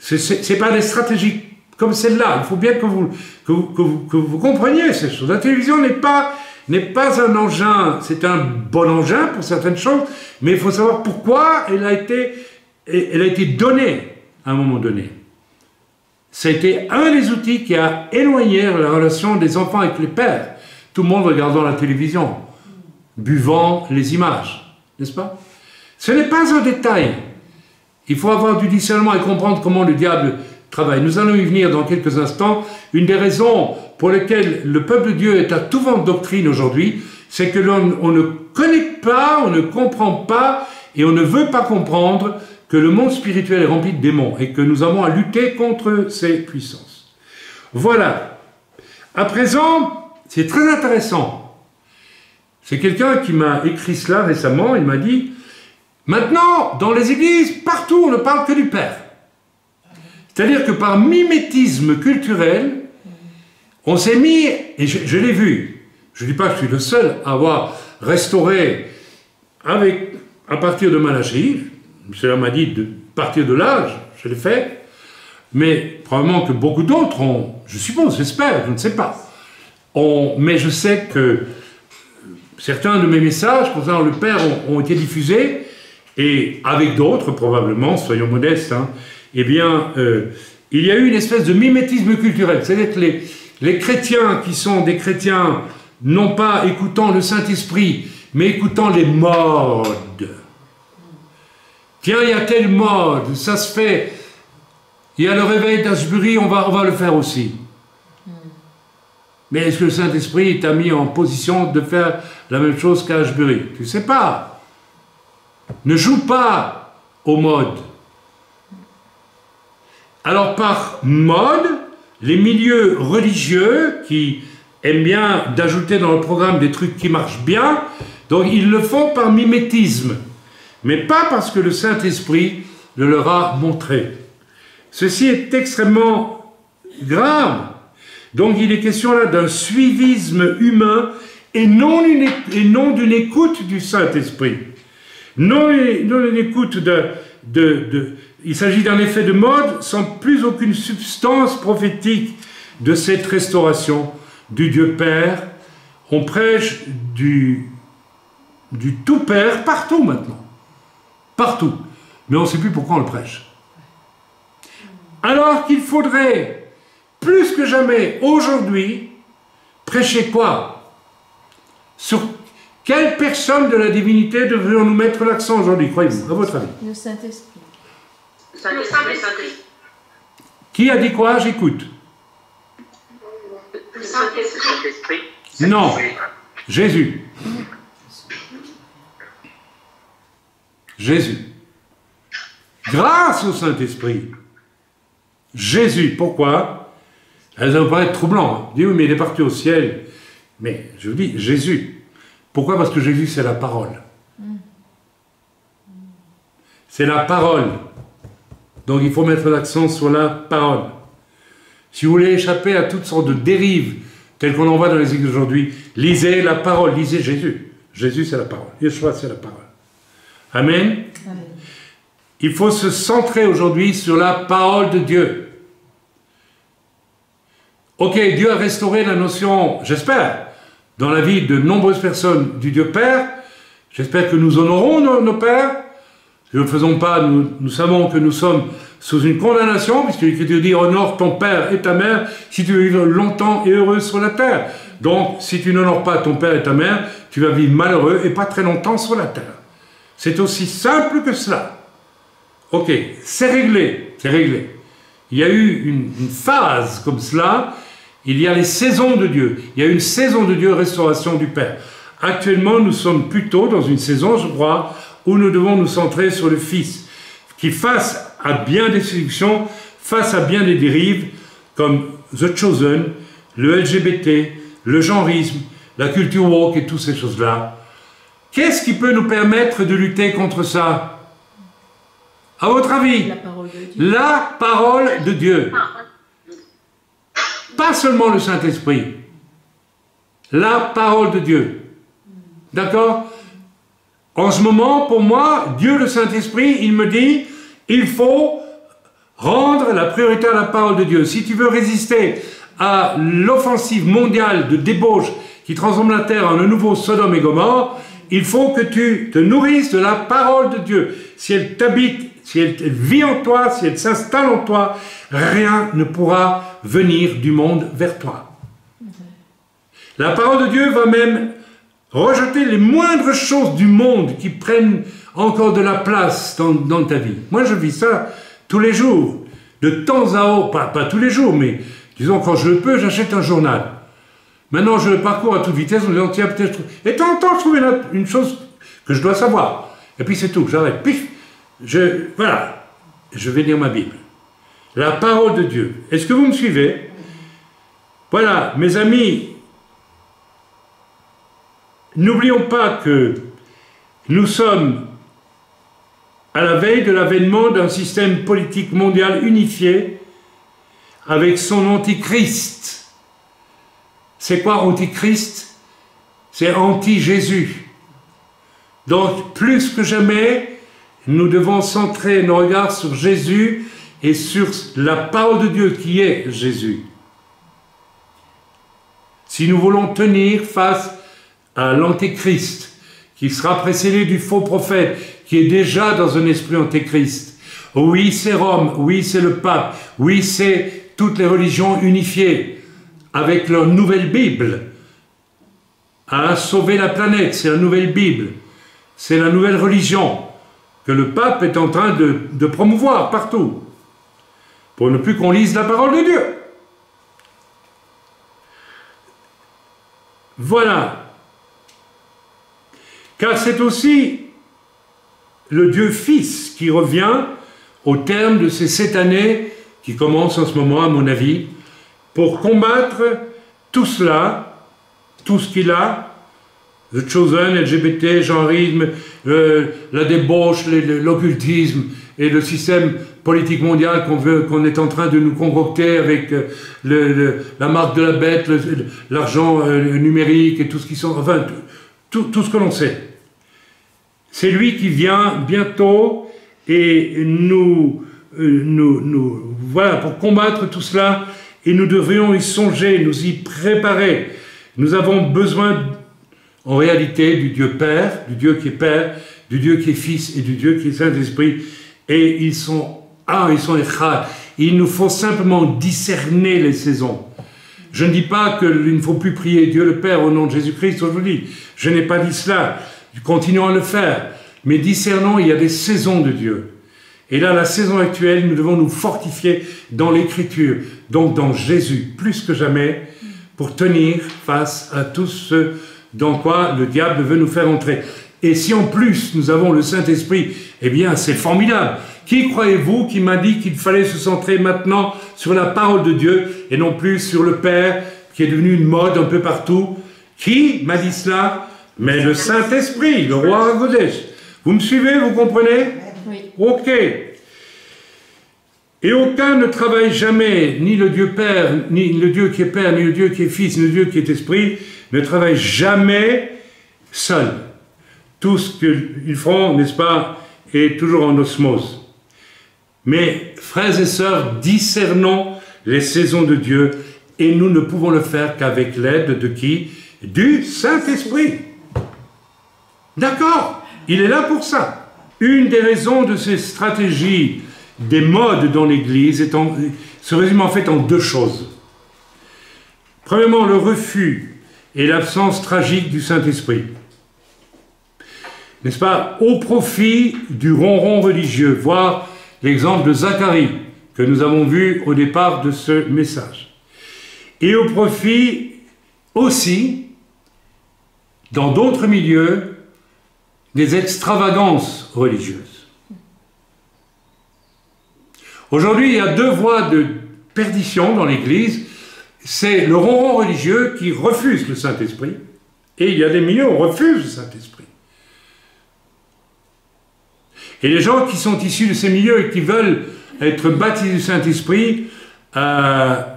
c'est pas des stratégies comme celle-là. Il faut bien que vous compreniez ces choses. La télévision n'est pas un engin, c'est un bon engin pour certaines choses, mais il faut savoir pourquoi elle a été donnée à un moment donné. Ça a été un des outils qui a éloigné la relation des enfants avec les pères. Tout le monde regardant la télévision, buvant les images, n'est-ce pas? Ce n'est pas un détail. Il faut avoir du discernement et comprendre comment le diable travaille. Nous allons y venir dans quelques instants. Une des raisons pour lesquelles le peuple de Dieu est à tout vent de doctrine aujourd'hui, c'est que on ne connaît pas, on ne comprend pas et on ne veut pas comprendre que le monde spirituel est rempli de démons et que nous avons à lutter contre ces puissances. Voilà. À présent, c'est très intéressant. C'est quelqu'un qui m'a écrit cela récemment, il m'a dit « Maintenant, dans les églises, partout, on ne parle que du Père. » C'est-à-dire que par mimétisme culturel, on s'est mis, et je l'ai vu, je ne dis pas que je suis le seul à avoir restauré à partir de Malachie, cela m'a dit de partir de l'âge, je l'ai fait, mais probablement que beaucoup d'autres ont, je suppose, j'espère, je ne sais pas, mais je sais que certains de mes messages concernant le Père ont été diffusés, et avec d'autres, probablement, soyons modestes, hein, eh bien, il y a eu une espèce de mimétisme culturel. C'est-à-dire que les chrétiens qui sont des chrétiens, non pas écoutant le Saint-Esprit, mais écoutant les modes. Tiens, il y a telle mode, ça se fait. Il y a le réveil d'Ashbury, on va le faire aussi. Mais est-ce que le Saint-Esprit t'a mis en position de faire la même chose qu'à Ashbury? Tu ne sais pas. Ne joue pas au mode. Alors par mode, les milieux religieux qui aiment bien d'ajouter dans le programme des trucs qui marchent bien, donc ils le font par mimétisme, mais pas parce que le Saint-Esprit le leur a montré. Ceci est extrêmement grave. Donc il est question là d'un suivisme humain et non d'une écoute du Saint-Esprit. Non une écoute il s'agit d'un effet de mode sans plus aucune substance prophétique de cette restauration du Dieu Père. On prêche du tout Père partout maintenant. Partout. Mais on ne sait plus pourquoi on le prêche. Alors qu'il faudrait, plus que jamais, aujourd'hui, prêcher quoi? Sur quelle personne de la divinité devrions-nous mettre l'accent aujourd'hui, croyez-vous, à votre avis? Le Saint-Esprit. Le Saint-Esprit. Qui a dit quoi? J'écoute. Le Saint-Esprit. Non, Jésus. Jésus. Grâce au Saint-Esprit. Jésus. Pourquoi? Ça va paraître troublant. Dis oui, mais il est parti au ciel. Mais je vous dis, Jésus. Pourquoi? Parce que Jésus, c'est la parole. C'est la parole. Donc il faut mettre l'accent sur la parole. Si vous voulez échapper à toutes sortes de dérives, telles qu'on en voit dans les églises aujourd'hui, lisez la parole, lisez Jésus. Jésus, c'est la parole. Yeshua, c'est la parole. Amen. Amen. Il faut se centrer aujourd'hui sur la parole de Dieu. Ok, Dieu a restauré la notion, j'espère, dans la vie de nombreuses personnes du Dieu Père. J'espère que nous honorons nos pères. Si nous ne le faisons pas, nous savons que nous sommes sous une condamnation, puisque l'Écriture dit « Honore ton père et ta mère si tu veux vivre longtemps et heureux sur la terre. » Donc, si tu n'honores pas ton père et ta mère, tu vas vivre malheureux et pas très longtemps sur la terre. C'est aussi simple que cela. Ok, c'est réglé, c'est réglé. Il y a eu une phase comme cela, il y a les saisons de Dieu. Il y a une saison de Dieu, restauration du Père. Actuellement, nous sommes plutôt dans une saison, je crois, où nous devons nous centrer sur le Fils, qui face à bien des séductions, face à bien des dérives, comme The Chosen, le LGBT, le genrisme, la culture woke et toutes ces choses-là, qu'est-ce qui peut nous permettre de lutter contre ça? À votre avis? La parole de Dieu. La parole de Dieu. Pas seulement le Saint-Esprit. La parole de Dieu. D'accord? En ce moment, pour moi, Dieu le Saint-Esprit, il me dit, il faut rendre la priorité à la parole de Dieu. Si tu veux résister à l'offensive mondiale de débauche qui transforme la terre en un nouveau Sodome et Gomorrhe, il faut que tu te nourrisses de la parole de Dieu. Si elle t'habite, si elle vit en toi, si elle s'installe en toi, rien ne pourra venir du monde vers toi. La parole de Dieu va même rejeter les moindres choses du monde qui prennent encore de la place dans ta vie. Moi, je vis ça tous les jours. De temps à autre, pas tous les jours, mais disons quand je le peux, j'achète un journal. Maintenant, je le parcours à toute vitesse en me disant, tiens, peut-être... Et de temps en temps, je trouve une chose que je dois savoir. Et puis c'est tout, j'arrête. Pif, voilà, je vais lire ma Bible. La parole de Dieu. Est-ce que vous me suivez? Voilà, mes amis, n'oublions pas que nous sommes à la veille de l'avènement d'un système politique mondial unifié avec son antichrist. C'est quoi antichrist? C'est anti-Jésus. Donc, plus que jamais, nous devons centrer nos regards sur Jésus et sur la parole de Dieu qui est Jésus. Si nous voulons tenir face à l'antéchrist, qui sera précédé du faux prophète, qui est déjà dans un esprit antéchrist. Oui, c'est Rome, oui, c'est le pape, oui, c'est toutes les religions unifiées, avec leur nouvelle Bible, à sauver la planète, c'est la nouvelle Bible, c'est la nouvelle religion que le pape est en train de promouvoir partout, pour ne plus qu'on lise la parole de Dieu. Voilà. Car c'est aussi le Dieu Fils qui revient au terme de ces 7 années qui commencent en ce moment, à mon avis, pour combattre tout cela, tout ce qu'il a, le chosen, LGBT, genrisme, la débauche, l'occultisme et le système politique mondial qu'on est en train de nous concocter avec la marque de la bête, l'argent numérique et tout ce qui sont, enfin, tout ce que l'on sait. C'est lui qui vient bientôt et voilà, pour combattre tout cela, et nous devrions y songer, nous y préparer. Nous avons besoin, en réalité, du Dieu Père, du Dieu qui est Père, du Dieu qui est Fils et du Dieu qui est Saint-Esprit, et ils sont echad. Il nous faut simplement discerner les saisons. Je ne dis pas qu'il ne faut plus prier Dieu le Père au nom de Jésus-Christ aujourd'hui. Je n'ai pas dit cela. Continuons à le faire. Mais discernons, il y a des saisons de Dieu. Et là, la saison actuelle, nous devons nous fortifier dans l'Écriture, donc dans Jésus, plus que jamais, pour tenir face à tout ce dans quoi le diable veut nous faire entrer. Et si en plus nous avons le Saint-Esprit, eh bien c'est formidable. Qui croyez-vous qui m'a dit qu'il fallait se centrer maintenant sur la parole de Dieu et non plus sur le Père qui est devenu une mode un peu partout? Qui m'a dit cela? Mais le Saint-Esprit, le roi Agodesh. Vous me suivez, vous comprenez? Oui. Ok. Et aucun ne travaille jamais, ni le Dieu Père, ni le Dieu qui est Père, ni le Dieu qui est Fils, ni le Dieu qui est Esprit, ne travaille jamais seul. Tout ce qu'ils font, n'est-ce pas, est toujours en osmose. Mais, frères et sœurs, discernons les saisons de Dieu, et nous ne pouvons le faire qu'avec l'aide de qui? Du Saint-Esprit. D'accord? Il est là pour ça. Une des raisons de ces stratégies des modes dans l'Église se résume en fait en 2 choses. Premièrement, le refus et l'absence tragique du Saint-Esprit. N'est-ce pas? Au profit du ronron religieux, voire l'exemple de Zacharie, que nous avons vu au départ de ce message. Et au profit aussi, dans d'autres milieux, des extravagances religieuses. Aujourd'hui, il y a 2 voies de perdition dans l'Église. C'est le ronron religieux qui refuse le Saint-Esprit, et il y a des milieux où on refuse le Saint-Esprit. Et les gens qui sont issus de ces milieux et qui veulent être baptisés du Saint-Esprit peuvent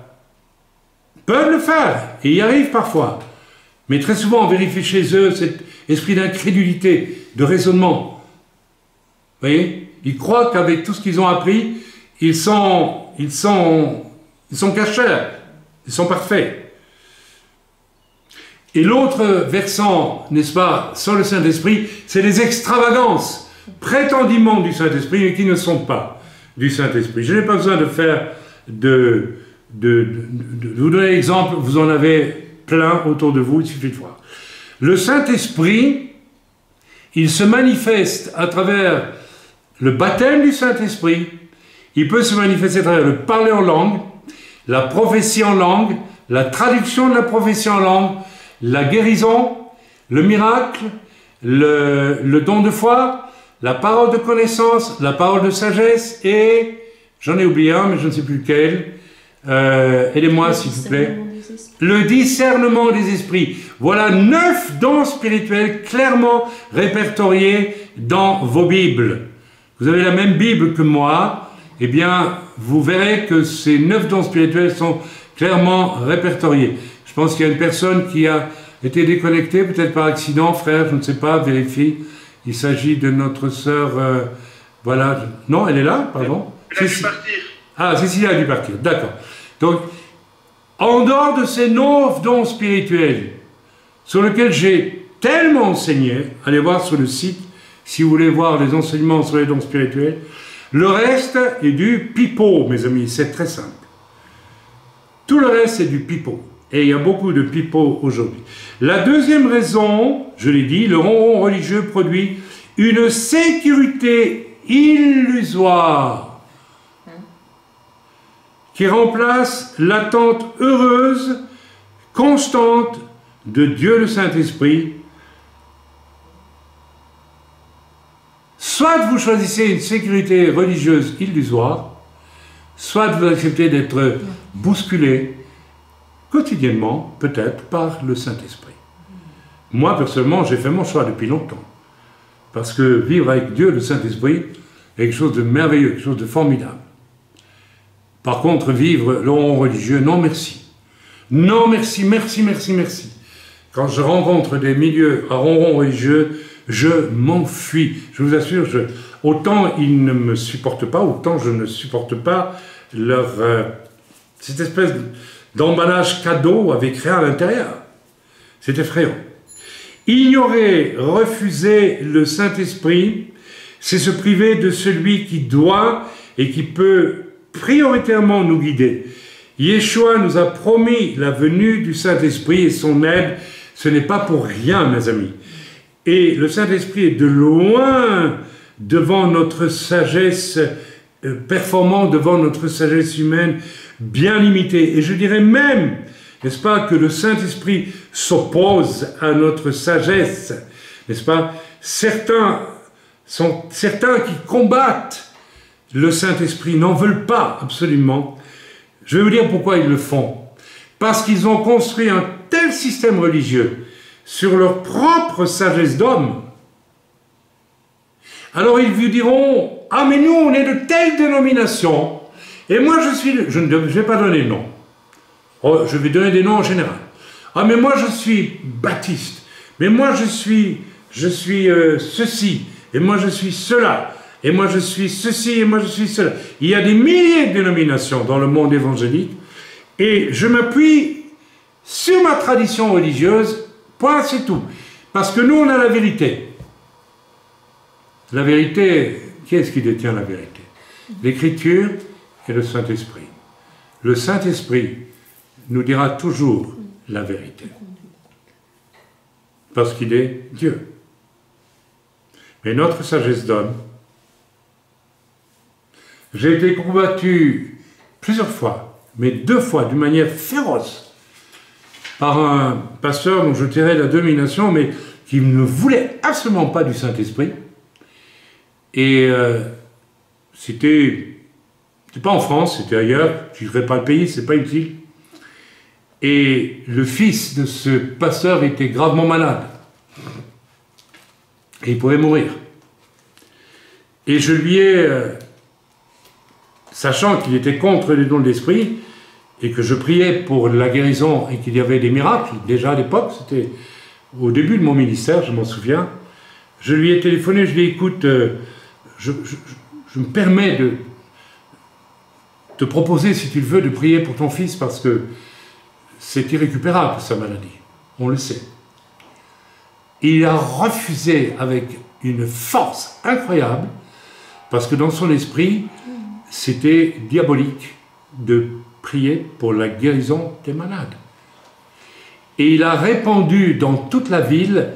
le faire, et y arrivent parfois. Mais très souvent, on vérifie chez eux cet esprit d'incrédulité, de raisonnement. Vous voyez? Ils croient qu'avec tout ce qu'ils ont appris, ils sont cachers, ils sont parfaits. Et l'autre versant, n'est-ce pas, sans le Saint-Esprit, c'est les extravagances, prétendument du Saint-Esprit, mais qui ne sont pas du Saint-Esprit. Je n'ai pas besoin de faire de vous donner l'exemple, vous en avez plein autour de vous, il suffit de voir. Le Saint-Esprit, il se manifeste à travers le baptême du Saint-Esprit, il peut se manifester à travers le parler en langue, la prophétie en langue, la traduction de la prophétie en langue, la guérison, le miracle, le don de foi, la parole de connaissance, la parole de sagesse et, j'en ai oublié un, mais je ne sais plus lequel, aidez-moi s'il vous plaît, le discernement des esprits. Voilà 9 dons spirituels clairement répertoriés dans vos Bibles. Vous avez la même Bible que moi, eh bien, vous verrez que ces 9 dons spirituels sont clairement répertoriés. Je pense qu'il y a une personne qui a été déconnectée, peut-être par accident, frère, je ne sais pas, vérifie. Il s'agit de notre sœur, voilà. Non, elle est là, pardon. Elle a dû partir. Ah, Cécilia a dû partir, d'accord. Donc, en dehors de ces 9 dons spirituels, sur lesquels j'ai tellement enseigné, allez voir sur le site, si vous voulez voir les enseignements sur les dons spirituels, le reste est du pipeau, mes amis, c'est très simple. Tout le reste, c'est du pipeau. Et il y a beaucoup de pipeau aujourd'hui. La deuxième raison, je l'ai dit, le ronron religieux produit une sécurité illusoire qui remplace l'attente heureuse, constante de Dieu le Saint-Esprit, soit vous choisissez une sécurité religieuse illusoire, soit vous acceptez d'être bousculé quotidiennement, peut-être, par le Saint-Esprit. Moi, personnellement, j'ai fait mon choix depuis longtemps. Parce que vivre avec Dieu, le Saint-Esprit, est quelque chose de merveilleux, quelque chose de formidable. Par contre, vivre le rond religieux, non merci. Non merci, merci, merci, merci. Quand je rencontre des milieux à rond religieux, je m'enfuis. Je vous assure, autant ils ne me supportent pas, autant je ne supporte pas leur cette espèce d'emballage cadeau avec rien à l'intérieur. C'est effrayant. Ignorer, refuser le Saint-Esprit, c'est se priver de celui qui doit et qui peut prioritairement nous guider. Yeshua nous a promis la venue du Saint-Esprit et son aide. Ce n'est pas pour rien, mes amis. Et le Saint-Esprit est de loin devant notre sagesse, performant devant notre sagesse humaine, bien limitée. Et je dirais même, n'est-ce pas, que le Saint-Esprit s'oppose à notre sagesse, n'est-ce pas? Certains qui combattent le Saint-Esprit n'en veulent pas absolument. Je vais vous dire pourquoi ils le font. Parce qu'ils ont construit un tel système religieux sur leur propre sagesse d'homme. Alors ils vous diront, ah mais nous on est de telle dénomination, et moi je ne vais pas donner de nom. Oh, je vais donner des noms en général. Ah mais moi je suis baptiste, mais moi je suis ceci, et moi je suis cela, et moi je suis ceci, et moi je suis cela. Il y a des milliers de dénominations dans le monde évangélique, et je m'appuie sur ma tradition religieuse, point, c'est tout. Parce que nous, on a la vérité. La vérité, qui est-ce qui détient la vérité? L'Écriture et le Saint-Esprit. Le Saint-Esprit nous dira toujours la vérité. Parce qu'il est Dieu. Mais notre sagesse d'homme, j'ai été combattu plusieurs fois, mais 2 fois, d'une manière féroce, par un pasteur dont je tairai la domination, mais qui ne voulait absolument pas du Saint-Esprit. Et c'était pas en France, c'était ailleurs, je ne dirais pas le pays, c'est pas utile. Et le fils de ce pasteur était gravement malade. Et il pouvait mourir. Et je lui ai, sachant qu'il était contre les dons de l'esprit, et que je priais pour la guérison et qu'il y avait des miracles, déjà à l'époque, c'était au début de mon ministère, je m'en souviens, je lui ai téléphoné, je lui ai dit, écoute, je me permets de te proposer, si tu le veux, de prier pour ton fils, parce que c'est irrécupérable, sa maladie, on le sait. Il a refusé avec une force incroyable, parce que dans son esprit, c'était diabolique de prier pour la guérison des malades. Et il a répandu dans toute la ville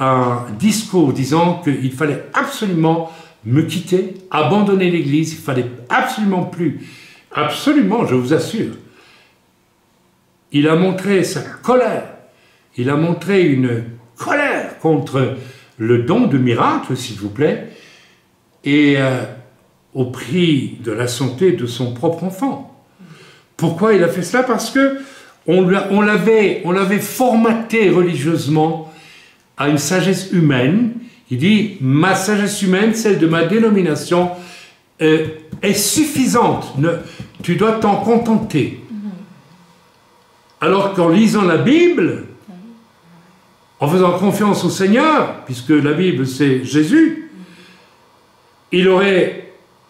un discours disant qu'il fallait absolument me quitter, abandonner l'église, il fallait absolument plus, absolument, je vous assure. Il a montré sa colère, il a montré une colère contre le don de miracle, s'il vous plaît, et au prix de la santé de son propre enfant. Pourquoi il a fait cela? Parce que on l'avait formaté religieusement à une sagesse humaine. Il dit, ma sagesse humaine, celle de ma dénomination, est suffisante. Tu dois t'en contenter. Alors qu'en lisant la Bible, en faisant confiance au Seigneur, puisque la Bible c'est Jésus, il aurait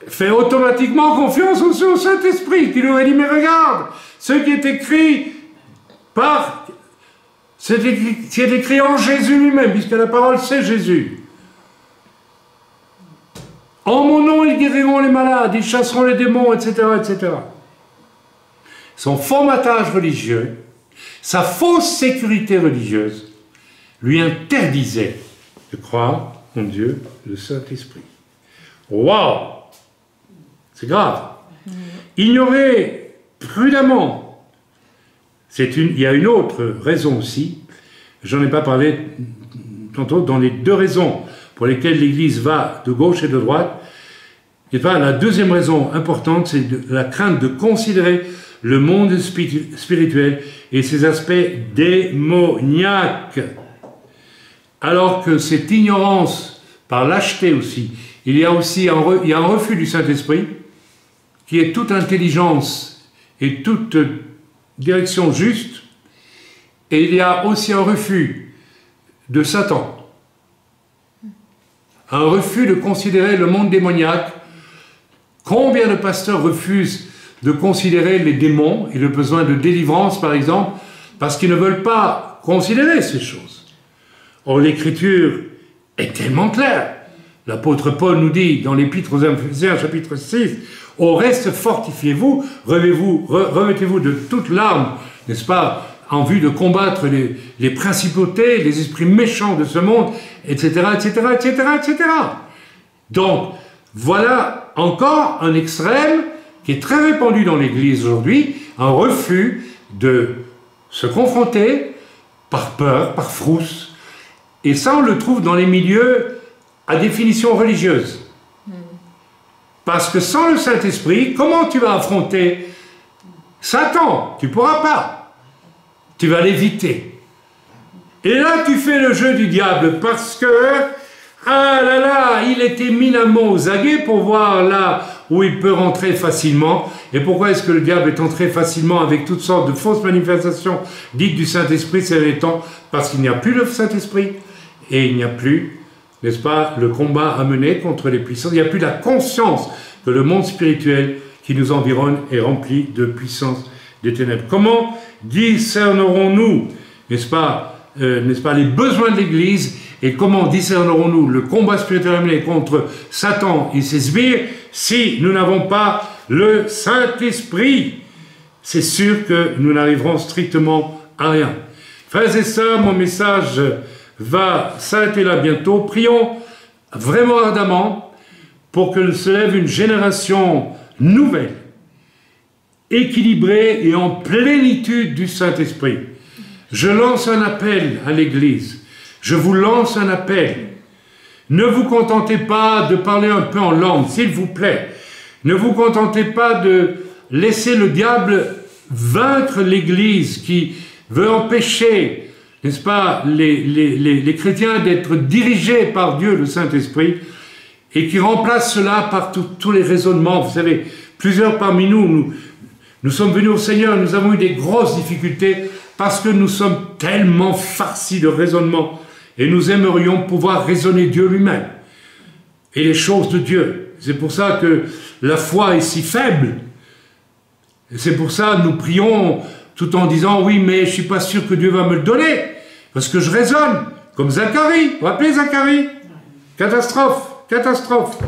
fait automatiquement confiance au Saint-Esprit, qui lui aurait dit, mais regarde, ce qui est écrit c'est écrit en Jésus lui-même, puisque la parole c'est Jésus. En mon nom, ils guériront les malades, ils chasseront les démons, etc., etc. Son formatage religieux, sa fausse sécurité religieuse, lui interdisait de croire en Dieu, le Saint-Esprit. Waouh! C'est grave. Ignorer prudemment, il y a une autre raison aussi, j'en ai pas parlé tantôt, dans les deux raisons pour lesquelles l'Église va de gauche et de droite. Et bien, la deuxième raison importante, c'est la crainte de considérer le monde spirituel et ses aspects démoniaques. Alors que cette ignorance, par lâcheté aussi, il y a aussi un refus du Saint-Esprit, qui est toute intelligence et toute direction juste, et il y a aussi un refus de Satan, un refus de considérer le monde démoniaque. Combien de pasteurs refusent de considérer les démons et le besoin de délivrance, par exemple, parce qu'ils ne veulent pas considérer ces choses. Or, l'Écriture est tellement claire. L'apôtre Paul nous dit dans l'Épître aux Éphésiens, chapitre 6, « Au reste, fortifiez-vous, remettez-vous de toute l'arme, n'est-ce pas, en vue de combattre les principautés, les esprits méchants de ce monde, etc., etc., etc., etc. » Donc, voilà encore un extrême qui est très répandu dans l'Église aujourd'hui, un refus de se confronter par peur, par frousse. Et ça, on le trouve dans les milieux à définition religieuse. Parce que sans le Saint-Esprit, comment tu vas affronter Satan? Tu ne pourras pas. Tu vas l'éviter. Et là, tu fais le jeu du diable parce que, ah là là, il est éminemment aux aguets pour voir là où il peut rentrer facilement. Et pourquoi est-ce que le diable est entré facilement avec toutes sortes de fausses manifestations dites du Saint-Esprit ces derniers temps? Parce qu'il n'y a plus le Saint-Esprit et il n'y a plus, n'est-ce pas, le combat à mener contre les puissances. Il n'y a plus la conscience que le monde spirituel qui nous environne est rempli de puissance des ténèbres. Comment discernerons-nous, n'est-ce pas, les besoins de l'Église, et comment discernerons-nous le combat spirituel à mener contre Satan et ses sbires si nous n'avons pas le Saint-Esprit? C'est sûr que nous n'arriverons strictement à rien. Frères et sœurs, mon message va s'arrêter là bientôt. Prions vraiment ardemment pour que se lève une génération nouvelle, équilibrée et en plénitude du Saint-Esprit. Je lance un appel à l'Église. Je vous lance un appel. Ne vous contentez pas de parler un peu en langue, s'il vous plaît. Ne vous contentez pas de laisser le diable vaincre l'Église qui veut empêcher, n'est-ce pas, les chrétiens d'être dirigés par Dieu, le Saint-Esprit, et qui remplace cela par tous les raisonnements. Vous savez, plusieurs parmi nous sommes venus au Seigneur, nous avons eu des grosses difficultés parce que nous sommes tellement farcis de raisonnements et nous aimerions pouvoir raisonner Dieu lui-même et les choses de Dieu. C'est pour ça que la foi est si faible. Et c'est pour ça que nous prions tout en disant « Oui, mais je ne suis pas sûr que Dieu va me le donner, parce que je raisonne, comme Zacharie. » Vous vous rappelez Zacharie? Catastrophe, catastrophe.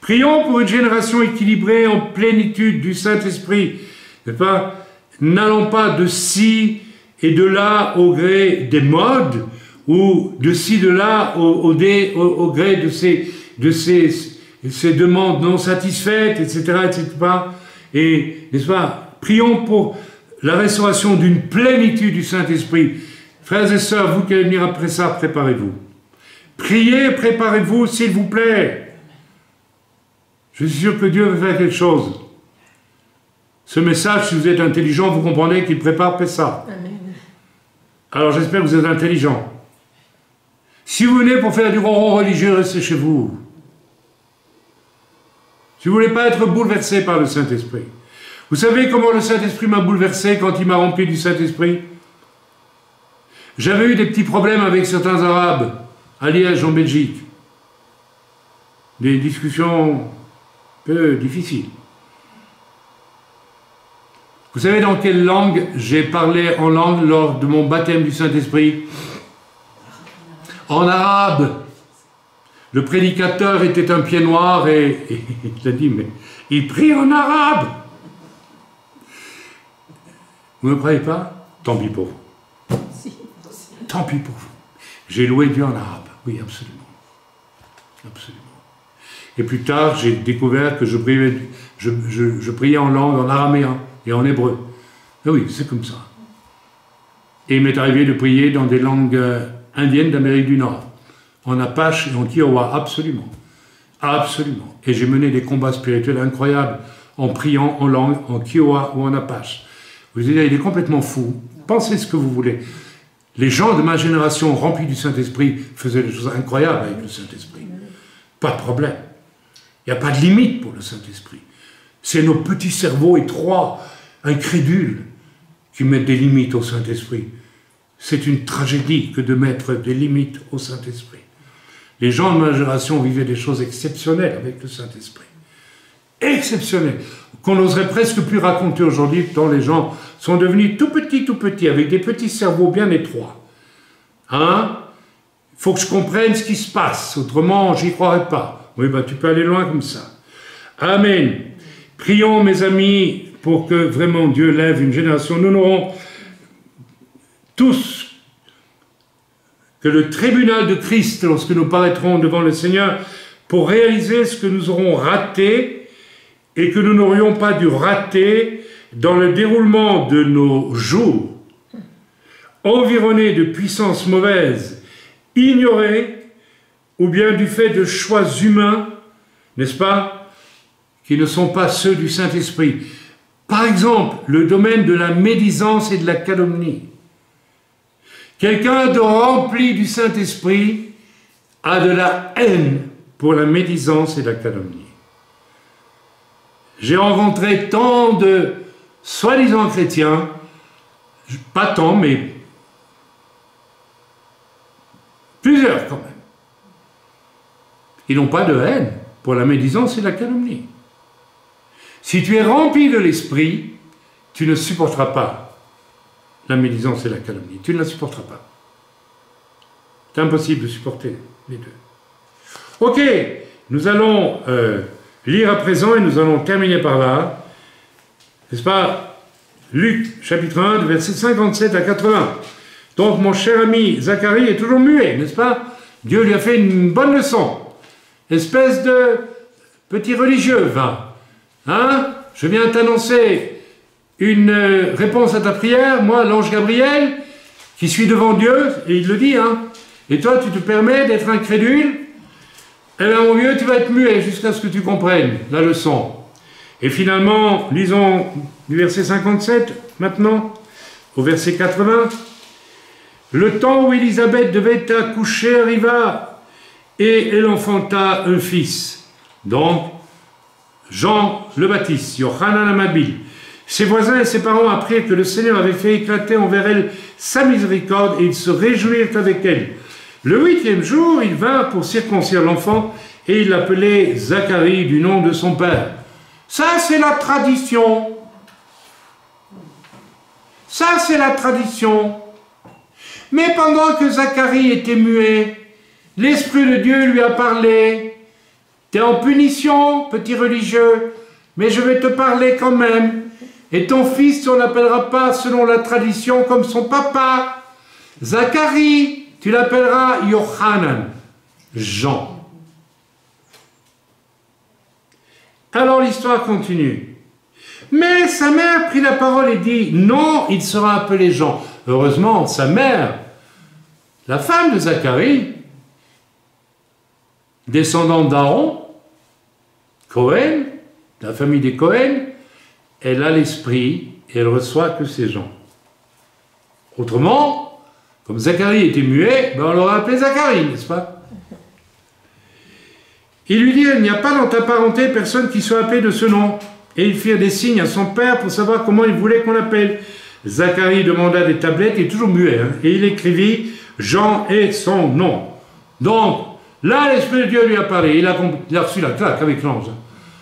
Prions pour une génération équilibrée en plénitude du Saint-Esprit. N'allons pas de ci et de là au gré des modes, ou de ci, de là au gré de ces demandes non satisfaites, etc., etc. Et, n'est-ce pas, prions pour la restauration d'une plénitude du Saint-Esprit. Frères et sœurs, vous qui allez venir après ça, préparez-vous. Priez, préparez-vous, s'il vous plaît. Je suis sûr que Dieu veut faire quelque chose. Ce message, si vous êtes intelligent, vous comprenez qu'il prépare ça. Amen. Alors j'espère que vous êtes intelligent. Si vous venez pour faire du ronron religieux, restez chez vous. Si vous ne voulez pas être bouleversé par le Saint-Esprit. Vous savez comment le Saint-Esprit m'a bouleversé quand il m'a rempli du Saint-Esprit? J'avais eu des petits problèmes avec certains Arabes à Liège, en Belgique. Des discussions un peu difficiles. Vous savez dans quelle langue j'ai parlé en langue lors de mon baptême du Saint-Esprit? En arabe. Le prédicateur était un pied noir et il a dit, mais il prie en arabe. Vous ne me croyez pas? Tant pis pour vous. Tant pis pour vous. J'ai loué Dieu en arabe. Oui, absolument. Absolument. Et plus tard, j'ai découvert que je priais en langue, en araméen et en hébreu. Et oui, c'est comme ça. Et il m'est arrivé de prier dans des langues indiennes d'Amérique du Nord, en Apache et en Kiowa, absolument. Absolument. Et j'ai mené des combats spirituels incroyables en priant en langue, en Kiowa ou en Apache. Vous allez dire, il est complètement fou. Pensez ce que vous voulez. Les gens de ma génération remplis du Saint-Esprit faisaient des choses incroyables avec le Saint-Esprit. Pas de problème. Il n'y a pas de limite pour le Saint-Esprit. C'est nos petits cerveaux étroits, incrédules, qui mettent des limites au Saint-Esprit. C'est une tragédie que de mettre des limites au Saint-Esprit. Les gens de ma génération vivaient des choses exceptionnelles avec le Saint-Esprit. Exceptionnelles. Qu'on n'oserait presque plus raconter aujourd'hui, tant les gens sont devenus tout petits, avec des petits cerveaux bien étroits. Hein? Il faut que je comprenne ce qui se passe, autrement j'y croirais pas. Oui, tu peux aller loin comme ça. Amen. Prions, mes amis, pour que vraiment Dieu lève une génération. Nous n'aurons tous que le tribunal de Christ, lorsque nous paraîtrons devant le Seigneur, pour réaliser ce que nous aurons raté et que nous n'aurions pas dû rater dans le déroulement de nos jours, environnés de puissances mauvaises, ignorées, ou bien du fait de choix humains, n'est-ce pas, qui ne sont pas ceux du Saint-Esprit. Par exemple, le domaine de la médisance et de la calomnie. Quelqu'un de rempli du Saint-Esprit a de la haine pour la médisance et la calomnie. J'ai rencontré tant de soi-disant chrétiens, pas tant, mais plusieurs quand même. Ils n'ont pas de haine pour la médisance et la calomnie. Si tu es rempli de l'esprit, tu ne supporteras pas la médisance et la calomnie. Tu ne la supporteras pas. C'est impossible de supporter les deux. Ok, nous allons lire à présent et nous allons terminer par là. N'est-ce pas? Luc, chapitre 1, versets 57 à 80. Donc, mon cher ami Zacharie est toujours muet, n'est-ce pas? Dieu lui a fait une bonne leçon. Espèce de petit religieux, va. Hein? Je viens t'annoncer une réponse à ta prière, moi, l'ange Gabriel, qui suis devant Dieu, et il le dit, hein. Et toi, tu te permets d'être incrédule? Eh bien, mon vieux, tu vas être muet jusqu'à ce que tu comprennes la leçon. Et finalement, lisons du verset 57, maintenant, au verset 80. Le temps où Élisabeth devait accoucher arriva, et elle enfanta un fils. Donc, Jean le Baptiste, Yochanan Amabil. Ses voisins et ses parents apprirent que le Seigneur avait fait éclater envers elle sa miséricorde, et ils se réjouirent avec elle. Le 8e jour, il vint pour circoncire l'enfant, et il l'appelait Zacharie du nom de son père. Ça, c'est la tradition. Ça, c'est la tradition. Mais pendant que Zacharie était muet, l'Esprit de Dieu lui a parlé. T'es en punition, petit religieux, mais je vais te parler quand même. Et ton fils, on l'appellera pas selon la tradition comme son papa. Zacharie, tu l'appelleras Yochanan, Jean. Alors l'histoire continue. Mais sa mère prit la parole et dit, non, il sera appelé Jean. Heureusement, sa mère, la femme de Zacharie, descendante d'Aaron, Cohen, de la famille des Cohen, elle a l'esprit et elle reçoit que ces gens. Autrement, comme Zacharie était muet, ben on l'aurait appelé Zacharie, n'est-ce pas? Il lui dit, il n'y a pas dans ta parenté personne qui soit appelé de ce nom. Et ils firent des signes à son père pour savoir comment il voulait qu'on l'appelle. Zacharie demanda des tablettes, il est toujours muet, hein, et il écrivit, Jean est son nom. Donc, là, l'Esprit de Dieu lui a parlé, il a reçu la claque avec l'ange.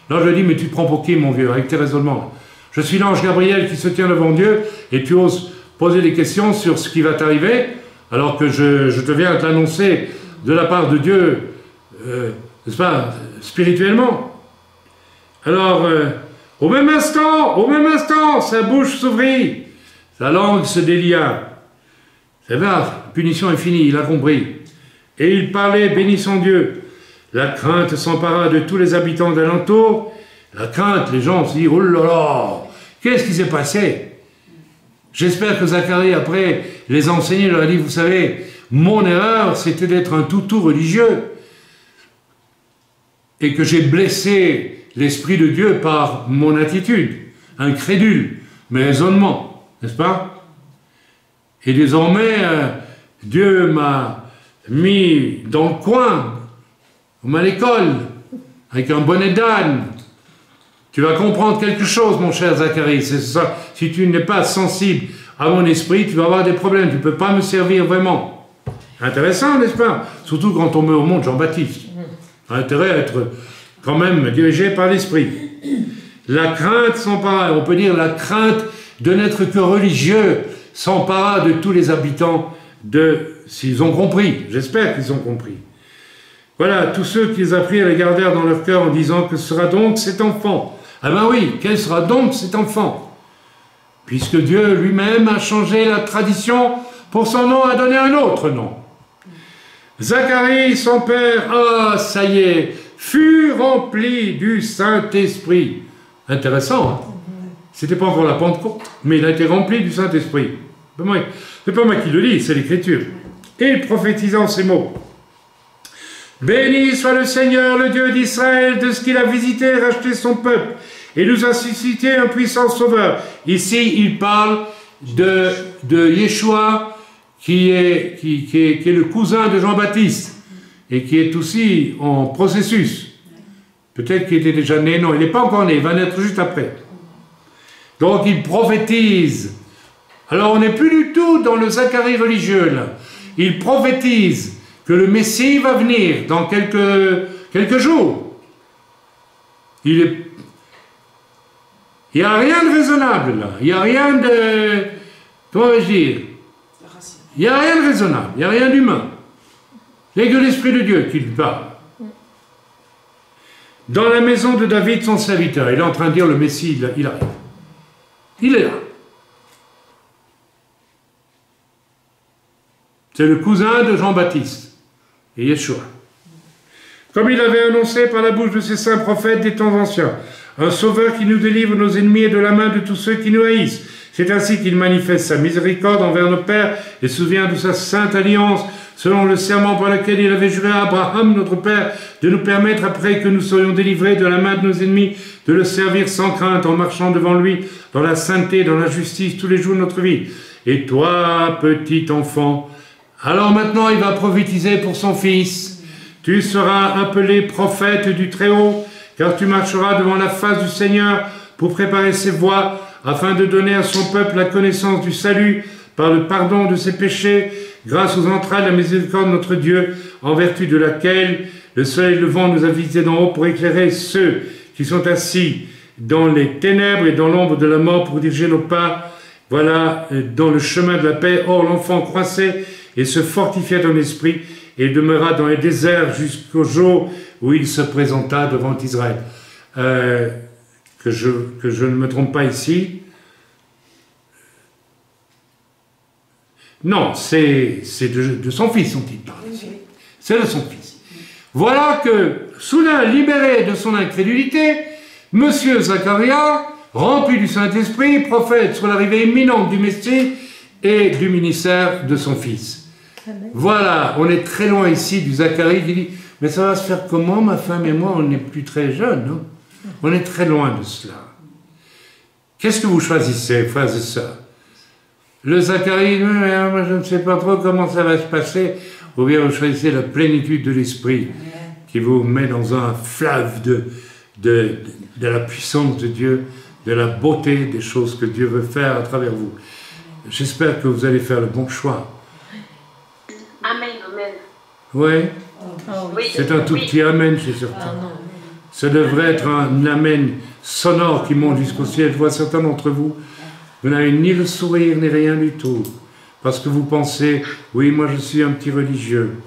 L'ange lui a dit, mais tu te prends pour qui, mon vieux, avec tes raisonnements? Je suis l'ange Gabriel qui se tient devant Dieu, et tu oses poser des questions sur ce qui va t'arriver, alors que je te viens t'annoncer de la part de Dieu, n'est-ce pas, spirituellement. Alors, au même instant, sa bouche s'ouvrit, sa langue se délia. C'est vrai, la punition est finie, il a compris. Et il parlait, bénissant Dieu. La crainte s'empara de tous les habitants d'alentour. La crainte, les gens se disent, oh là là, qu'est-ce qui s'est passé? J'espère que Zacharie, après les a enseignés, il leur a dit, vous savez, mon erreur, c'était d'être un toutou religieux, et que j'ai blessé l'Esprit de Dieu par mon attitude, incrédule, mes raisonnements, n'est-ce pas? Et désormais, Dieu m'a mis dans le coin, comme à l'école, avec un bonnet d'âne. Tu vas comprendre quelque chose, mon cher Zacharie, c'est ça. Si tu n'es pas sensible à mon esprit, tu vas avoir des problèmes, tu ne peux pas me servir vraiment. Intéressant, n'est-ce pas? Surtout quand on met au monde Jean-Baptiste. Intérêt à être quand même dirigé par l'esprit. La crainte s'empara, on peut dire la crainte de n'être que religieux, s'empara de tous les habitants s'ils ont compris, j'espère qu'ils ont compris. Voilà, tous ceux qui les apprirent les gardèrent dans leur cœur en disant que sera donc cet enfant. Ah ben oui, quel sera donc cet enfant? Puisque Dieu lui-même a changé la tradition, pour son nom a donné un autre nom. Zacharie, son père, ça y est, fut rempli du Saint-Esprit. Intéressant, hein? C'était pas encore la Pentecôte, mais il a été rempli du Saint-Esprit. C'est pas moi qui le lis, c'est l'Écriture. Et il prophétisa en ces mots. Béni soit le Seigneur, le Dieu d'Israël, de ce qu'il a visité et racheté son peuple, et nous a suscité un puissant sauveur. Ici, il parle de Yeshua, qui est le cousin de Jean-Baptiste, et qui est aussi en processus. Peut-être qu'il était déjà né, non, il n'est pas encore né, il va naître juste après. Donc il prophétise. Alors on n'est plus du tout dans le Zacharie religieux, là. Il prophétise que le Messie va venir dans quelques jours. Il n'y a rien de raisonnable, là. Il n'y a rien de... Comment vais-je dire? Il n'y a rien de raisonnable, il n'y a rien d'humain. Il n'y a que l'Esprit de Dieu qui lui parle. Dans la maison de David, son serviteur, il est en train de dire le Messie, il arrive. Il est là. C'est le cousin de Jean-Baptiste et Yeshua. Comme il avait annoncé par la bouche de ses saints prophètes des temps anciens, un sauveur qui nous délivre nos ennemis et de la main de tous ceux qui nous haïssent. C'est ainsi qu'il manifeste sa miséricorde envers nos pères et se souvient de sa sainte alliance, selon le serment par lequel il avait juré à Abraham, notre père, de nous permettre, après que nous soyons délivrés de la main de nos ennemis, de le servir sans crainte, en marchant devant lui, dans la sainteté, dans la justice, tous les jours de notre vie. Et toi, petit enfant, alors maintenant il va prophétiser pour son fils. Tu seras appelé prophète du Très-Haut, car tu marcheras devant la face du Seigneur pour préparer ses voies, afin de donner à son peuple la connaissance du salut par le pardon de ses péchés, grâce aux entrailles de la miséricorde de notre Dieu, en vertu de laquelle le soleil levant nous a visités d'en haut pour éclairer ceux qui sont assis dans les ténèbres et dans l'ombre de la mort, pour diriger nos pas, voilà, dans le chemin de la paix. Or l'enfant croissait et se fortifiait en esprit, et demeura dans les déserts jusqu'au jour où il se présenta devant Israël. Que je ne me trompe pas ici. Non, c'est de son fils dont il parle ici. C'est de son fils. Voilà que, soudain libéré de son incrédulité, Monsieur Zacharia, rempli du Saint-Esprit, prophète sur l'arrivée imminente du Messie et du ministère de son fils. Amen. Voilà, on est très loin ici du Zacharie qui dit « Mais ça va se faire comment, ma femme et moi, on n'est plus très jeunes, non ?» On est très loin de cela. Qu'est-ce que vous choisissez, frères et sœurs? Le Zacharie, moi je ne sais pas trop comment ça va se passer, ou bien vous choisissez la plénitude de l'Esprit qui vous met dans un fleuve de la puissance de Dieu, de la beauté des choses que Dieu veut faire à travers vous. J'espère que vous allez faire le bon choix. Amen, amen. Ouais. Oui. C'est un tout petit amen, je suis certain. Ça devrait être un amen sonore qui monte jusqu'au ciel. Je vois certains d'entre vous, vous n'avez ni le sourire, ni rien du tout. Parce que vous pensez, oui, moi je suis un petit religieux.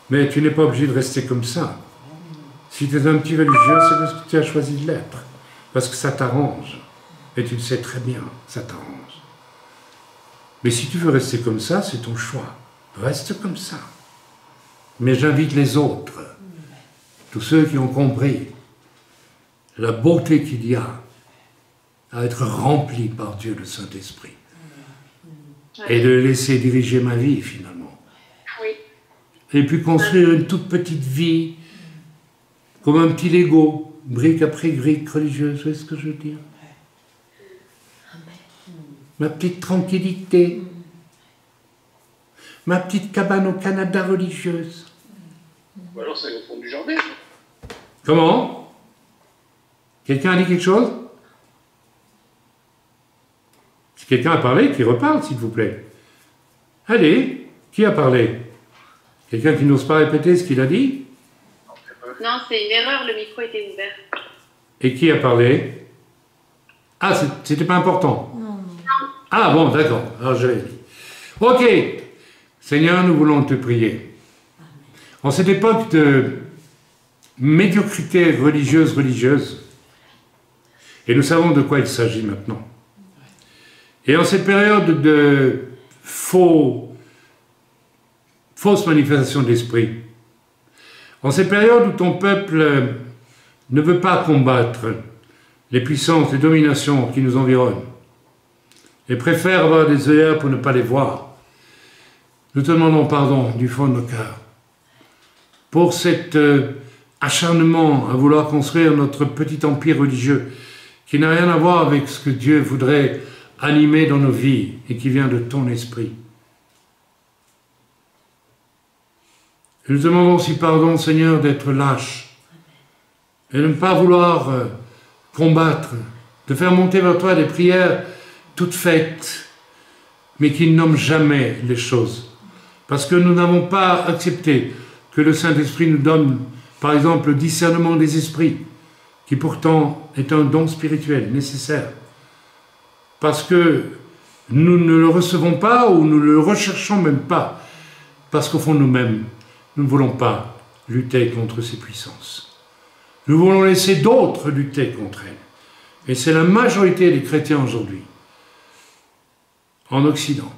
Mais tu n'es pas obligé de rester comme ça. Si tu es un petit religieux, c'est parce que tu as choisi de l'être. Parce que ça t'arrange. Et tu le sais très bien, ça t'arrange. Mais si tu veux rester comme ça, c'est ton choix. Reste comme ça. Mais j'invite les autres, tous ceux qui ont compris la beauté qu'il y a à être rempli par Dieu le Saint-Esprit. et de le laisser diriger ma vie finalement. Oui. Et puis construire une toute petite vie, comme un petit Lego, brique après brique religieuse, vous voyez ce que je veux dire? Ma petite tranquillité, ma petite cabane au Canada religieuse. Ou alors c'est au fond du jardin. Comment? Quelqu'un a dit quelque chose? Si quelqu'un a parlé, qu'il reparle, s'il vous plaît. Allez, qui a parlé? Quelqu'un qui n'ose pas répéter ce qu'il a dit? Non, c'est une erreur, le micro était ouvert. Et qui a parlé? Ah, c'était pas important. Ah bon, d'accord. Alors je l'ai dit. Ok. Seigneur, nous voulons te prier. En cette époque de médiocrité religieuse, et nous savons de quoi il s'agit maintenant, et en cette période de fausse manifestation de l'esprit, en cette période où ton peuple ne veut pas combattre les puissances, les dominations qui nous environnent, et préfère avoir des œillères pour ne pas les voir, nous te demandons pardon du fond de nos cœurs pour cet acharnement à vouloir construire notre petit empire religieux qui n'a rien à voir avec ce que Dieu voudrait animer dans nos vies et qui vient de ton esprit. Et nous te demandons aussi pardon, Seigneur, d'être lâche et de ne pas vouloir combattre, de faire monter vers toi des prières toutes faites, mais qui ne nomment jamais les choses. Parce que nous n'avons pas accepté que le Saint-Esprit nous donne, par exemple, le discernement des esprits, qui pourtant est un don spirituel nécessaire. Parce que nous ne le recevons pas ou nous ne le recherchons même pas. Parce qu'au fond de nous-mêmes, nous ne voulons pas lutter contre ces puissances. Nous voulons laisser d'autres lutter contre elles. Et c'est la majorité des chrétiens aujourd'hui, en Occident.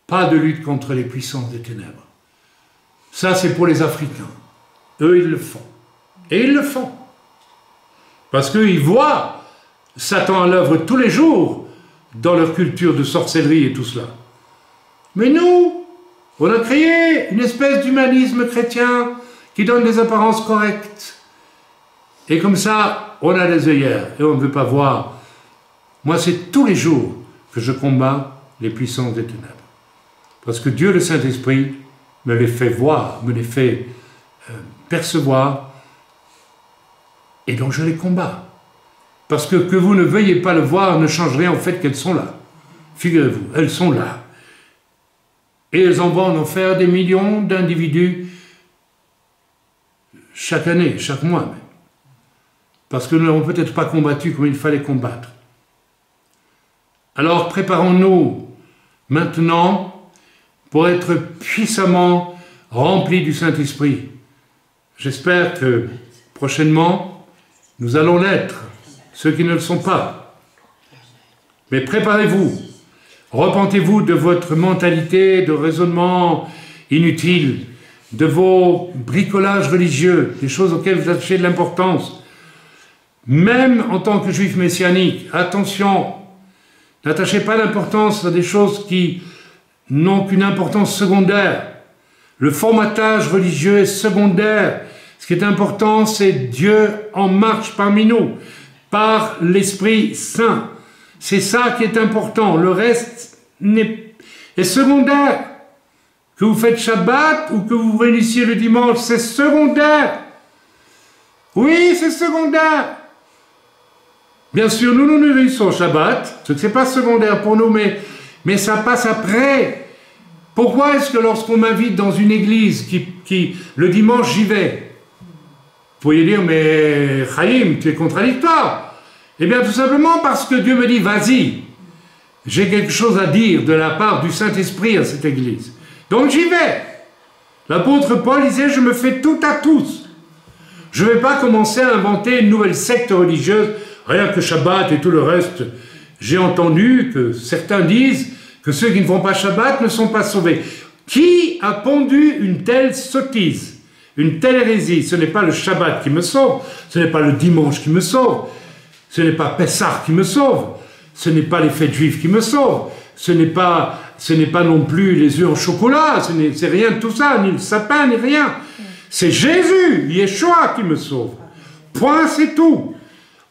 Pas de lutte contre les puissances des ténèbres. Ça, c'est pour les Africains. Eux, ils le font. Et ils le font. Parce qu'ils voient Satan à l'œuvre tous les jours dans leur culture de sorcellerie et tout cela. Mais nous, on a créé une espèce d'humanisme chrétien qui donne des apparences correctes. Et comme ça, on a des œillères et on ne veut pas voir. Moi, c'est tous les jours que je combats les puissances des ténèbres. Parce que Dieu, le Saint-Esprit, me les fait voir, me les fait percevoir, et donc je les combats. Parce que vous ne veuillez pas le voir ne change rien au fait qu'elles sont là. Figurez-vous, elles sont là. Et elles envoient en enfer des millions d'individus chaque année, chaque mois même. Parce que nous n'avons peut-être pas combattu comme il fallait combattre. Alors préparons-nous maintenant pour être puissamment remplis du Saint-Esprit. J'espère que prochainement, nous allons l'être, ceux qui ne le sont pas. Mais préparez-vous, repentez-vous de votre mentalité de raisonnement inutile, de vos bricolages religieux, des choses auxquelles vous attachez de l'importance. Même en tant que juif messianique, attention, n'attachez pas l'importance à des choses qui n'ont qu'une importance secondaire. Le formatage religieux est secondaire. Ce qui est important, c'est Dieu en marche parmi nous, par l'Esprit Saint. C'est ça qui est important. Le reste est secondaire. Que vous faites Shabbat ou que vous vous réunissiez le dimanche, c'est secondaire. Oui, c'est secondaire. Bien sûr, nous nous réunissons au Shabbat, ce n'est pas secondaire pour nous, mais ça passe après. Pourquoi est-ce que lorsqu'on m'invite dans une église qui le dimanche, j'y vais? Vous pourriez dire, mais Chaim, tu es contradictoire. Eh bien, tout simplement parce que Dieu me dit, vas-y, j'ai quelque chose à dire de la part du Saint-Esprit à cette église. Donc j'y vais. L'apôtre Paul disait, je me fais tout à tous. Je ne vais pas commencer à inventer une nouvelle secte religieuse, rien que Shabbat et tout le reste. J'ai entendu que certains disent que ceux qui ne font pas Shabbat ne sont pas sauvés. Qui a pondu une telle sottise, une telle hérésie? Ce n'est pas le Shabbat qui me sauve, ce n'est pas le dimanche qui me sauve, ce n'est pas Pessah qui me sauve, Ce n'est pas les fêtes juives qui me sauvent. Ce n'est pas non plus les œufs au chocolat. C'est rien de tout ça, ni le sapin, ni rien. C'est Jésus, Yeshua, qui me sauve. Point, c'est tout.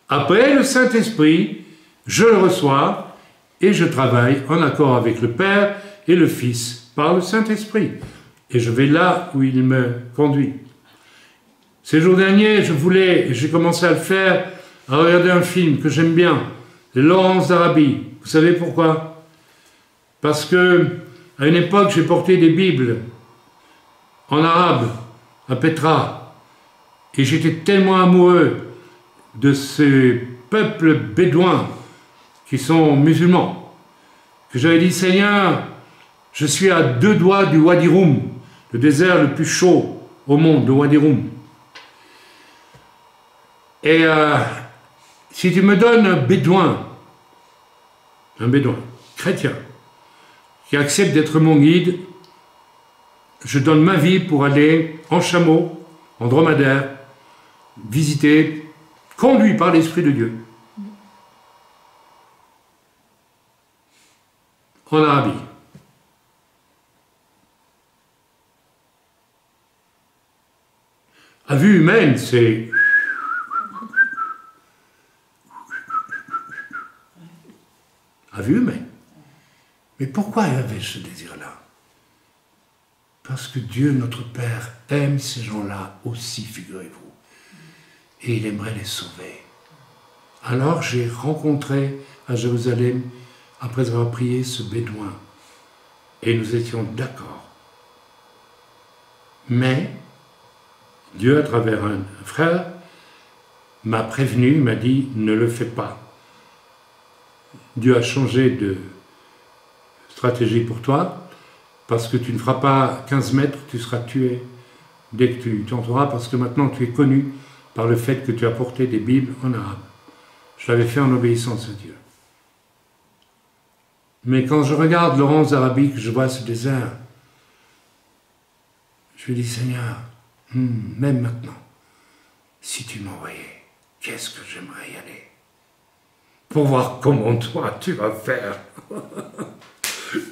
Après, le Saint-Esprit, je le reçois et je travaille en accord avec le Père et le Fils par le Saint-Esprit. Et je vais là où il me conduit. Ces jours derniers, j'ai commencé à le faire, à regarder un film que j'aime bien, Laurence d'Arabie. Vous savez pourquoi? Parce que, à une époque, j'ai porté des Bibles en arabe, à Petra, et j'étais tellement amoureux de ces peuples bédouins qui sont musulmans, que j'avais dit, Seigneur, je suis à 2 doigts du Wadi Rum, le désert le plus chaud au monde, le Wadi Rum. Et si tu me donnes un bédouin chrétien, qui accepte d'être mon guide, je donne ma vie pour aller en chameau, en dromadaire, visiter, conduit par l'Esprit de Dieu, en Arabie. À vue humaine, c'est... À vue humaine. Mais pourquoi il avait ce désir-là? Parce que Dieu, notre Père, aime ces gens-là aussi, figurez-vous. Et il aimerait les sauver. Alors j'ai rencontré à Jérusalem, après avoir prié, ce bédouin. Et nous étions d'accord. Mais Dieu, à travers un frère, m'a prévenu, m'a dit, ne le fais pas. Dieu a changé de stratégie pour toi, parce que tu ne feras pas 15 mètres, tu seras tué dès que tu t'entreras, parce que maintenant tu es connu par le fait que tu as porté des Bibles en arabe. Je l'avais fait en obéissance à Dieu. Mais quand je regarde Laurence d'Arabie, que je vois ce désert, je lui dis, Seigneur, même maintenant, si tu m'envoyais, qu'est-ce que j'aimerais y aller? Pour voir comment toi tu vas faire.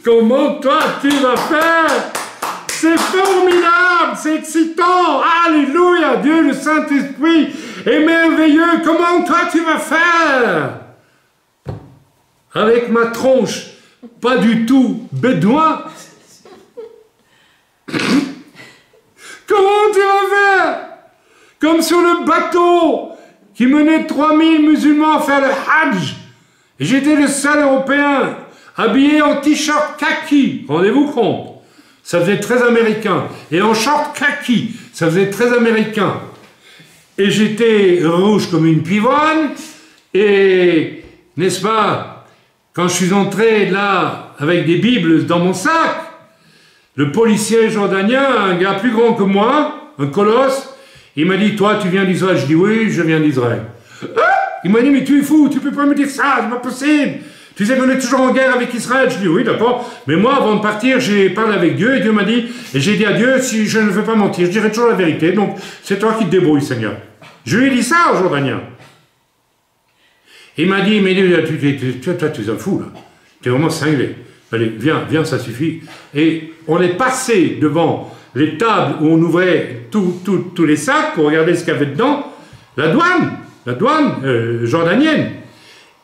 Comment toi tu vas faire? C'est formidable, c'est excitant. Alléluia, Dieu le Saint-Esprit est merveilleux. Comment toi tu vas faire? Avec ma tronche, pas du tout bédouin. Comment tu vas faire? Comme sur le bateau qui menait 3000 musulmans faire le Hajj. J'étais le seul Européen habillé en t-shirt kaki. Rendez-vous compte? Ça faisait très américain. Et en short kaki, ça faisait très américain. Et j'étais rouge comme une pivoine. Et, n'est-ce pas, quand je suis entré là, avec des Bibles dans mon sac, le policier jordanien, un gars plus grand que moi, un colosse, il m'a dit, toi, tu viens d'Israël? Je dis, oui, je viens d'Israël. Il m'a dit, mais tu es fou, tu peux pas me dire ça, c'est pas possible. Tu sais qu'on est toujours en guerre avec Israël. Je dis, oui, d'accord. Mais moi, avant de partir, j'ai parlé avec Dieu et Dieu m'a dit, et j'ai dit à Dieu, si je ne veux pas mentir, je dirai toujours la vérité. Donc, c'est toi qui te débrouilles, Seigneur. Je lui ai dit ça au Jordanien. Il m'a dit, mais toi, tu es un fou, là. Tu es vraiment cinglé. Allez, viens, ça suffit. Et on est passé devant les tables où on ouvrait tous les sacs pour regarder ce qu'il y avait dedans, la douane jordanienne.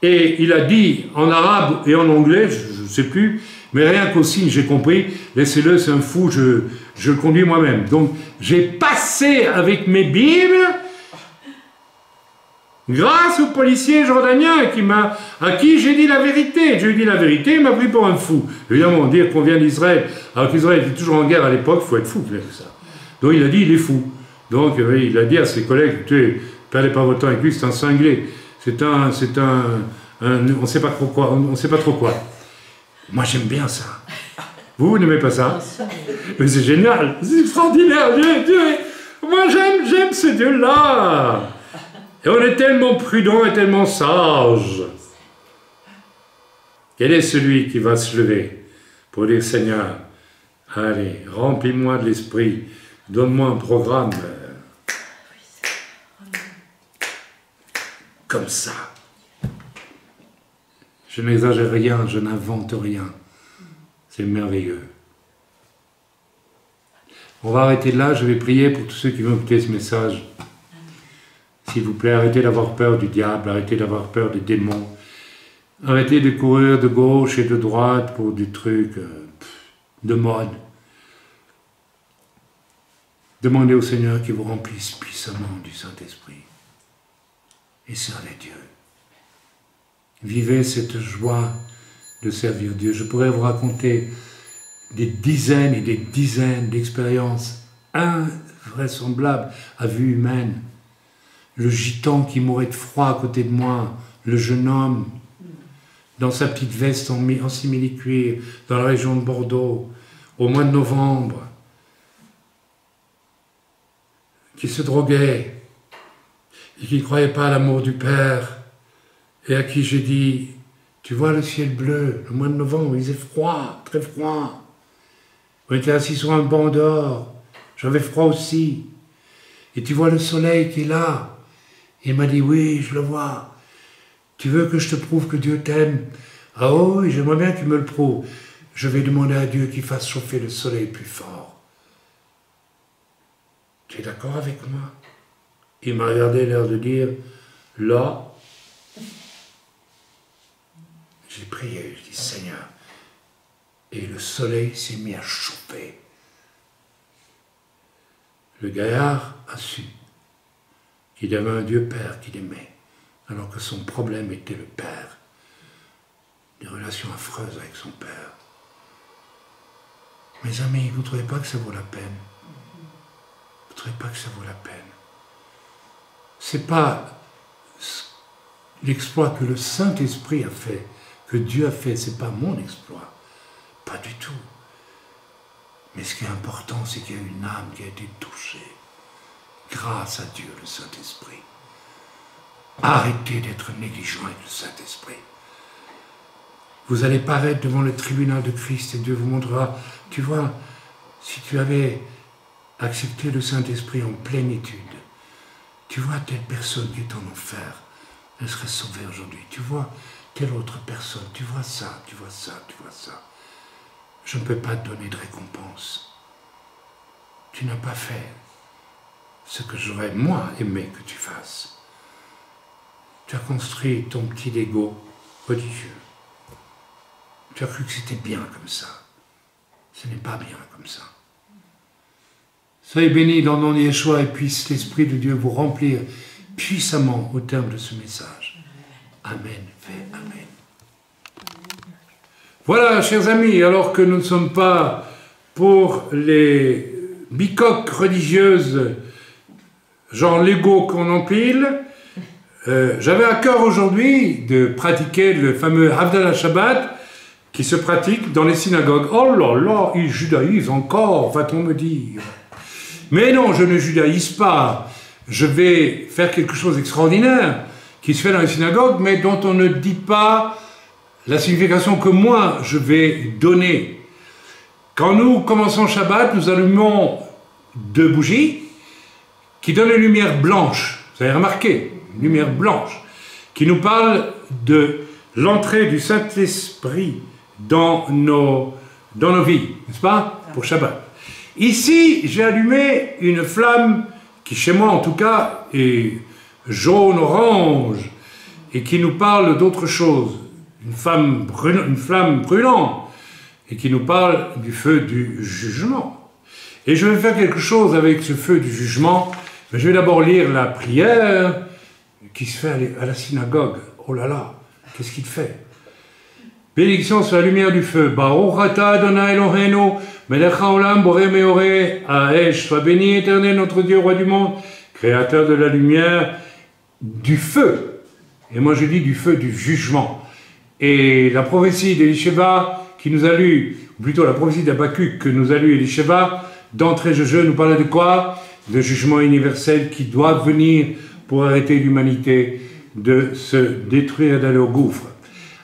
Et il a dit en arabe et en anglais, je ne sais plus, mais rien qu'au signe, j'ai compris, laissez-le, c'est un fou, je le conduis moi-même. Donc j'ai passé avec mes Bibles, grâce au policier jordanien à qui j'ai dit la vérité. Je lui ai dit la vérité, il m'a pris pour un fou. Évidemment, dire qu'on vient d'Israël, alors qu'Israël était toujours en guerre à l'époque, il faut être fou qu'il ait fait ça. Donc il a dit, il est fou. Donc il a dit à ses collègues, ne perdez pas votre temps avec lui, c'est un cinglé. On ne sait pas trop quoi. Moi j'aime bien ça. Vous n'aimez pas ça? Mais c'est génial, c'est extraordinaire. Moi j'aime ce Dieu-là. Et on est tellement prudent et tellement sage. Quel est celui qui va se lever pour dire, Seigneur, allez, remplis-moi de l'esprit, donne-moi un programme comme ça. Je n'exagère rien, je n'invente rien. C'est merveilleux. On va arrêter là, je vais prier pour tous ceux qui vont écouter ce message. S'il vous plaît, arrêtez d'avoir peur du diable, arrêtez d'avoir peur des démons. Arrêtez de courir de gauche et de droite pour des trucs de mode. Demandez au Seigneur qu'il vous remplisse puissamment du Saint-Esprit. Et servez Dieu. Vivez cette joie de servir Dieu. Je pourrais vous raconter des dizaines et des dizaines d'expériences invraisemblables à vue humaine. Le gitan qui mourait de froid à côté de moi, le jeune homme dans sa petite veste en simili-cuir dans la région de Bordeaux, au mois de novembre, qui se droguait et qui ne croyait pas à l'amour du Père, et à qui j'ai dit, tu vois le ciel bleu, le mois de novembre, il faisait froid, très froid. On était assis sur un banc dehors, j'avais froid aussi. Et tu vois le soleil qui est là. Il m'a dit, oui, je le vois. Tu veux que je te prouve que Dieu t'aime? Ah oui, j'aimerais bien que tu me le prouves. Je vais demander à Dieu qu'il fasse chauffer le soleil plus fort. Tu es d'accord avec moi? Il m'a regardé l'air de dire, là, j'ai prié, je dis, Seigneur, et le soleil s'est mis à chauffer. Le gaillard a su qu'il y avait un Dieu Père qui l'aimait, alors que son problème était le Père, des relations affreuses avec son Père. Mes amis, vous ne trouvez pas que ça vaut la peine? Vous ne trouvez pas que ça vaut la peine? C'est pas l'exploit que le Saint-Esprit a fait, que Dieu a fait, c'est pas mon exploit, pas du tout. Mais ce qui est important, c'est qu'il y a une âme qui a été touchée, grâce à Dieu, le Saint-Esprit. Arrêtez d'être négligent avec le Saint-Esprit. Vous allez paraître devant le tribunal de Christ et Dieu vous montrera, tu vois, si tu avais accepté le Saint-Esprit en plénitude, tu vois telle personne qui est en enfer, elle serait sauvée aujourd'hui. Tu vois telle autre personne, tu vois ça, tu vois ça, tu vois ça. Je ne peux pas te donner de récompense. Tu n'as pas fait ce que j'aurais, moi, aimé que tu fasses. Tu as construit ton petit Lego religieux. Tu as cru que c'était bien comme ça. Ce n'est pas bien comme ça. Soyez bénis dans le nom de Yeshua et puisse l'Esprit de Dieu vous remplir puissamment au terme de ce message. Amen. Fait Amen. Voilà, chers amis, alors que nous ne sommes pas pour les bicoques religieuses, genre Lego qu'on empile, j'avais à cœur aujourd'hui de pratiquer le fameux Havdalah Shabbat qui se pratique dans les synagogues. Oh là là, ils judaïsent encore, va-t-on me dire. Mais non, je ne judaïse pas. Je vais faire quelque chose d'extraordinaire qui se fait dans les synagogues, mais dont on ne dit pas la signification que moi je vais donner. Quand nous commençons Shabbat, nous allumons 2 bougies qui donnent une lumière blanche. Vous avez remarqué, une lumière blanche, qui nous parle de l'entrée du Saint-Esprit dans nos vies, n'est-ce pas, pour Shabbat. Ici, j'ai allumé une flamme qui, chez moi en tout cas, est jaune-orange et qui nous parle d'autre chose. Une flamme brûlante et qui nous parle du feu du jugement. Et je vais faire quelque chose avec ce feu du jugement. Je vais d'abord lire la prière qui se fait à la synagogue. Oh là là, qu'est-ce qu'il fait? Bénédiction sur la lumière du feu. Baruch atah Adonai Eloheinu, melech haolam boré meoré, haesh, sois béni éternel notre Dieu, roi du monde, créateur de la lumière, du feu. Et moi je dis du feu du jugement. Et la prophétie d'Elisheva qui nous a lu, ou plutôt la prophétie d'Habakkuk que nous a lu Elisheva, d'entrée de jeu nous parlait de quoi? De jugement universel qui doit venir pour arrêter l'humanité de se détruire et d'aller au gouffre.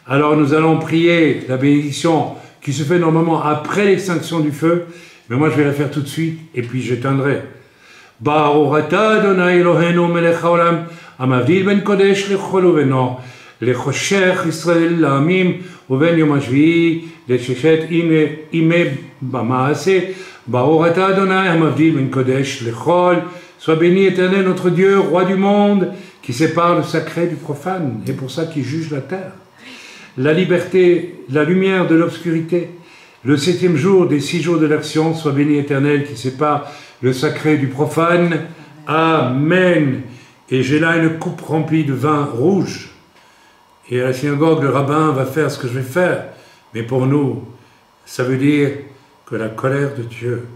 Alors nous allons prier la bénédiction qui se fait normalement après l'extinction du feu, mais moi je vais la faire tout de suite et puis j'éteindrai. Baruch atah Adonai Eloheinu melech haolam, hamavdil ben kodesh lechol uveno, לחושך ישראל לעמים, ובין יום השביעי לששת ימי במעשה, ברוך אתה Adonai המבדיל בין קודש לחול. Sois béni, Éternel, notre Dieu, roi du monde, qui sépare le sacré du profane, et pour ça qui juge la terre. La liberté, la lumière de l'obscurité, le 7e jour des 6 jours de l'action, sois béni, Éternel, qui sépare le sacré du profane. Amen. Et j'ai là une coupe remplie de vin rouge. Et à la synagogue, le rabbin va faire ce que je vais faire. Mais pour nous, ça veut dire que la colère de Dieu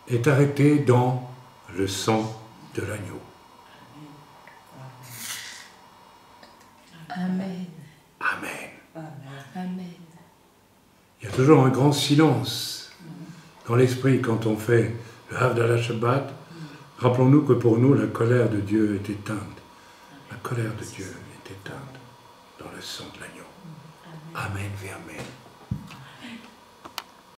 est arrêtée dans le sang de l'agneau. Amen. Amen. Amen. Il y a toujours un grand silence dans l'esprit quand on fait le Havdalah Shabbat. Rappelons-nous que pour nous, la colère de Dieu est éteinte. La colère de Dieu est éteinte dans le sang de l'agneau. Amen, amen.